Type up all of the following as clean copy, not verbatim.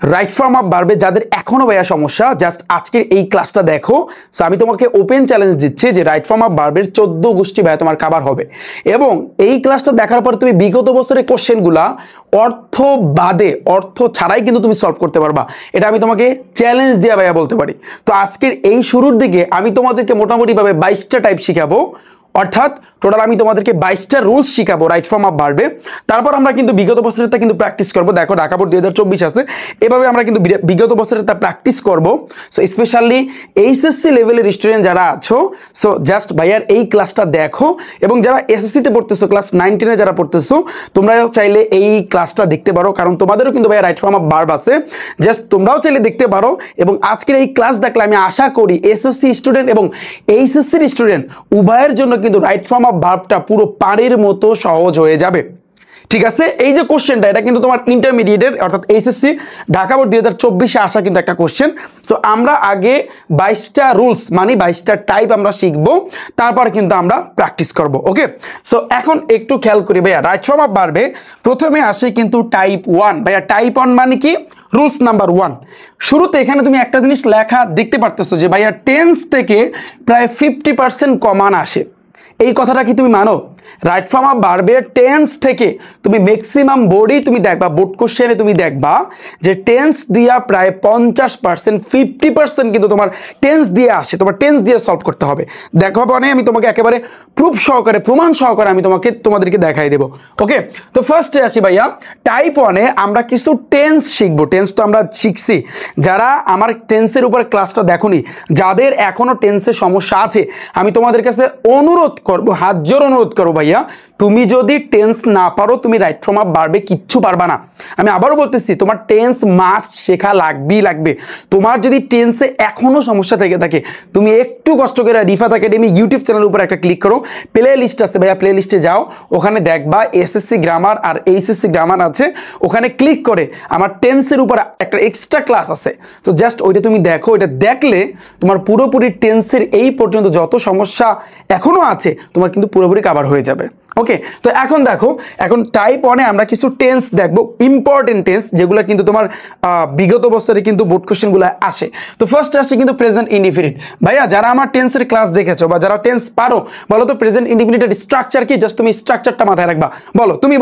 Right form of ভার্বে যাদের এখনো ভাইয়া সমস্যা, জাস্ট আজকের এই ক্লাসটা দেখো। সো আমি তোমাকে ওপেন চ্যালেঞ্জ দিচ্ছি যে রাইট ফর্ম অফ ভার্বের 14 গোষ্ঠী ভাইয়া তোমার কভার হবে, এবং এই ক্লাসটা দেখার পর তুমি বিগত বছরের কোশ্চেনগুলা অর্থ বাদে, অর্থ ছাড়াই কিন্তু তুমি সলভ করতে পারবা। এটা আমি তোমাকে চ্যালেঞ্জ দিয়ে ভাইয়া বলতে পারি। তো আজকের এই শুরুর দিকে আমি তোমাদেরকে মোটামুটিভাবে 22টা টাইপ শিখাবো, অর্থাৎ টোটাল আমি তোমাদেরকে 22টা রুলস শিখাবো রাইট ফর্ম অফ ভার্বে। তারপর আমরা কিন্তু বিগত বছরেরটা কিন্তু প্র্যাকটিস করবো। দেখো ঢাকা বোর্ড 2024 আছে, এভাবে আমরা কিন্তু বিগত বছরেরটা প্র্যাকটিস করবো। সো স্পেশালি এইচএসসি লেভেলের স্টুডেন্ট যারা আছো, সো জাস্ট ভাইয়ার এই ক্লাসটা দেখো, এবং যারা এসএসসিতে পড়তেছো, ক্লাস 9 10-এ যারা পড়তেছো, তোমরাও চাইলে এই ক্লাসটা দেখতে পারো, কারণ তোমাদেরও কিন্তু ভাইয়া রাইট ফর্ম অফ ভার্ব আছে, জাস্ট তোমরাও চাইলে দেখতে পারো। এবং আজকের এই ক্লাস দেখলে আমি আশা করি এসএসসি স্টুডেন্ট এবং এইচএসসির স্টুডেন্ট উভয়ের জন্য কিন্তু রাইট ফর্ম অফ ভার্বটা পুরো পানির মতো সহজ হয়ে যাবে। ঠিক আছে, এই যে কোশ্চেনটা, এটা কিন্তু তোমার ইন্টারমিডিয়েটের অর্থাৎ এইচএসসি ঢাকা বোর্ড 2024-এ আসা কিন্তু একটা কোশ্চেন। সো আমরা আগে 22টা রুলস মানে 22টা টাইপ আমরা শিখবো, তারপর কিন্তু আমরা প্র্যাকটিস করব। ওকে, সো এখন একটু খেয়াল করি ভাইয়া, রাইট ফর্ম অফ ভার্বে প্রথমে আসে কিন্তু টাইপ 1। ভাইয়া টাইপ 1 মানে কি? Rules number 1। শুরুতে এখানে তুমি একটা জিনিস লেখা দেখতে পারতেছো যে ভাইয়া টেন্স থেকে প্রায় 50% কমান আসে। এই কথাটা কি তুমি মানো? রাইট ফর্ম অফ ভার্বের টেন্স থেকে তুমি ম্যাক্সিমাম বোর্ডেই তুমি দেখবা, বোর্ড কোশ্চেনে তুমি দেখবা যে টেন্স দিয়া প্রায় 50% 50% কিন্তু তোমার টেন্স দিয়ে আসে, তোমার টেন্স দিয়ে সলভ করতে হবে। দেখো মানে আমি তোমাকে একেবারে প্রুফ সহকারে, প্রমাণ সহকারে আমি তোমাদেরকে দেখাই দেবো। ওকে, তো ফার্স্টে আসি ভাইয়া, টাইপ 1-এ আমরা কিছু টেন্স শিখবো। টেন্স তো আমরা শিখছি, যারা আমার টেন্সের উপর ক্লাসটা দেখোনি, যাদের এখনো টেন্সের সমস্যা আছে, আমি তোমাদের কাছে অনুরোধ করবো, হাত জোর অনুরোধ করবো ভাইয়া, তুমি যদি টেন্স না পারো তুমি রাইট ফর্ম অফ ভার্বে কিচ্ছু পারবা না। আমি আবারও বলতেছি, তোমার টেন্স মাস্ট শেখা লাগবেই লাগবে। তোমার যদি টেন্সে এখনো সমস্যা থেকে থাকে, তুমি একটু কষ্ট করে রিফাত একাডেমি ইউটিউব চ্যানেলের উপর একটা ক্লিক করো, প্লে লিস্ট আছে ভাইয়া, প্লে লিস্টে যাও, ওখানে দেখবা এসএসসি গ্রামার আর এইচএসসি গ্রামার আছে, ওখানে ক্লিক করে আমার টেন্সের উপর একটা এক্সট্রা ক্লাস আছে। তো জাস্ট ওইটা তুমি দেখো, ওইটা দেখলে তোমার পুরোপুরি টেন্সের এই পর্যন্ত যত সমস্যা এখনো আছে তোমার কিন্তু পুরোপুরি কভার হয়ে যাবে। ওকে, তো এখন দেখো, এখন টাইপ 1-এ আমরা কিছু টেন্স দেখবো, ইম্পর্টেন্ট টেন্স, যেগুলো কিন্তু তোমার বিগত বছরে কিন্তু বোর্ড কোশ্চেনগুলো আসে। তো ফার্স্ট আসছে কিন্তু প্রেজেন্ট ইনডিফিনিট। ভাইয়া যারা আমার টেন্সের ক্লাস দেখেছো বা যারা টেন্স পারো, বলো তো প্রেজেন্ট ইনডিফিনিটের স্ট্রাকচার কি? জাস্ট তুমি স্ট্রাকচারটা মাথায় রাখবা। বলো, তুমি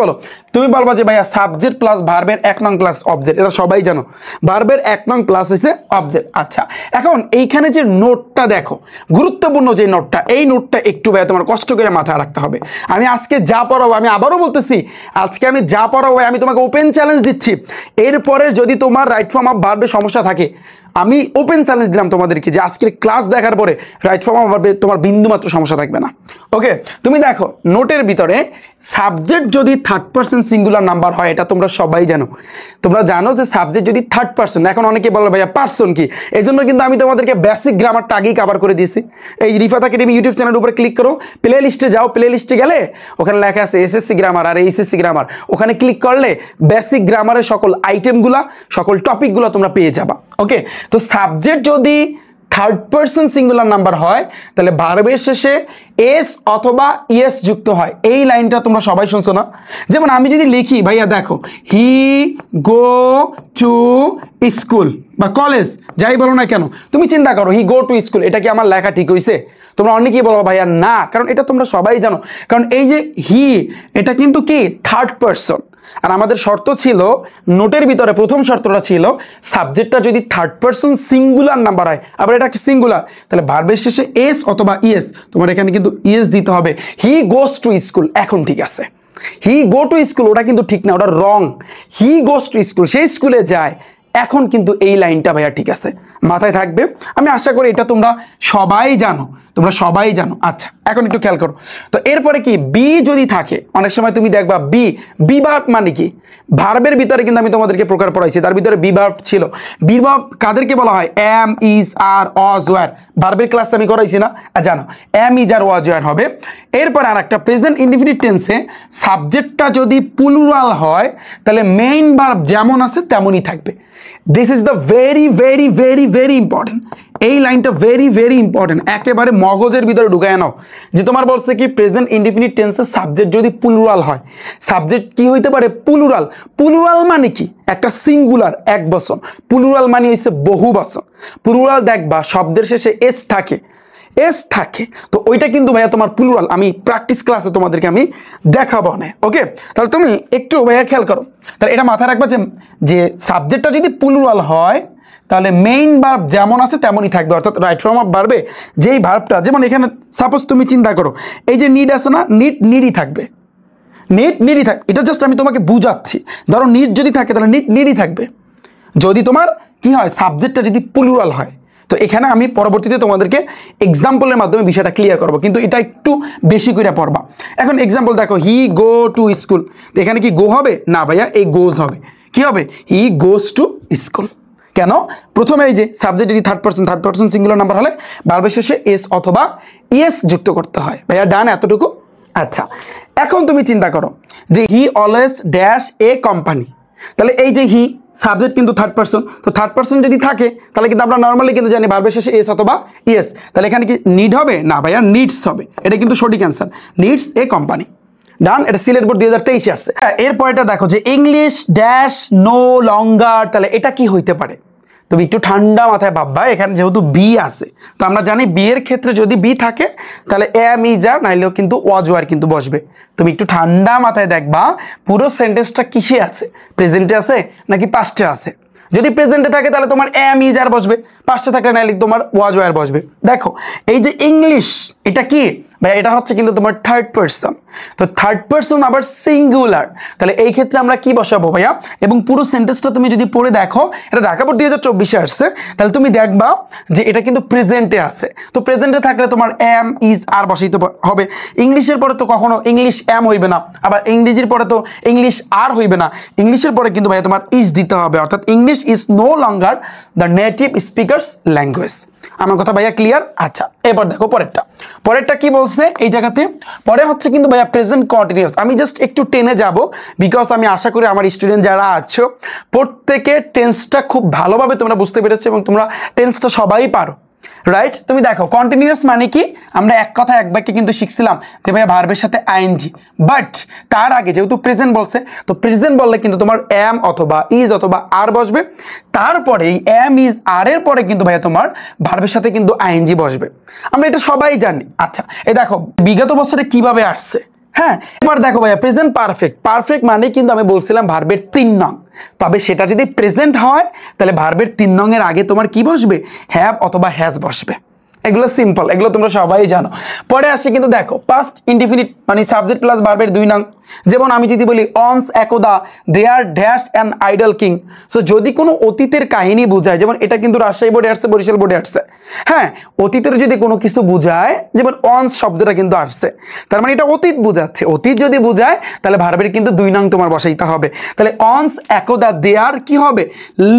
বলবা যে ভাইয়া সাবজেক্ট প্লাস ভার্বের 1 নং প্লাস অবজেক্ট, এটা সবাই জানো, ভার্বের 1 নং প্লাস হয়েছে অবজেক্ট। আচ্ছা, এখন এইখানে যে নোটটা দেখো, গুরুত্বপূর্ণ যে নোটটা, এই নোটটা একটু ভাইয়া তোমার কষ্ট করে মাথায় রাখতে হবে। আমি আজকে যা পড়াবো, আমি আবারও বলতেছি, আজকে আমি যা পড়াবো আমি তোমাকে ওপেন চ্যালেঞ্জ দিচ্ছি। এরপরে যদি তোমার রাইট ফর্ম অফ ভার্বে সমস্যা থাকে, আমি ওপেন চ্যালেঞ্জ দিলাম তোমাদেরকে যে আজকের ক্লাস দেখার পরে রাইট ফর্ম অফ ভার্বে তোমার বিন্দুমাত্র সমস্যা থাকবে না। ওকে, তুমি দেখো নোটের ভিতরে সাবজেক্ট যদি 3rd-person সিঙ্গুলার নাম্বার হয়, এটা তোমরা সবাই জানো। তোমরা জানো যে সাবজেক্ট যদি 3rd-person, এখন অনেকে বলো ভাইয়া পার্সন কি, এই জন্য কিন্তু আমি তোমাদেরকে বেসিক গ্রামারটা আগেই কভার করে দিয়েছি। এই রিফাত একাডেমি ইউটিউব চ্যানেলের উপরে ক্লিক করো, প্লে লিস্টে যাও, প্লে লিস্টে গেলে ওখানে লেখা আছে এসএসসি গ্রামার আর এইচএসসি গ্রামার, ওখানে ক্লিক করলে বেসিক গ্রামারের সকল আইটেমগুলা, সকল টপিকগুলো তোমরা পেয়ে যাবা। ওকে, তো সাবজেক্ট যদি 3rd-person সিঙ্গুলার নাম্বার হয়, তাহলে ভার্বের শেষে এস অথবা ইএস যুক্ত হয়। এই লাইনটা তোমরা সবাই শুনছো না? যেমন আমি যদি লিখি ভাইয়া দেখো, হি গো টু স্কুল বা কলেজ, যাই বলো না কেন, তুমি চিন্তা করো হি গো টু স্কুল, এটা কি আমার লেখা ঠিক হয়েছে? তোমরা অনেকেই বলো ভাইয়া না, কারণ এটা তোমরা সবাই জানো, কারণ এই যে হি, এটা কিন্তু কি 3rd-person। আর আমাদের শর্ত ছিল নোটের ভিতরে, প্রথম শর্তটা ছিল সাবজেক্টটা যদি 3rd-person সিঙ্গুলার নাম্বার হয়, আবার এটা একটা সিঙ্গুলার, তাহলে ভার্বের শেষে এস অথবা ইএস, তোমার এখানে কিন্তু ইএস দিতে হবে। হি গোস টু স্কুল, এখন ঠিক আছে। হি গো টু স্কুল ওটা কিন্তু ঠিক না, ওটা রং। হি গোস টু স্কুল, সেই স্কুলে যায়, এখন কিন্তু এই লাইনটা ভাইয়া ঠিক আছে, মাথায় থাকবে। আমি আশা করি এটা তোমরা সবাই জানো, তোমরা সবাই জানো। আচ্ছা, এখন একটু খেয়াল করো। তো এরপরে কি, বি যদি থাকে, অনেক সময় তুমি দেখবা বি ভার্ব মানে কি, ভার্বের ভিতরে কিন্তু আমি তোমাদেরকে প্রকার পড়াইছি, তার ভিতরে বি ভার্ব ছিল। বি ভার্ব কাদেরকে বলা হয়? Am, is, are, was, were. ভার্বের ক্লাস আমি করাইছি না, জানো am, is, are, was, were হবে। এরপর আর একটা প্রেজেন্ট ইনডিফিনিট টেন্সে সাবজেক্টটা যদি প্লুরাল হয়, তাহলে মেইন ভার্ব যেমন আছে তেমনই থাকবে। This is the very very very very important. এই লাইনটা ভেরি ভেরি ইম্পর্টেন্ট, একেবারে মগজের ভিতরে ঢুকায় নাও। যে তোমার বলছে কি প্রেজেন্ট ইনডিফিনিট টেন্সের সাবজেক্ট যদি প্লুরাল হয়, সাবজেক্ট কি হইতে পারে? প্লুরাল। প্লুরাল মানে কি? একটা সিঙ্গুলার, এক বচন। প্লুরাল মানে হচ্ছে বহু বচন। প্লুরাল দেখবা শব্দের শেষে এস থাকে, এস থাকে, তো ওইটা কিন্তু ভাইয়া তোমার প্লুরাল। আমি প্র্যাকটিস ক্লাসে তোমাদেরকে আমি দেখাবো না। ওকে, তাহলে তুমি একটু ভাইয়া খেয়াল করো। তাহলে এটা মাথায় রাখবা যে সাবজেক্টটা যদি প্লুরাল হয় তাহলে মেইন ভার্ব যেমন আছে তেমনই থাকবে, অর্থাৎ রাইট ফর্ম অফ ভার্বে যেই ভার্বটা, যেমন এখানে সাপোজ তুমি চিন্তা করো এই যে নিড আছে না, নিডই থাকবে, নিডই থাকবে। এটা জাস্ট আমি তোমাকে বুঝাচ্ছি। ধরো নিড যদি থাকে তাহলে নিডই থাকবে, যদি তোমার কি হয় সাবজেক্টটা যদি প্লুরাল হয়। তো এখানে আমি পরবর্তীতে তোমাদেরকে এক্সাম্পলের মাধ্যমে বিষয়টা ক্লিয়ার করবো, কিন্তু এটা একটু বেশি করে পড়বা। এখন এক্সাম্পল দেখো, হি গো টু স্কুল, তো এখানে কি গো হবে? না ভাইয়া, এই গোজ হবে। কি হবে? হি গোজ টু স্কুল। কেন? প্রথমে এই যে সাবজেক্ট যদি থার্ড পারসন সিঙ্গুলার নাম্বার হলে ভার্বের শেষে এস অথবা ইএস যুক্ত করতে হয়। ভাইয়া ডান এতটুকু? আচ্ছা, এখন তুমি চিন্তা করো যে he always dash a company, তাহলে এই যে হি সাবজেক্ট কিন্তু থার্ড পারসন, তো থার্ড পারসন যদি থাকে তাহলে কিন্তু আমরা নর্মালি কিন্তু জানি ভার্বের শেষে এস অথবা ইএস। তাহলে এখানে কি নিড হবে? না ভাইয়া, নিডস হবে। এটা কিন্তু সঠিক অ্যান্সার, নিডস এ কোম্পানি। ডান, এটা সিলেট বোর্ড 2023 আসছে। হ্যাঁ, এরপরটা দেখো যে ইংলিশ ড্যাশ নো লঙ্গার, তাহলে এটা কি হইতে পারে? তুমি একটু ঠান্ডা মাথায় ভাববা, এখানে যেহেতু বি আছে, তো আমরা জানি বি এর ক্ষেত্রে যদি বি থাকে তাহলে এম ই যা নাইলেও কিন্তু ওয়াজওয়ার কিন্তু বসবে। তুমি একটু ঠান্ডা মাথায় দেখবা পুরো সেন্টেন্সটা কিসে আছে, প্রেজেন্টে আছে নাকি পাস্টে আছে। যদি প্রেজেন্টে থাকে তাহলে তোমার এম ই যার বসবে, পাস্টে থাকলে নাইলে তোমার ওয়াজওয়ার বসবে। দেখো এই যে ইংলিশ, এটা কি ভাই? এটা হচ্ছে কিন্তু তোমার থার্ড পারসন, তো থার্ড পারসন আবার সিঙ্গুলার, তাহলে এই ক্ষেত্রে আমরা কি বসাবো ভাইয়া? এবং পুরো সেন্টেন্সটা তুমি যদি পড়ে দেখো, এটা ঢাকা বোর্ড 2024 আসছে, তাহলে তুমি দেখবা যে এটা কিন্তু প্রেজেন্টে আছে। তো প্রেজেন্টে থাকলে তোমার এম ইজ আর বসাইতে হবে। ইংলিশের পরে তো কখনো ইংলিশ এম হইবে না, আবার ইংরেজির পরে তো ইংলিশ আর হইবে না। ইংলিশের পরে কিন্তু ভাইয়া তোমার ইজ দিতে হবে, অর্থাৎ English is no longer the native speakers language. আমার কথা ভাইয়া ক্লিয়ার? আচ্ছা, এবার দেখো পরেরটা কি বলছে এই জায়গাতে। পরে হচ্ছে কিন্তু ভাইয়া প্রেজেন্ট কন্টিনিউয়াস। আমি জাস্ট একটু টেনে যাব, বিকজ আমি আশা করি আমার স্টুডেন্ট যারা আছো প্রত্যেকে টেন্সটা খুব ভালোভাবে তোমরা বুঝতে পেরেছো এবং তোমরা টেন্সটা সবাই পারো, রাইট? তুমি দেখো কন্টিনিউয়াস মানে কি, আমরা এক কথা এক বাক্যে কিন্তু শিখছিলাম যে ভাইয়া ভার্বের সাথে আইএনজি, বাট তার আগে যেহেতু প্রেজেন্ট বলছে, তো প্রেজেন্ট বললে কিন্তু তোমার এম অথবা ইজ অথবা আর বসবে। তারপরে এই এম ইজ আর এর পরে কিন্তু ভাইয়া তোমার ভার্বের সাথে কিন্তু আইএনজি বসবে, আমরা এটা সবাই জানি। আচ্ছা, এই দেখো বিগত বছরে কিভাবে আসছে। হ্যাঁ, এবার দেখো ভাইয়া প্রেজেন্ট পারফেক্ট মানে কিন্তু আমি বলছিলাম ভার্বের 3 নং, তবে সেটা যদি প্রেজেন্ট হয় তাহলে ভার্বের 3 নং এর আগে তোমার কি বসবে? হ্যাভ অথবা হ্যাজ বসবে। এগুলো সিম্পল, এগুলো তোমরা সবাই জানো। পরে আসে কিন্তু দেখো পাস্ট ইনডিফিনিট মানে সাবজেক্ট প্লাস ভার্বের 2 নং। যেমন আমি যদি বলি অনস একদা there dash an idle king, so যদি কোনো অতীতের কাহিনী বোঝায়, যেমন এটা কিন্তু রাজশাহী বোর্ডে আসছে, বরিশাল বোর্ডে আসছে। হ্যাঁ, অতীতের যদি কোনো কিছু বোঝায়, যেমন অনস শব্দটা কিন্তু আসছে, তার মানে এটা অতীত বোঝাচ্ছে। অতীত যদি বোঝায় তাহলে ভার্বের কিন্তু 2 নং তোমার বসাইতে হবে। তাহলে অনস একদা দেয়ার কি হবে?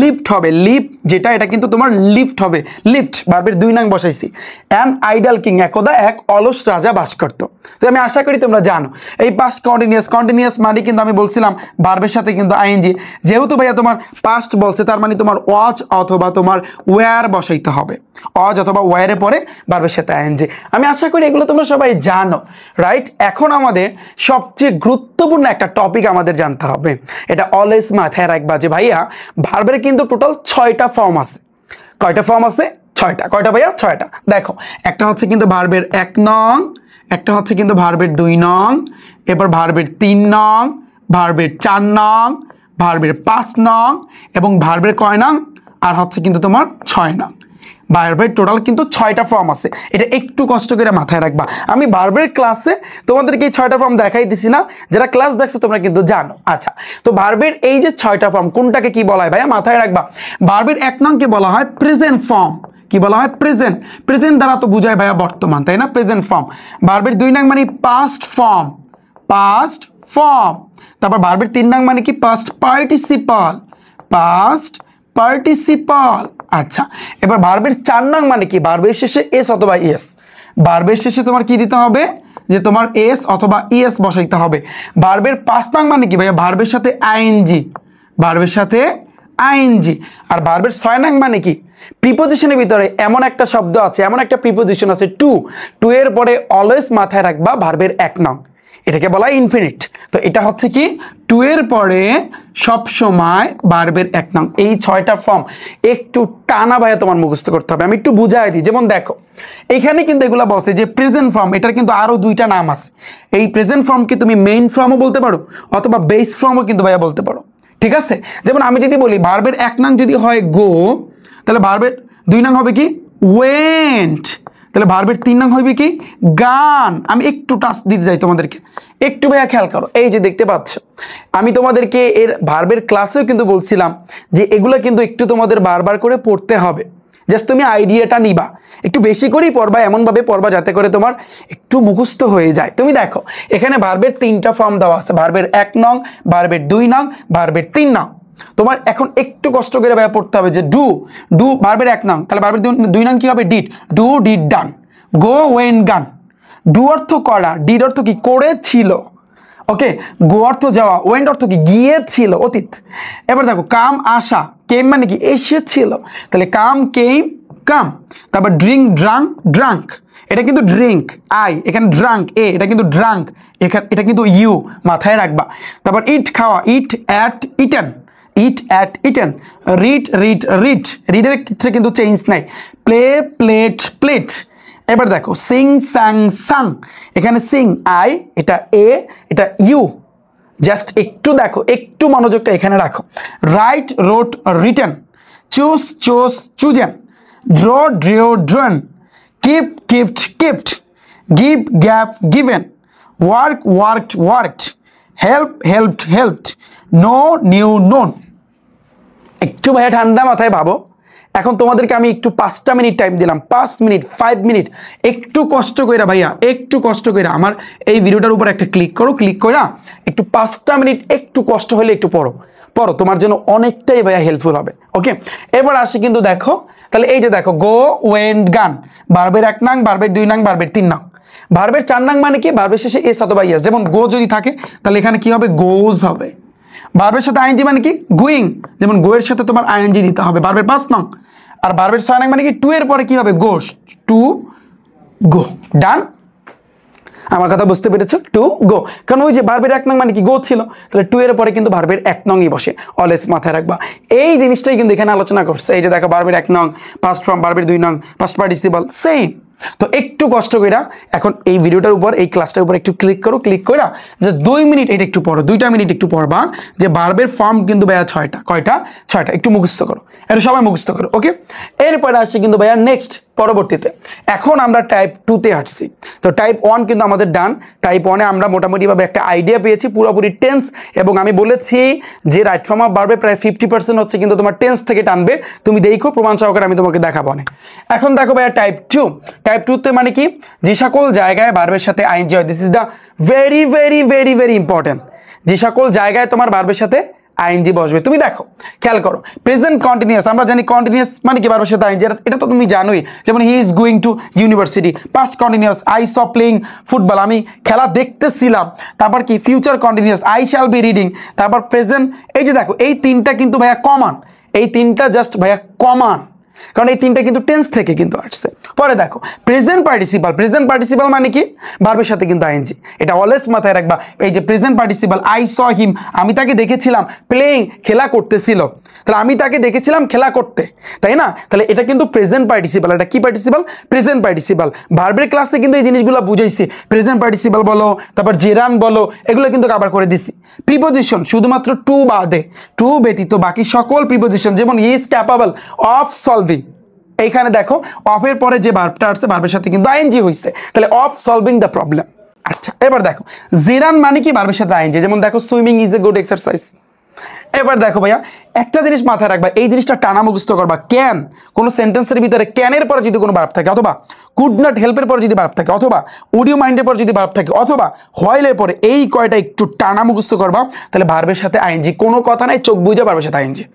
লিফট হবে। লিফট যেটা, এটা কিন্তু তোমার লিফট হবে, লিফট ভার্বের 2 নং বসাইছি। অ্যান আইডল কিং, একদা এক অলস রাজা বাস করত। তো আমি আশা করি তোমরা জানো এই পাস্ট কন্টিনিউয়াস মানে কিন্তু আমি বলছিলাম ভার্বের সাথে কিন্তু আইএনজি। যেহেতু ভাইয়া তোমার পাস্ট বলছে, তার মানে তোমার ওয়াচ অথবা তোমার ওয়্যার বসাইতে হবে। ওয়াচ অথবা ওয়্যারে পরে ভার্বের সাথে আইএনজি। আমি আশা করি এগুলো তোমরা সবাই জানো, রাইট? এখন আমাদের সবচেয়ে গুরুত্বপূর্ণ একটা টপিক আমাদের জানতে হবে, এটা অলওয়েজ মাথায় রাখবা যে ভাইয়া ভার্বের কিন্তু টোটাল 6টা ফর্ম আছে। কয়টা ফর্ম আছে? 6টা। কয়টা ভাইয়া? 6টা। দেখো, একটা হচ্ছে কিন্তু ভার্বের 1 নং, একটা হচ্ছে কিন্তু ভার্বের 2 নং, এরপর ভার্বের 3 নং, ভার্বের 4 নং, ভার্বের 5 নং এবং ভার্বের কয় নং? আর হচ্ছে কিন্তু তোমার 6 নং। ভার্বের টোটাল কিন্তু 6টা ফর্ম আছে, এটা একটু কষ্ট করে মাথায় রাখবা। আমি ভার্বের ক্লাসে তোমাদেরকে এই 6টা ফর্ম দেখাই দিছি না, যারা ক্লাস দেখছো তোমরা কিন্তু জানো। আচ্ছা, তো ভার্বের এই যে 6টা ফর্ম কোনটাকে কি বলা হয় ভাইয়া? মাথায় রাখবা, ভার্বের 1 নংকে বলা হয় প্রেজেন্ট ফর্ম। কি বলা হয়? প্রেজেন্ট দ্বারা তো বুঝায় ভাইয়া বর্তমান, তাই না? Present form. ভার্বের 2 নং মানে পাস্ট ফর্ম, তারপর ভার্বের 3 নং মানে কি? Past participle. আচ্ছা, এবার ভার্বের 4 নং মানে কি? ভার্বের শেষে এস অথবা ইএস। ভার্বের শেষে তোমার কি দিতে হবে? যে তোমার এস অথবা ইএস বসাইতে হবে। ভার্বের 5 নং মানে কি ভাইয়া? ভার্বের সাথে আইএনজি, ভার্বের সাথে আইএনজি। আর ভার্বের 6 নং মানে কি, প্রিপোজিশনের ভিতরে এমন একটা শব্দ আছে, এমন একটা প্রিপোজিশন আছে টু, টু এর পরে অলওয়েজ মাথায় রাখবা ভার্বের 1 নং, এটাকে বলা হয় ইনফিনিট। তো এটা হচ্ছে কি, টু এর পরে সব সময় ভার্বের 1 নং। এই 6টা ফর্ম একটু টানা ভাইয়া তোমার মুখস্থ করতে হবে। আমি একটু বুঝাই দিই। যেমন দেখো এখানে কিন্তু এগুলা বলছে যে প্রেজেন্ট ফর্ম, এটার কিন্তু আরো 2টা নাম আছে। এই প্রেজেন্ট ফর্মকে তুমি মেইন ফর্মও বলতে পারো অথবা বেস ফর্মও কিন্তু ভাইয়া বলতে পারো, ঠিক আছে। যেমন আমি যদি বলি ভার্বের 1 নং যদি হয় গো, তাহলে ভার্বের 2 নং হবে কি ওয়েন্ট, তাহলে ভার্বের 3 নং হবে কি গান। আমি একটু টাচ দিতে যাই তোমাদেরকে, একটু ভাইয়া খেয়াল করো। এই যে দেখতে পাচ্ছ, আমি তোমাদেরকে এর ভার্বের ক্লাসেও কিন্তু বলছিলাম যে এগুলো কিন্তু একটু তোমাদের বারবার করে পড়তে হবে। জাস্ট তুমি আইডিয়াটা নিবা, একটু বেশি করেই পড়বা, এমনভাবে পড়বা যাতে করে তোমার একটু মুখস্থ হয়ে যায়। তুমি দেখো এখানে ভার্বের 3টা ফর্ম দেওয়া আছে, ভার্বের 1 নং, ভার্বের 2 নং, ভার্বের 3 নং। তোমার এখন একটু কষ্ট করে ভাইয়া পড়তে হবে যে ডু, ডু ভার্বের 1 নং, তাহলে ভার্বের 2 নং কি হবে did, do did done. Go when গান, ডু অর্থ করা, ডিড অর্থ কি করেছিল, ওকে। গো অর্থ যাওয়া, ওয়েন্ট অর্থ কি গিয়েছিল অতীত। এবার দেখো কাম আসা, কেম মানে কি এসেছিল, তাহলে কাম কেম কাম। তারপর ড্রিঙ্ক ড্রাঙ্ক ড্রাঙ্ক, এটা কিন্তু ড্রিঙ্ক আই, এখানে ড্রাঙ্ক এ, এটা কিন্তু ড্রাঙ্ক এখানে, এটা কিন্তু ইউ, মাথায় রাখবা। তারপর ইট খাওয়া, eat ate eaten, eat ate eaten. Read read read, রিডের ক্ষেত্রে কিন্তু চেঞ্জ নাই। Play played played. এবার দেখো সিং সাং সাং, এখানে সিং আই, এটা এ, এটা ইউ। জাস্ট একটু দেখো, একটু মনোযোগটা এখানে রাখো। Write wrote written, choose chose chosen, draw drew drawn, keep kept kept, give gave given, work worked worked, help helped helped, know knew known. একটু ভাইয়া ঠান্ডা মাথায় ভাবো। এখন তোমাদেরকে আমি একটু 5টা মিনিট টাইম দিলাম, 5 মিনিট 5 মিনিট, একটু কষ্ট কইরা ভাইয়া, একটু কষ্ট কইরা আমার এই ভিডিওটার উপর একটা ক্লিক করো, ক্লিক কইরা একটু 5টা মিনিট একটু কষ্ট হলে একটু পড়ো, পড়ো, তোমার জন্য অনেকটাই ভাইয়া হেল্পফুল হবে, ওকে। এবার আসি কিন্তু দেখো, তাহলে এই যে দেখো গো ওয়েন্ট গান, ভার্বের 1 নং, ভার্বের 2 নং, ভার্বের 3 নং। ভার্বের 4 নং মানে কি, ভার্বের শেষে এস অথবা ইয়েস। যেমন গো যদি থাকে তাহলে এখানে কি হবে গোজ হবে। ভার্বের সাথে আইএনজি মানে কি গোয়িং, যেমন গো এর সাথে তোমার আইএনজি দিতে হবে, ভার্বের 5 নং। আর ভার্বের 6 নং মানে কি টু এর পরে কি হবে গোস, টু গো। ডান, আমার কথা বুঝতে পেরেছো, টু গো। কারণ ওই যে ভার্বের 1 নং মানে কি গো ছিল, তাহলে টু এর পরে কিন্তু ভার্বের 1 নংই বসে, অলওয়েজ মাথায় রাখবা। এই জিনিসটাই কিন্তু এখানে আলোচনা করছে। এই যে দেখো ভার্বের 1 নং পাস্ট ফর্ম, ভার্বের 2 নং পাস্ট পার্টিসিপল, সেম। তো একটু কষ্ট কইরা এখন এই ভিডিওটার উপর, এই ক্লাসটার উপর একটু ক্লিক করো, ক্লিক কইরা যে 2 মিনিট এটা একটু পড়ো, 2টা মিনিট একটু পড়বা যে ভার্বের ফর্ম কিন্তু ভাইয়া 6টা, কয়টা 6টা, একটু মুখস্থ করো, এটা সবাই মুখস্থ করো, ওকে। এরপরে আসছে কিন্তু ভাইয়া নেক্সট পরবর্তীতে। এখন আমরা টাইপ 2তে আসছি। তো টাইপ 1 কিন্তু আমাদের ডান। টাইপ 1-এ আমরা মোটামুটিভাবে একটা আইডিয়া পেয়েছি, পুরোপুরি টেন্স, এবং আমি বলেছি যে রাইট ফর্ম অফ ভার্বে প্রায় 50% হচ্ছে কিন্তু তোমার টেন্স থেকে টানবে। তুমি দেখো প্রমাণ সহকারে আমি তোমাকে দেখাবো না। এখন দেখো ভাইয়া টাইপ 2। টাইপ 2তে মানে কি, যে সকল জায়গায় ভার্বের সাথে আইএনজি হয়, this is the very very very very important. যে সকল জায়গায় তোমার ভার্বের সাথে আইএনজি বসবে, তুমি দেখো খেয়াল করো। প্রেজেন্ট কন্টিনিউয়াস, আমরা জানি কন্টিনিউয়াস মানে কি ভার্বের সাথে আইএনজি, এটা তো তুমি জানোই। যেমন he is going to university, past continuous I saw playing football, আমি খেলা দেখতেছিলাম। তারপর কি future continuous I shall be reading. তারপর প্রেজেন্ট, এই যে দেখো এই 3টা কিন্তু ভাইয়া কমন, এই 3টা জাস্ট ভাইয়া কমন, কারণ এই 3টা কিন্তু টেন্স থেকে কিন্তু আসছে। পরে দেখো প্রেজেন্ট পার্টিসিপাল, প্রেজেন্ট পার্টিসিপাল মানে কি ভার্বের সাথে কিন্তু আইএনজি, এটা অলওয়েজ মাথায় রাখবা। এই যে প্রেজেন্ট পার্টিসিপাল আই স হিম, আমি তাকে দেখেছিলাম, প্লেইং খেলা করতেছিল, তাহলে আমি তাকে দেখেছিলাম খেলা করতে, তাই না? তাহলে এটা কিন্তু প্রেজেন্ট পার্টিসিপাল, এটা কি পার্টিসিপাল, প্রেজেন্ট পার্টিসিপাল। ভার্বের ক্লাসে কিন্তু এই জিনিসগুলো বুঝাইছি, প্রেজেন্ট পার্টিসিপাল বলো, তারপর জেরান বলো, এগুলো কিন্তু কভার করে দিছি। প্রিপোজিশন শুধুমাত্র টু বাদে, টু ব্যতীত বাকি সকল প্রিপোজিশন, যেমন he is capable of solving, এইখানে দেখো অফের পরে যে ভার্বটা আসছে ভার্বের সাথে কিন্তু আইএনজি হইছে, তাহলে অফ সলভিং দ্য প্রবলেম। আচ্ছা এবার দেখো জেরান মানে কি ভার্বের সাথে আইএনজি, যেমন দেখো swimming is a good exercise. এবার দেখো ভাইয়া একটা জিনিস মাথায় রাখবা, এই জিনিসটা টানা মুখস্থ করবা। ক্যান, কোনো সেন্টেন্সের ভিতরে ক্যানের পরে যদি কোনো ভার্ব থাকে, অথবা কুড নট হেল্পের পরে যদি ভার্ব থাকে, অথবা উড ইউ মাইন্ডের পরে যদি ভার্ব থাকে, অথবা হোয়াইলের পরে, এই কয়টা একটু টানা মুখস্থ করবা, তাহলে ভার্বের সাথে আইএনজি, কোনো কথা নাই, চোখ বুঝে ভার্বের সাথে আইএনজি।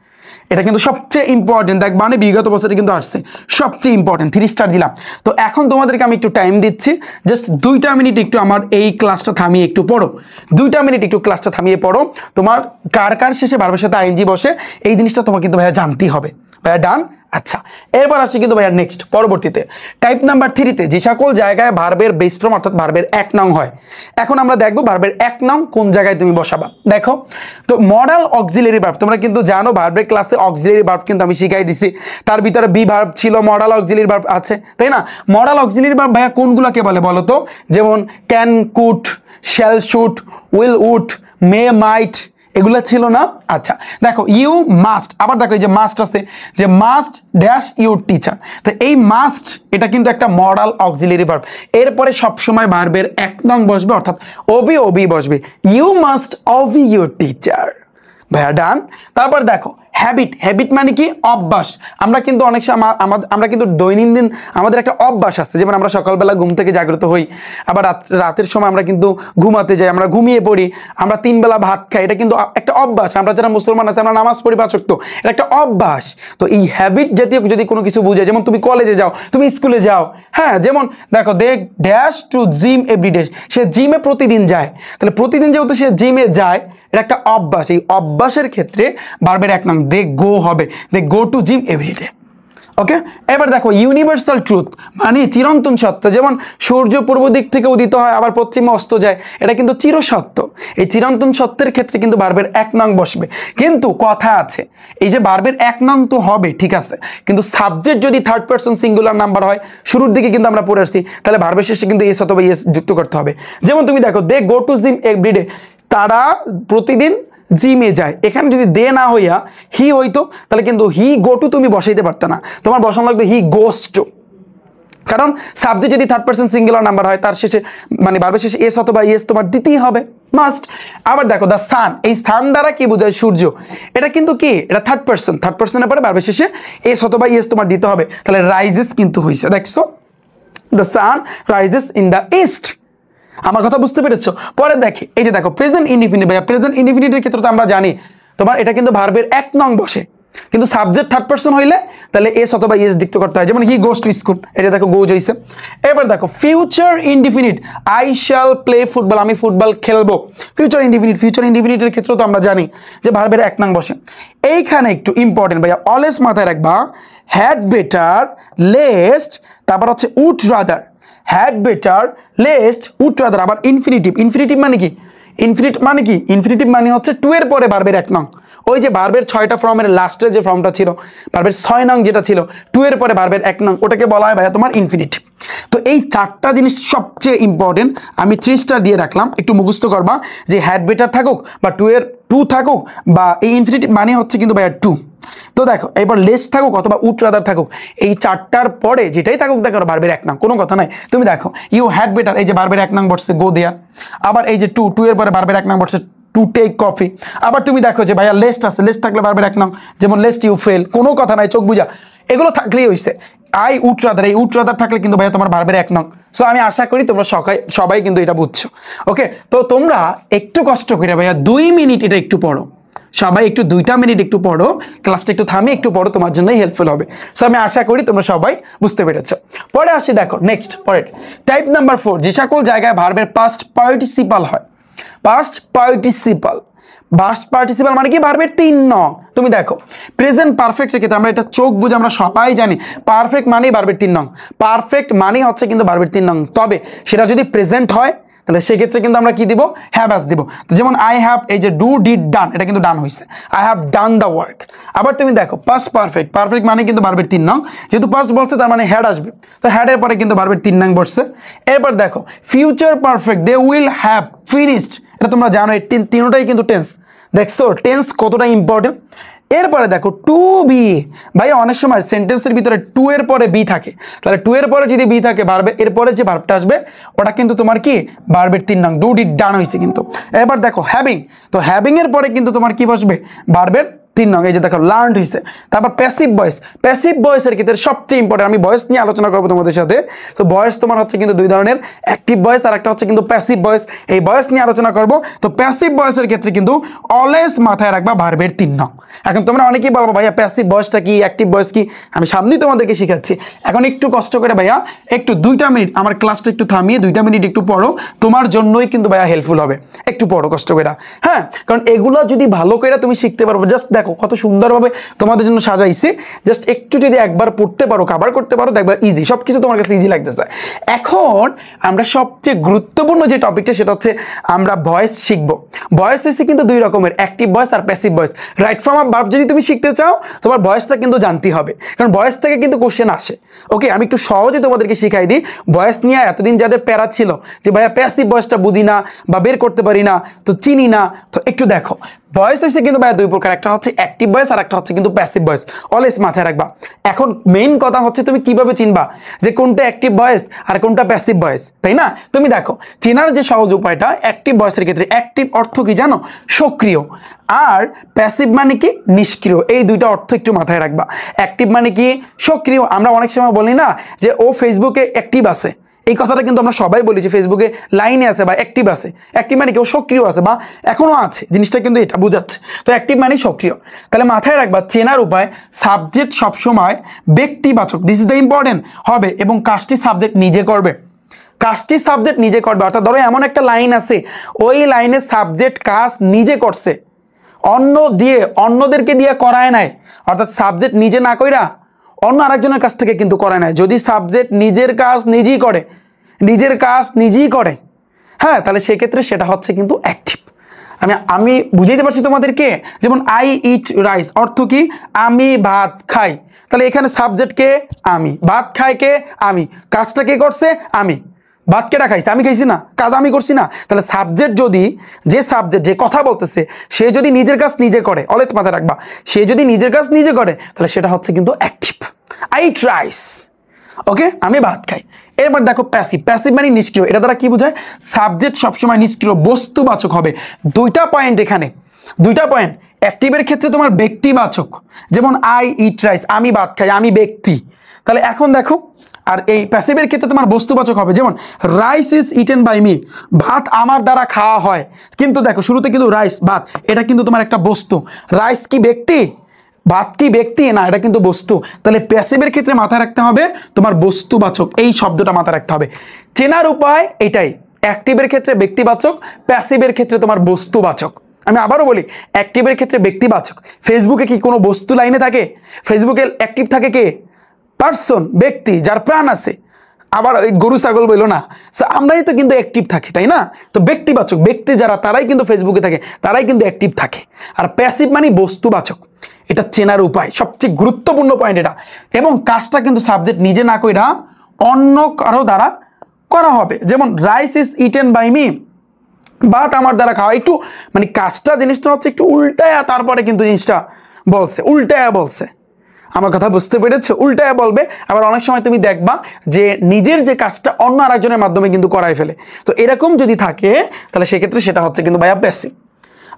এটা কিন্তু সবচেয়ে ইম্পর্টেন্ট, দেখ মানে বিগত বছরে কিন্তু আসছে, সবচেয়ে ইম্পর্টেন্ট, 3 স্টার দিলাম। তো এখন তোমাদেরকে আমি একটু টাইম দিচ্ছি, জাস্ট 2টা মিনিট একটু আমার এই ক্লাসটা থামিয়ে একটু পড়ো, 2টা মিনিট একটু ক্লাসটা থামিয়ে পড়ো। তোমার কার কার শেষে ভার্বের সাথে আইএনজি বসে এই জিনিসটা তোমার কিন্তু ভাইয়া জানতেই হবে। ভাইয়া ডান? আচ্ছা, এরপর আসি কিন্তু ভাইয়া নেক্সট পরবর্তীতে টাইপ নাম্বার 3-তে যে সকল জায়গায় ভার্বের বেস ফর্ম অর্থাৎ ভার্বের 1 নং হয়। এখন আমরা দেখবো ভার্বের 1 নং কোন জায়গায় তুমি বসাবা। দেখো তো মডাল অক্সিলারি ভার্ব, তোমরা কিন্তু জানো ভার্বের ক্লাসে অক্সিলারি ভার্ব কিন্তু আমি শিখাই দিছি, তার ভিতরে বি ভার্ব ছিল, মডাল অক্সিলারি ভার্ব আছে, তাই না? মডাল অক্সিলারি ভার্ব ভাইয়া কোনগুলোকে বলে বলো তো? যেমন can, could, shall, should, will, would, may, might, এগুলো ছিল না? আচ্ছা দেখো ইউ মাস্ট, আবার দেখো এই যে মাস্ট আছে, যে মাস্ট ড্যাশ ইউর টিচার, তো এই মাস্ট এটা কিন্তু একটা মডাল অক্সিলারি ভার্ব, এরপরে সবসময় ভার্বের 1 নং বসবে অর্থাৎ ওবি ওবি বসবে, you must obey your teacher. ভাইয়া ডান? তারপর দেখো হ্যাবিট, হ্যাবিট মানে কি? অভ্যাস। আমরা কিন্তু অনেক সময় আমরা কিন্তু দৈনন্দিন আমাদের একটা অভ্যাস আছে, যেমন আমরা সকালবেলা ঘুম থেকে জাগ্রত হই, আবার রাতের সময় আমরা কিন্তু ঘুমাতে যাই, আমরা ঘুমিয়ে পড়ি, আমরা 3 বেলা ভাত খাই, এটা কিন্তু একটা অভ্যাস। আমরা যারা মুসলমান আছে আমরা নামাজ পড়ি 5 ওয়াক্ত, এটা একটা অভ্যাস। তো এই হ্যাবিট জাতীয় যদি কোনো কিছু বুঝে, যেমন তুমি কলেজে যাও, তুমি স্কুলে যাও, হ্যাঁ, যেমন দেখো they dash to gym every day, সে জিমে প্রতিদিন যায়, তাহলে প্রতিদিন যেহেতু সে জিমে যায় এটা একটা অভ্যাস, এই অভ্যাসের ক্ষেত্রে ভার্বের 1 নং দে গো হবে, দে গো টু জিম এভরিডে। ওকে, এবার দেখো ইউনিভার্সাল ট্রুথ মানে চিরন্তন সত্য, যেমন সূর্য পূর্ব দিক থেকে উদিত হয় আবার পশ্চিমে অস্ত যায়, এটা কিন্তু চিরসত্য। এই চিরন্তন সত্যের ক্ষেত্রে কিন্তু ভার্বের 1 নং বসবে, কিন্তু কথা আছে, এই যে ভার্বের 1 নং তো হবে ঠিক আছে, কিন্তু সাবজেক্ট যদি থার্ড পারসন সিঙ্গুলার নাম্বার হয়, শুরুর দিকে কিন্তু আমরা পড়ে আসছি, তাহলে ভার্বের শেষে কিন্তু এস অথবা ইয়েস যুক্ত করতে হবে। যেমন তুমি দেখো দে গো টু জিম এভরিডে, তারা প্রতিদিন জিমে যায়, এখানে যদি দে না হইয়া হি হইতো তাহলে কিন্তু হি গো টু তুমি বসাইতে পারতে না, তোমার বসানো লাগবে হি গোস টু, কারণ সাবজেক্ট যদি থার্ড পারসন সিঙ্গুলার নাম্বার হয় তার শেষে মানে ভার্বের শেষে এস অথবা ইয়েস তোমার দিতেই হবে, মাস্ট। আবার দেখো দ্য সান, এই সান দ্বারা কি বোঝায়? সূর্য, এটা কিন্তু কি? এটা থার্ড পারসনের পরে ভার্বের শেষে এস অথবা ইয়েস তোমার দিতে হবে, তাহলে রাইজেস কিন্তু হইছে, দেখছো the sun rises in the east. আমার কথা বুঝতে পেরেছো? পরে দেখি এই যে দেখো প্রেজেন্ট ইনডিফিনিট, ভাইয়া প্রেজেন্ট ইনডিফিনিটের ক্ষেত্রে তো আমরা জানি তোমার এটা কিন্তু ভার্বের 1 নং বসে, কিন্তু সাবজেক্ট থার্ড পারসন হইলে তাহলে এস অথবা ইয়েস যুক্ত করতে হয়, যেমন হি গোস টু স্কুল, এটা দেখো গোজ হইছে। এবার দেখো future indefinite, I shall play football, আমি ফুটবল খেলবো, ফিউচার ইনডিফিনিটের ক্ষেত্রে তো আমরা জানি যে ভার্বের 1 নং বসে। এইখানে একটু ইম্পর্টেন্ট ভাইয়া, অলওয়েজ মাথায় রাখবা, হ্যাড বেটার, লেস্ট, তারপর হচ্ছে would rather, had better, least, would rather, আবার ইনফিনিটিভ মানে কি? ইনফিনিটিভ মানে হচ্ছে টু এর পরে ভার্বের 1 নং, ওই যে ভার্বের 6টা ফর্মের লাস্টের যে ফর্মটা ছিল, ভার্বের 6 নং যেটা ছিল, টু এর পরে ভার্বের 1 নং, ওটাকে বলা হয় ভাইয়া তোমার ইনফিনিটিভ। তো এই 4টা জিনিস সবচেয়ে ইম্পর্টেন্ট, আমি 3 স্টার দিয়ে রাখলাম, একটু মুখস্থ করবা যে হ্যাড বেটার থাকুক বা টু থাকুক বা এই ইনফিনিটিভ মানে হচ্ছে কিন্তু ভাইয়া 2। তো দেখো এবার লেস থাকুক অথবা উড রাদার থাকুক, এই 4টার পরে যেটাই থাকুক দেখো ভার্বের 1 নং, কোনো কথা নাই। তুমি দেখো ইউ হ্যাড বেটার, এই যে ভার্বের 1 নং বসছে গো দেয়া, আবার এই যে টু এর পরে ভার্বের 1 নং বসছে টু টেক কফি, আবার তুমি দেখো যে ভাইয়া লেস্ট আছে, লেস্ট থাকলে ভার্বের 1 নং, যেমন লেস্ট ইউ ফেল, কোনো কথা নাই, চোখ বুঝা, এগুলো থাকলেই হইছে। আই উড রাদার, এই উড রাদার থাকলে কিন্তু ভাইয়া তোমার ভার্বের 1 নং। সো আমি আশা করি তোমরা সবাই কিন্তু এটা বুঝছো। ওকে, তো তোমরা একটু কষ্ট করে ভাইয়া 2 মিনিট এটা একটু পড়ো, সবাই একটু 2টা মিনিট একটু পড়ো, ক্লাসটা একটু থামিয়ে একটু পড়ো, তোমার জন্যই হেল্পফুল হবে। সো আমি আশা করি তোমরা সবাই বুঝতে পেরেছো। পরে আসি দেখো নেক্সট পরের টাইপ নাম্বার 4, যে সকল জায়গায় ভার্বের পাস্ট পার্টিসিপাল হয়। পাস্ট পার্টিসিপাল মানে কি? ভার্বের 3 নং। তুমি দেখো প্রেজেন্ট পারফেক্টের ক্ষেত্রে আমরা এটা চোখ বুঝে আমরা সবাই জানি, পারফেক্ট মানেই ভার্বের 3 নং, পারফেক্ট মানে হচ্ছে কিন্তু ভার্বের 3 নং, তবে সেটা যদি প্রেজেন্ট হয় তাহলে সেক্ষেত্রে কিন্তু আমরা কি দিব? হ্যাভ আস দিব। তো যেমন আই হ্যাভ, এই যে ডু ডিড ডান, এটা কিন্তু ডান হয়েছে, I have done the work. আবার তুমি দেখো পাস্ট পারফেক্ট মানে কিন্তু ভার্বের 3 নং, যেহেতু পাস্ট বলছে তার মানে হ্যাড আসবে, তো হ্যাডের পরে কিন্তু ভার্বের 3 নং বসছে। এরপর দেখো future perfect, they will have finished, এটা তোমরা জানো এই তিনটাই কিন্তু টেন্স, দেখছো টেন্স কতটা ইম্পর্টেন্ট। এরপরে দেখো টু বি, ভাই অনেক সময় সেন্টেন্সের ভিতরে টু এর পরে বি থাকে, তাহলে টু এর পরে যদি বি থাকে ভার্বে এরপরে যে ভার্বটা আসবে ওটা কিন্তু তোমার কি? ভার্বের 3 নং, ডু ডিড ডান হয়েছে কিন্তু। এবার দেখো হ্যাভিং, তো হ্যাভিং এর পরে কিন্তু তোমার কি বসবে? ভার্বের 3 নং এই যে দেখো লার্নড হইছে। তারপর প্যাসিভ ভয়েস, প্যাসিভ ভয়েসের ক্ষেত্রে সবচেয়ে ইম্পর্টেন্ট, আমি ভয়েস নিয়ে আলোচনা করবো তোমাদের সাথে। সো ভয়েস তোমার হচ্ছে কিন্তু দুই ধরনের, অ্যাক্টিভ ভয়েস আর একটা হচ্ছে কিন্তু প্যাসিভ ভয়েস। এই ভয়েস নিয়ে আলোচনা করবো। তো প্যাসিভ ভয়েসের ক্ষেত্রে কিন্তু অলওয়েজ মাথায় রাখবা ভার্বের 3 নং। এখন তোমরা অনেকেই বলবো ভাইয়া প্যাসিভ ভয়েসটা কি, অ্যাক্টিভ ভয়েস কি, আমি সামনেই তোমাদেরকে শিখাচ্ছি। এখন একটু কষ্ট করে ভাইয়া একটু 2টা মিনিট আমার ক্লাসটা একটু থামিয়ে 2টা মিনিট একটু পড়ো, তোমার জন্যই কিন্তু ভাইয়া হেল্পফুল হবে। একটু পড়ো কষ্ট করে, হ্যাঁ, কারণ এগুলো যদি ভালো করে তুমি শিখতে পারো, জাস্ট দেখো কত সুন্দরভাবে তোমাদের জন্য সাজাইছি, জাস্ট একটু যদি একবার পড়তে পারো, কভার করতে পারো, দেখবা ইজি, সব কিছু তোমার কাছে ইজি লাগতেছে। এখন আমরা সবচেয়ে গুরুত্বপূর্ণ যে টপিকটা সেটা হচ্ছে আমরা ভয়েস শিখবো। ভয়েস হচ্ছে কিন্তু 2 রকমের, অ্যাক্টিভ ভয়েস আর passive voice. Right from a verb যদি তুমি শিখতে চাও, তোমার ভয়েসটা কিন্তু জানতে হবে, কারণ ভয়েস থেকে কিন্তু কোশ্চেন আসে। ওকে, আমি একটু সহজে তোমাদেরকে শিখাই দিই। ভয়েস নিয়ে এতদিন যাদের প্যারা ছিল যে ভাইয়া প্যাসিভ ভয়েসটা বুঝি না বা বের করতে পারি না, তো চিনি না, তো একটু দেখো ভয়েস হচ্ছে কিন্তু ভাইয়া 2 প্রকার, একটা হচ্ছে অ্যাক্টিভ ভয়েস আর একটা হচ্ছে কিন্তু প্যাসিভ ভয়েস। অলওয়েজ মাথায় রাখবা। এখন মেইন কথা হচ্ছে তুমি কিভাবে চিনবা যে কোনটা অ্যাক্টিভ ভয়েস আর কোনটা প্যাসিভ ভয়েস, তাই না? তুমি দেখো চেনার যে সহজ উপায়টা, অ্যাক্টিভ ভয়েসের ক্ষেত্রে অ্যাক্টিভ অর্থ কি জানো? সক্রিয়। আর প্যাসিভ মানে কি? নিষ্ক্রিয়। এই 2টা অর্থ একটু মাথায় রাখবা। অ্যাক্টিভ মানে কি? সক্রিয়। আমরা অনেক সময় বলি না যে ও ফেসবুকে অ্যাক্টিভ আছে, এই কথাটা কিন্তু আমরা সবাই বলি যে ফেসবুকে লাইনে আছে বা অ্যাক্টিভ আছে। অ্যাক্টিভ মানে কেউ সক্রিয় আছে বা এখনো আছে, জিনিসটা কিন্তু এটা বোঝাচ্ছে। তো অ্যাক্টিভ মানে সক্রিয়। তাহলে মাথায় রাখবা চেনার উপায়, সাবজেক্ট সবসময় ব্যক্তিবাচক, দিস ইজ দ্য ইম্পর্টেন্ট হবে, এবং কাজটি সাবজেক্ট নিজে করবে। কাজটি সাবজেক্ট নিজে করবে, অর্থাৎ ধরো এমন একটা লাইন আছে, ওই লাইনে সাবজেক্ট কাজ নিজে করছে, অন্যদেরকে দিয়ে করায় নাই, অর্থাৎ সাবজেক্ট নিজে না কইরা অন্য আরেকজনের কাছ থেকে কিন্তু করায় নাই। যদি সাবজেক্ট নিজের কাজ নিজেই করে, হ্যাঁ, তাহলে সেক্ষেত্রে সেটা হচ্ছে কিন্তু অ্যাক্টিভ। আমি বুঝাইতে পারছি তোমাদেরকে। যেমন আই ইট রাইস, অর্থ কি? আমি ভাত খাই। তাহলে এখানে সাবজেক্ট কে? আমি। ভাত খাই কে? আমি। কাজটা কে করছে? আমি। ভাত কেটা খাইছে? আমি খাইছি না, কাজ আমি করছি না। তাহলে সাবজেক্ট যদি, যে সাবজেক্ট যে কথা বলতেছে সে যদি নিজের কাজ নিজে করে, অলওয়েজ মাথায় রাখবা, সে যদি নিজের কাজ নিজে করে তাহলে সেটা হচ্ছে কিন্তু অ্যাক্টিভ। আই ইট রাইস, ওকে, আমি ভাত খাই। এরপর দেখো প্যাসিভ, প্যাসিভ মানে নিষ্ক্রিয়। এটা দ্বারা কি বোঝায়? সাবজেক্ট সবসময় নিষ্ক্রিয়, বস্তুবাচক হবে। 2টা পয়েন্ট এখানে, 2টা পয়েন্ট। অ্যাক্টিভের ক্ষেত্রে তোমার ব্যক্তিবাচক, যেমন আই ইট রাইস, আমি ভাত খাই, আমি ব্যক্তি। তাহলে এখন দেখো, আর এই প্যাসিভের ক্ষেত্রে তোমার বস্তুবাচক হবে, যেমন rice is eaten by me, ভাত আমার দ্বারা খাওয়া হয়। কিন্তু দেখো শুরুতে কিন্তু রাইস, ভাত, এটা কিন্তু তোমার একটা বস্তু। রাইস কি ব্যক্তি? ভাত কি ব্যক্তি? না, এটা কিন্তু বস্তু। তাহলে প্যাসিভের ক্ষেত্রে মাথায় রাখতে হবে তোমার বস্তুবাচক, এই শব্দটা মাথায় রাখতে হবে। চেনার উপায় এটাই, অ্যাক্টিভের ক্ষেত্রে ব্যক্তিবাচক, প্যাসিভের ক্ষেত্রে তোমার বস্তুবাচক। আমি আবারও বলি, অ্যাক্টিভের ক্ষেত্রে ব্যক্তিবাচক। ফেসবুকে কি কোনো বস্তু লাইনে থাকে? ফেসবুকে অ্যাক্টিভ থাকে কে? পার্সন, ব্যক্তি, যার প্রাণ আছে। আবার ওই গরু ছাগল বললো না, আমরাই তো কিন্তু অ্যাক্টিভ থাকি, তাই না? তো ব্যক্তিবাচক, ব্যক্তি যারা, তারাই কিন্তু ফেসবুকে থাকে, তারাই কিন্তু অ্যাক্টিভ থাকে। আর প্যাসিভ মানে বস্তুবাচক। এটা চেনার উপায়, সবচেয়ে গুরুত্বপূর্ণ পয়েন্ট এটা। এবং কাজটা কিন্তু সাবজেক্ট নিজে না কইরা অন্য কারো দ্বারা করা হবে। যেমন rice is eaten by me, ভাত আমার দ্বারা খাওয়া। একটু মানে কাজটা, জিনিসটা হচ্ছে একটু উল্টায়া তারপরে কিন্তু জিনিসটা বলছে, উল্টায়া বলছে। আমার কথা বুঝতে পেরেছো? উল্টায় বলবে। আবার অনেক সময় তুমি দেখবা যে নিজের যে কাজটা অন্য আরেকজনের মাধ্যমে কিন্তু করাই ফেলে। তো এরকম যদি থাকে তাহলে সেক্ষেত্রে সেটা হচ্ছে কিন্তু ভাইয়া প্যাসিভ।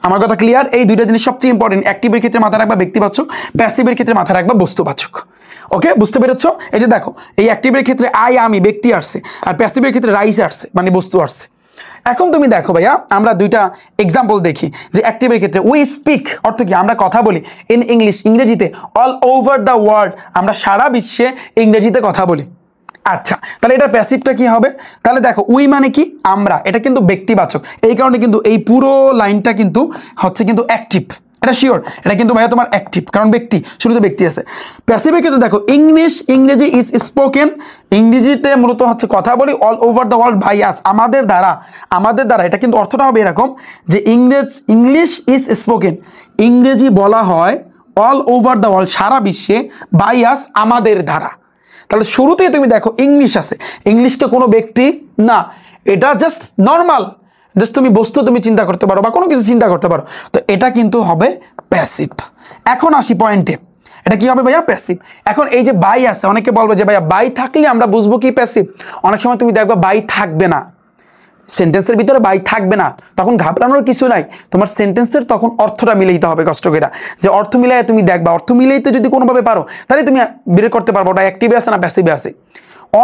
আমার কথা ক্লিয়ার? এই 2টা জিনিস সবচেয়ে ইম্পর্টেন্ট। অ্যাক্টিভের ক্ষেত্রে মাথায় রাখবা ব্যক্তিবাচক, প্যাসিভের ক্ষেত্রে মাথায় রাখবা বস্তুবাচক। ওকে, বুঝতে পেরেছো? এই যে দেখো, এই অ্যাক্টিভের ক্ষেত্রে আই, আমি, ব্যক্তি আসছে, আর প্যাসিভের ক্ষেত্রে রাইস আসছে, মানে বস্তু আসছে। এখন তুমি দেখো ভাইয়া, আমরা 2টা এক্সাম্পল দেখি। যে অ্যাক্টিভের ক্ষেত্রে উই স্পিক, অর্থ কি? আমরা কথা বলি। ইন ইংলিশ, ইংরেজিতে। অল ওভার দ্য ওয়ার্ল্ড, আমরা সারা বিশ্বে ইংরেজিতে কথা বলি। আচ্ছা, তাহলে এটা প্যাসিভটা কি হবে? তাহলে দেখো উই মানে কি? আমরা, এটা কিন্তু ব্যক্তিবাচক। এই কারণে কিন্তু এই পুরো লাইনটা কিন্তু হচ্ছে কিন্তু অ্যাক্টিভ। এটা শিওর, এটা কিন্তু ভাইয়া তোমার অ্যাক্টিভ, কারণ ব্যক্তি, শুরুতে ব্যক্তি আছে। প্যাসিভে কিন্তু দেখো ইংরেজি ইজ স্পোকেন, ইংরেজিতে মূলত হচ্ছে কথা বলি। All over the world by us, আমাদের দ্বারা। এটা কিন্তু অর্থটা হবে এরকম যে ইংলিশ ইজ স্পোকেন, ইংরেজি বলা হয় অল ওভার দ্য ওয়ার্ল্ড, সারা বিশ্বে, বাই আস, আমাদের দ্বারা। তাহলে শুরুতেই তুমি দেখো ইংলিশ আছে, ইংলিশকে কোনো ব্যক্তি না, এটা জাস্ট নর্মাল, জাস্ট তুমি বস্তু তুমি চিন্তা করতে পারো বা কোনো কিছু চিন্তা করতে পারো। তো এটা কিন্তু হবে প্যাসিভ। এখন আসি পয়েন্টে, এটা কি হবে ভাইয়া? প্যাসিভ। এখন এই যে বাই আছে, অনেকে বলবে যে ভাইয়া বাই থাকলে আমরা বুঝবো কি প্যাসিভ। অনেক সময় তুমি দেখবা বাই থাকবে না, সেন্টেন্সের ভিতরে বাই থাকবে না, তখন ঘাবড়ানোর কিছু নাই। তোমার সেন্টেন্সের তখন অর্থটা মিলাইতে হবে কষ্ট করে, যে অর্থ মিলাই তুমি দেখবা, অর্থ মিলাইতে যদি কোনোভাবে পারো তাহলে তুমি বের করতে পারবো ওটা অ্যাক্টিভে আছে না প্যাসিভে আছে।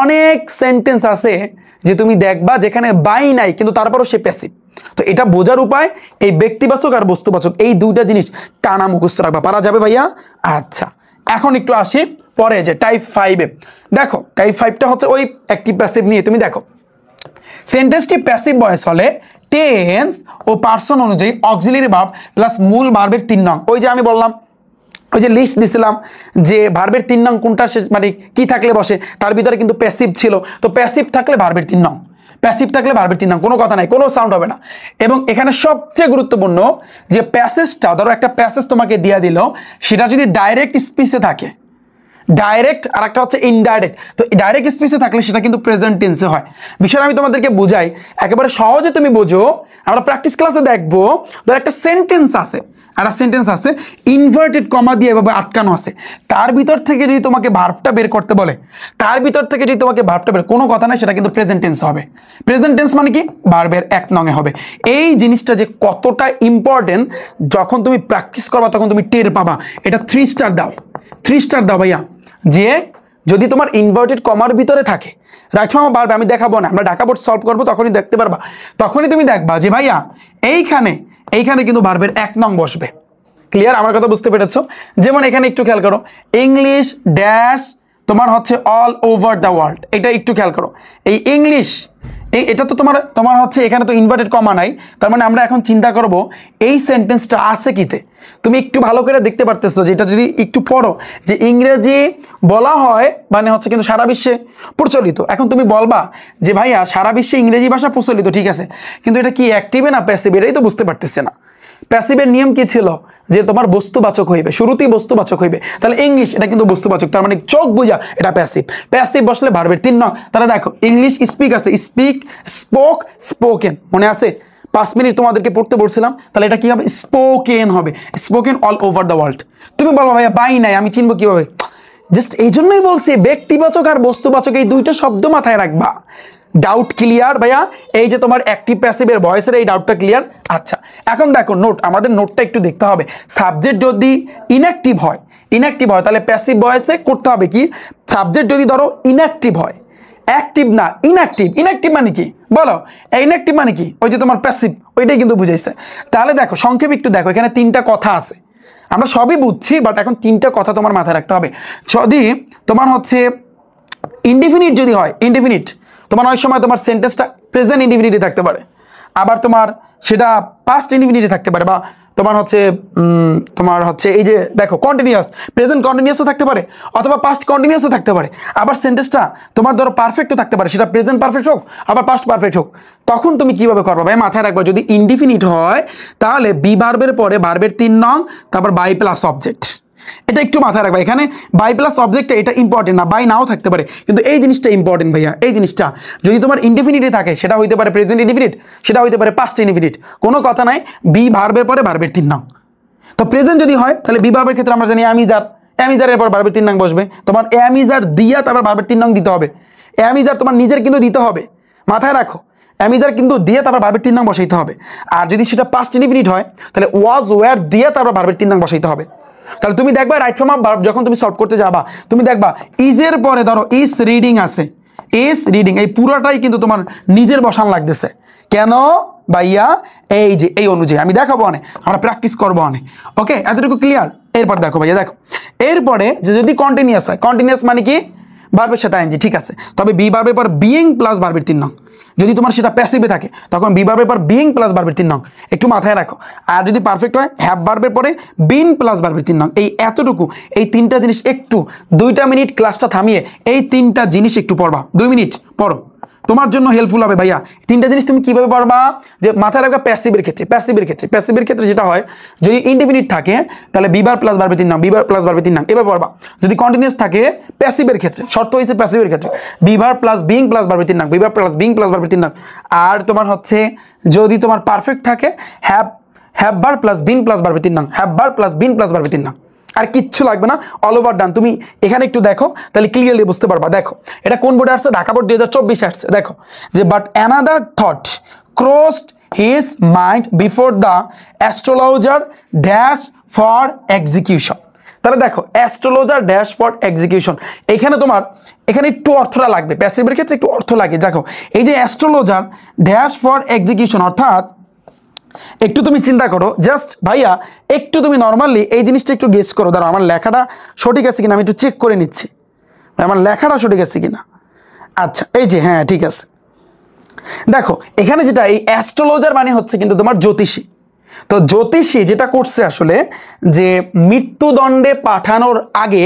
অনেক সেন্টেন্স আছে যে তুমি দেখবা যেখানে বাই নাই কিন্তু তারপরও সে প্যাসিভ। তো এটা বোঝার উপায় এই ব্যক্তিবাচক আর বস্তুবাচক এই দুইটা জিনিস টানা মুখস্থ রাখবা, পারা যাবে ভাইয়া? আচ্ছা, এখন একটু আসি পরে যে টাইপ 5-এ। দেখো টাইপ 5টা হচ্ছে ওই অ্যাক্টিভ প্যাসিভ নিয়ে। তুমি দেখো সেন্টেন্সটি প্যাসিভ ভয়েস হলে টেন্স ও পার্সন অনুযায়ী অক্সিলারি ভার্ব প্লাস মূল ভার্বের 3 নং, ওই যে আমি বললাম ওই যে লিস্ট দিছিলাম যে ভার্বের 3 নং কোনটা মানে কি থাকলে বসে, তার ভিতরে কিন্তু প্যাসিভ ছিল। তো প্যাসিভ থাকলে ভার্বের 3 নং, প্যাসিভ থাকলে ভার্বের 3 নং, কোনো কথা নাই, কোনো সাউন্ড হবে না। এবং এখানে সবচেয়ে গুরুত্বপূর্ণ যে প্যাসেজটা, ধরো একটা প্যাসেজ তোমাকে দিয়ে দিল, সেটা যদি ডাইরেক্ট স্পিচে থাকে, ডাইরেক্ট আর একটা হচ্ছে ইনডাইরেক্ট, তো ডাইরেক্ট স্পিচে থাকলে সেটা কিন্তু প্রেজেন্ট টেন্সে হয়। বিষয়টা আমি তোমাদেরকে বুঝাই একেবারে সহজে তুমি বোঝো। আমরা প্র্যাকটিস ক্লাসে দেখবো, ধর একটা সেন্টেন্স আছে, একটা সেন্টেন্স আছে ইনভার্টেড কমা দিয়ে এভাবে আটকানো আছে, তার ভিতর থেকে যদি তোমাকে ভার্বটা বের করতে বলে, তার ভিতর থেকে যদি তোমাকে ভার্বটা বের, কোনো কথা নাই, সেটা কিন্তু প্রেজেন্ট টেন্স হবে। প্রেজেন্ট টেন্স মানে কি? ভার্বের 1 নংয়ে হবে। এই জিনিসটা যে কতটা ইম্পর্টেন্ট, যখন তুমি প্র্যাকটিস করবা তখন তুমি টের পাবা। এটা 3 স্টার দাও, 3 স্টার দাও ভাইয়া। যে যদি তোমার ইনভার্টেড কমার ভিতরে থাকে, রাইট ফর্ম অফ ভার্ব, আমি দেখাবো না, আমরা ঢাকা বোর্ড সলভ করবো তখনই দেখতে পারবা, তখনই তুমি দেখবা যে ভাইয়া এইখানে কিন্তু ভার্বের 1 নং বসবে। ক্লিয়ার? আমার কথা বুঝতে পেরেছো? যেমন এখানে একটু খেয়াল করো, ইংলিশ ড্যাশ তোমার হচ্ছে অল ওভার দ্য ওয়ার্ল্ড, এটা একটু খেয়াল করো। এই ইংলিশ এটা তো তোমার হচ্ছে এখানে তো ইনভার্টেড কমা নাই, তার মানে আমরা এখন চিন্তা করব এই সেন্টেন্সটা আছে কিতে। তুমি একটু ভালো করে দেখতে পারতেছো যে এটা যদি একটু পড়ো, যে ইংরেজি বলা হয় মানে হচ্ছে কিন্তু সারা বিশ্বে প্রচলিত। এখন তুমি বলবা যে ভাইয়া সারা বিশ্বে ইংরেজি ভাষা প্রচলিত, ঠিক আছে, কিন্তু এটা কি অ্যাক্টিভে না প্যাসিভ, এটাই তো বুঝতে পারতেছে না। প্যাসিভের নিয়ম কি ছিল? যে তোমার বস্তুবাচক হইবে, শুরুতেই বস্তুবাচক হইবে। তাহলে ইংলিশ এটা কিন্তু বস্তুবাচক, তার মানে চোখ বুঝা এটা প্যাসিভ। প্যাসিভ বসলে ভার্বের 3 নং। তাহলে দেখো ইংলিশ স্পিক আছে, স্পিক, স্পোক, স্পোকেন, মনে আছে? 5 মিনিট তোমাদেরকে পড়তে বলছিলাম, তাহলে এটা কি হবে? স্পোকেন হবে, spoken all over the world. তুমি বলো ভাইয়া বাই নাই, আমি চিনবো কিভাবে? জাস্ট এই জন্যই বলছি ব্যক্তিবাচক আর বস্তুবাচক এই দুইটা শব্দ মাথায় রাখবা। ডাউট ক্লিয়ার ভাইয়া? এই যে তোমার অ্যাক্টিভ প্যাসিভের ভয়েসের এই ডাউটটা ক্লিয়ার? আচ্ছা, এখন দেখো নোট, আমাদের নোটটা একটু দেখতে হবে। সাবজেক্ট যদি ইনঅ্যাক্টিভ হয় তাহলে প্যাসিভ ভয়েসে করতে হবে কি? সাবজেক্ট যদি ধরো ইনঅ্যাক্টিভ হয়, অ্যাক্টিভ না ইনঅ্যাক্টিভ, ইনঅ্যাক্টিভ মানে কি বলো? ইনঅ্যাক্টিভ মানে কি? ওই যে তোমার প্যাসিভ, ওইটাই কিন্তু বুঝাইছে। তাহলে দেখো সংক্ষেপে একটু দেখো, এখানে 3টা কথা আছে, আমরা সবই বুঝছি, বাট এখন 3টা কথা তোমার মাথায় রাখতে হবে। যদি তোমার হচ্ছে ইনডিফিনিট যদি হয়, ইনডিফিনিট তোমার অনেক সময় তোমার সেন্টেন্সটা প্রেজেন্ট ইনডিফিনিটে থাকতে পারে, আবার তোমার সেটা পাস্ট ইনডিফিনিটে থাকতে পারে, বা তোমার হচ্ছে এই যে দেখো কন্টিনিউয়াস, প্রেজেন্ট কন্টিনিউয়াসও থাকতে পারে, অথবা পাস্ট কন্টিনিউয়াসও থাকতে পারে। আবার সেন্টেন্সটা তোমার ধরো পারফেক্টও থাকতে পারে, সেটা প্রেজেন্ট পারফেক্ট হোক আবার পাস্ট পারফেক্ট হোক। তখন তুমি কিভাবে করবে ভাই? মাথায় রাখবা, যদি ইনডিফিনিট হয় তাহলে বি ভার্বের পরে ভার্বের 3 নং, তারপর বাই প্লাস অবজেক্ট। এটা একটু মাথায় রাখবা। এখানে বাই প্লাস অবজেক্টটা এটা ইম্পর্টেন্ট না, বাই নাও থাকতে পারে, কিন্তু এই জিনিসটা ইম্পর্টেন্ট ভাইয়া। এই জিনিসটা যদি তোমার ইনডিফিনিটে থাকে, সেটা হইতে পারে প্রেজেন্ট ইনডিফিনিট, সেটা হইতে পারে পাস্ট ইনডিফিনিট, কোনো কথা নাই। বি ভার্বের পরে ভার্বের 3 নং। তো প্রেজেন্ট যদি হয় তাহলে বি ভার্বের ক্ষেত্রে আমরা জানি অ্যামিজারের পর ভার্বের 3 নং বসবে। তোমার অ্যামিজার দিয়া তারপর ভার্বের 3 নং দিতে হবে। অ্যামিজার তোমার নিজের কিন্তু দিতে হবে, মাথায় রাখো। অ্যামিজার কিন্তু দিয়ে তারপর ভার্বের 3 নং বসাইতে হবে। আর যদি সেটা পাস্ট ইনডিফিনিট হয় তাহলে ওয়াজ ওয়্যার দিয়ে তারপর ভার্বের 3 নং বসাইতে হবে। তাহলে তুমি দেখবা রাইট ফর্ম অফ ভার্ব যখন তুমি সলভ করতে যাবা, তুমি দেখবা ইজের পরে ধরো ইজ রিডিং আছে, ইজ রিডিং, এই পুরোটাই কিন্তু তোমার নিজের বসান লাগতেছে। কেন ভাইয়া? এই যে এই অনুযায়ী আমি দেখাবো অনেক, আমরা প্র্যাকটিস করবো অনেক। ওকে, এতটুকু ক্লিয়ার? এরপর দেখো ভাইয়া, দেখো এরপরে যে যদি কন্টিনিউয়াস হয়, কন্টিনিউয়াস মানে কি? ভার্বের সাথে আইএনজি, ঠিক আছে, তবে বি ভার্বের পর বিইং প্লাস ভার্বের 3 নং। যদি তোমার সেটা প্যাসিভে থাকে তখন বি ভার্বের পর বিইং প্লাস ভার্বের 3 নং, একটু মাথায় রাখো। আর যদি পারফেক্ট হয় হ্যাভ ভার্বের পরে বিন প্লাস ভার্বের 3 নং। এই এতটুকু, এই 3টা জিনিস একটু 2টা মিনিট ক্লাসটা থামিয়ে এই 3টা জিনিস একটু পড়বা, 2 মিনিট পড়ো, তোমার জন্য হেল্পফুল হবে ভাইয়া। 3টা জিনিস তুমি কিভাবে পারবা? যে মাথায় রাখবা প্যাসিভের ক্ষেত্রে যেটা হয়, যদি ইনডিফিনিট থাকে তাহলে বি ভার্ব প্লাস ভার্বের 3 নং, বি ভার্ব প্লাস ভার্বের 3 নং এভাবে পড়বা। যদি কন্টিনিউয়াস থাকে প্যাসিভের ক্ষেত্রে, শর্ত হইছে প্যাসিভের ক্ষেত্রে be verb plus being plus ভার্বের 3 নং, be verb plus being plus ভার্বের 3 নং। আর তোমার হচ্ছে যদি তোমার পারফেক্ট থাকে have verb plus been plus ভার্বের 3 নং, have verb plus been plus ভার্বের 3 নং। আর কিচ্ছু লাগবে না, অল ওভার ডান। তুমি এখানে একটু দেখো, তাহলে ক্লিয়ারলি বুঝতে পারবা। দেখো এটা কোন বোর্ডে আসছে? ঢাকা বোর্ড 2024 আসছে। দেখো যে but another thought crossed his mind before the astrologer dash for execution. তাহলে দেখো অ্যাস্ট্রোলজার ড্যাশ ফর এক্সিকিউশন, এখানে তোমার এখানে একটু অর্থটা লাগবে, প্যাসিভের ক্ষেত্রে একটু অর্থ লাগে। দেখো এই যে অ্যাস্ট্রোলজার ড্যাশ ফর এক্সিকিউশন, অর্থাৎ একটু তুমি চিন্তা করো, জাস্ট ভাইয়া একটু তুমি নর্মালি এই জিনিসটা একটু গেস করো। দাঁড়াও আমার লেখাটা সঠিক আছে কিনা আমি একটু চেক করে নিচ্ছি, আমার লেখাটা সঠিক আছে কিনা। আচ্ছা এই যে হ্যাঁ ঠিক আছে। দেখো এখানে যেটা, এই অ্যাস্ট্রোলজার মানে হচ্ছে কিন্তু তোমার জ্যোতিষী। তো জ্যোতিষী যেটা করছে আসলে যে মৃত্যুদণ্ডে পাঠানোর আগে,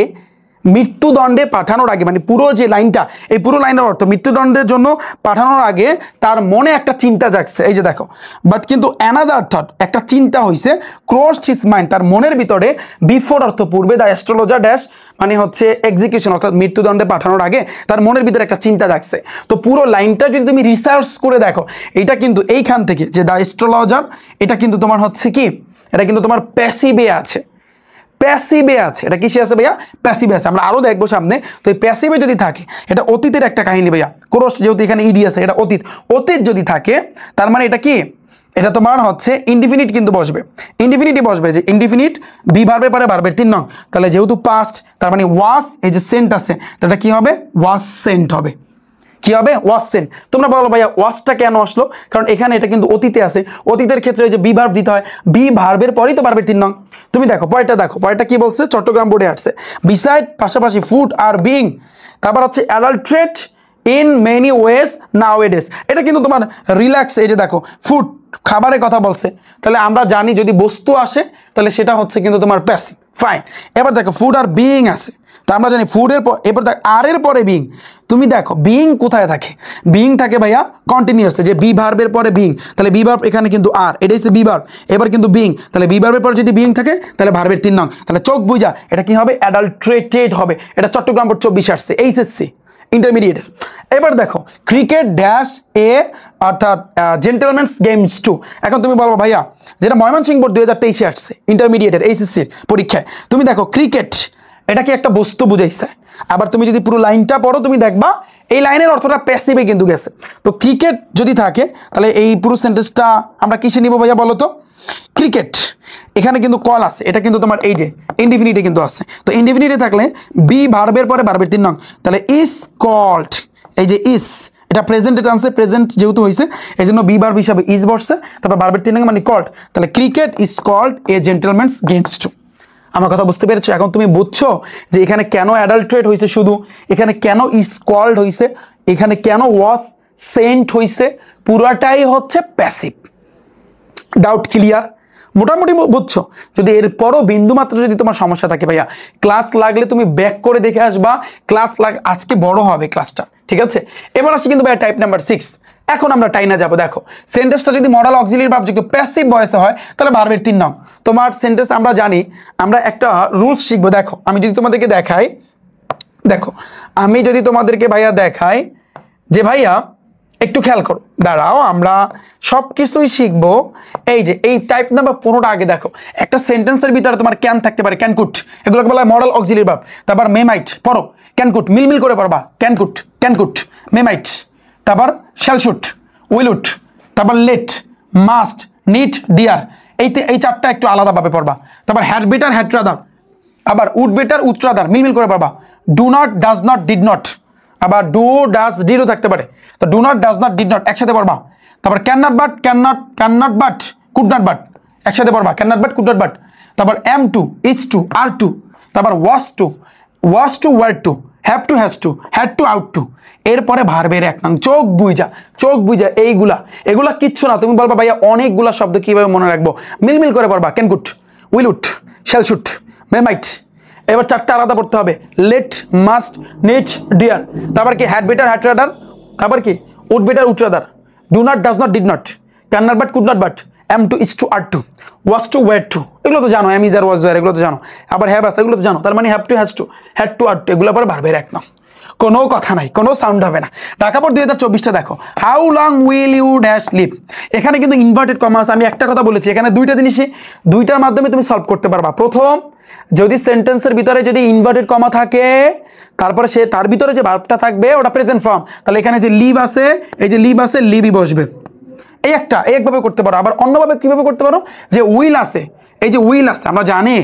মানে পুরো যে লাইনটা, এই পুরো লাইনের অর্থ মৃত্যুদণ্ডের জন্য পাঠানোর আগে তার মনে একটা চিন্তা জাগছে। এই যে দেখো বাট কিন্তু অ্যানাদার থট, একটা চিন্তা হয়েছে, ক্রসড হিজ মাইন্ড, তার মনের ভিতরে, বিফোর অর্থ পূর্বে, দ্য অ্যাস্ট্রোলজার ড্যাশ মানে হচ্ছে এক্সিকিউশন, অর্থাৎ মৃত্যুদণ্ডে পাঠানোর আগে তার মনের ভিতরে একটা চিন্তা জাগছে। তো পুরো লাইনটা যদি তুমি রিসার্চ করে দেখো, এটা কিন্তু এইখান থেকে যে দ্য অ্যাস্ট্রোলজার, এটা কিন্তু তোমার হচ্ছে কি, এটা কিন্তু তোমার প্যাসিভে আছে, প্যাসিভে আছে। এটা কিসে আছে ভাইয়া? প্যাসিভে আছে। আমরা আরো দেখবো সামনে। তো এই প্যাসিভে যদি থাকে, এটা অতীতের একটা কাহিনী ভাইয়া, ক্রস যেহেতু এখানে ইডি আছে, এটা অতীত। অতীত যদি থাকে তার মানে এটা কি, এটা তোমার হচ্ছে ইনডিফিনিট কিন্তু বসবে, ইনডিফিনিটই বসবে। যে ইনডিফিনিট বি ভার্বের পরে ভার্বের 3 নং, তাহলে যেহেতু পাস্ট তার মানে ওয়াজ, এই যে সেন্ট আছে, তাহলে কি হবে? ওয়াজ সেন্ট হবে। কি হবে? Was sent. তোমরা বলো ভাইয়া ওয়াজটা কেন আসলো? কারণ এখানে এটা কিন্তু অতীতে আছে, অতীতের ক্ষেত্রে যে বি ভার্ব দিতে হয়, বি ভার্বের পরেই তো ভার্বের 3 নং। তুমি দেখো পরেরটা, দেখো পরেরটা কি বলছে, চট্টগ্রাম বোর্ডে আসছে, বিসাইড পাশাপাশি ফুড আর বিং, তারপর হচ্ছে অ্যাডাল্ট্রেট ইন মেনি ওয়েজ নাও এডেস। এটা কিন্তু তোমার রিল্যাক্স, এই যে দেখো ফুড খাবারের কথা বলছে, তাহলে আমরা জানি যদি বস্তু আসে তাহলে সেটা হচ্ছে কিন্তু তোমার প্যাসিভ। ফাইন, এবার দেখো ফুড আর বিইং আছে, তো আমরা জানি ফুডের পর, এবার দেখ আর এর পরে বিইং। তুমি দেখো বিইং কোথায় থাকে? বিইং থাকে ভাইয়া কন্টিনিউয়াস, যে বি ভার্বের পরে বিইং, তাহলে বি ভার্ব এখানে কিন্তু আর, এটা হচ্ছে বি ভার্ব, এবার কিন্তু বিইং, তাহলে বি ভার্বের পরে যদি বিইং থাকে তাহলে ভার্বের 3 নং, তাহলে চোখ বুঝা এটা কি হবে? অ্যাডাল্ট্রেটেড হবে। এটা চট্টগ্রাম বোর্ড 24 আসছে, এইচএসসি ইন্টারমিডিয়েট। এবার দেখো ক্রিকেট ড্যাশ এ, অর্থাৎ জেন্টলম্যানস গেমস 2। এখন তুমি বলবো ভাইয়া যেটা ময়মনসিংহ বোর্ড 2023 আসছে ইন্টারমিডিয়েটের এইচএসসির পরীক্ষায়, তুমি দেখো ক্রিকেট এটা কি একটা বস্তু বুঝাইছে। আবার তুমি যদি পুরো লাইনটা পড়ো তুমি দেখবা এই লাইনের অর্থটা প্যাসিভে কিন্তু গেছে। তো ক্রিকেট যদি থাকে তাহলে এই পুরো সেন্টেন্সটা আমরা কিসে নিব ভাইয়া বলো তো? ক্রিকেট, এখানে কিন্তু কল আছে, এটা কিন্তু তোমার এই যে ইনডিফিনিটে কিন্তু আছে। তো ইনডিফিনিটে থাকলে বি ভার্বের পরে ভার্বের 3 নং, তাহলে ইজ কল্ড, এই যে ইজ, এটা প্রেজেন্টে টান্সে, প্রেজেন্ট যেহেতু হয়েছে এই জন্য বি ভার্ব হিসাবে ইজ বসছে, তারপর ভার্বের 3 নং মানে কল্ড, তাহলে cricket is called a gentleman's games 2। আমার কথা বুঝতে পেরেছো? এখন তুমি বুঝছো যে এখানে কেন অ্যাডাল্ট্রেট হয়েছে, শুধু এখানে কেন ইজ কল্ড হয়েছে, এখানে কেন ওয়াজ সেন্ট হয়েছে, পুরাটাই হচ্ছে প্যাসিভ। Doubt clear? মোটামুটি বুঝছো? যদি এরপরও বিন্দুমাত্র যদি তোমার সমস্যা থাকে ভাইয়া, ক্লাস লাগলে তুমি ব্যাক করে দেখে আসবা, ক্লাস আজকে বড় হবে ক্লাসটা, ঠিক আছে? এবার আসি কিন্তু ভাইয়া টাইপ নাম্বার 6। এখন আমরা টাইনা যাবো। দেখো সেন্টেন্সটা যদি মডাল অক্সিলিয়ারি ভার্ব যুক্ত প্যাসিভ ভয়েসে হয় তাহলে ভার্বের 3 নং। তোমার সেন্টেন্স আমরা জানি, আমরা একটা রুলস শিখবো। দেখো আমি যদি তোমাদেরকে দেখাই, দেখো আমি যদি তোমাদেরকে ভাইয়া দেখাই যে ভাইয়া একটু খেয়াল করো, দাঁড়াও আমরা সব কিছুই শিখবো। এই যে এই টাইপ নাম্বার 15টা আগে দেখো, একটা সেন্টেন্সের ভিতরে তোমার ক্যান থাকতে পারে, ক্যানকুট, এগুলোকে বলা হয় মডাল অক্সিলিয়ারি ভার্ব। তারপর মেমাইট, পড়ো ক্যানকুট, মিলমিল করে পড়বা, ক্যানকুট, ক্যানকুট, মেমাইট, তারপর শ্যালশুট, উইলুট, তারপর লেট, মাস্ট, নিড, ডিয়ার, এই চারটা একটু আলাদাভাবে পড়বা। তারপর হ্যাড বেটার, হ্যাড রাদার, আবার উড বেটার, উড রাদার, মিলমিল করে পড়বা। Do not, does not, did not, আবার ডু ডাজ ডিডও থাকতে পারে, তো do not, does not, did not একসাথে পড়বা। তারপর can not but, can not but, could not but একসাথে পড়বা, can not but, could not but. তারপর am to, is to, are to, তারপর was to, were to, have to, has to, had to, ought to. এরপরে ভার্বের 1 নং চোখ বুইজা, চোখ বুইজা, এগুলা কিচ্ছু না। তুমি বলবা ভাইয়া অনেকগুলা শব্দ কিভাবে মনে রাখবো? মিলমিল করে পড়বা, ক্যানকুট, উইলুট, শ্যালশুট, মেমাইট। এবার চারটা আলাদা পড়তে হবে, লেট, মাস্ট, নিড, ডিয়ার। তারপর কি হ্যাড বেটার, হ্যাড রাদার, তারপর কি would better, would rather, do not, does not, did not, can not but, could not but, am to, is to, are to, was to, were to, এগুলো তো জানো, am is are was were এগুলো তো জানো। আবার have আছে, এগুলো তো জানো। তার মানে have to, has to, had to, are to, এগুলো পরে ভার্বের 1 নং। কোনো কথা নাই, কোনো সাউন্ড হবে না। ঢাকা বোর্ড 2024টা দেখো, how long will you dash live. এখানে কিন্তু ইনভার্টেড কমাস, আমি একটা কথা বলেছি, এখানে দুইটা জিনিসই দুইটার মাধ্যমে তুমি সলভ করতে পারবা। প্রথম, যদি সেন্টেন্সের ভিতরে যদি ইনভার্টেড কমা থাকে, তারপরে সে তার ভিতরে যে ভার্বটা থাকবে ওটা প্রেজেন্ট ফর্ম, তাহলে এখানে যে লিভ আছে, এই যে লিভ আছে, লিভই বসবে। এই একভাবে করতে পারো। আবার অন্যভাবে কিভাবে করতে পারো, যে উইল আছে, এই যে উইল আছে, আমরা জানি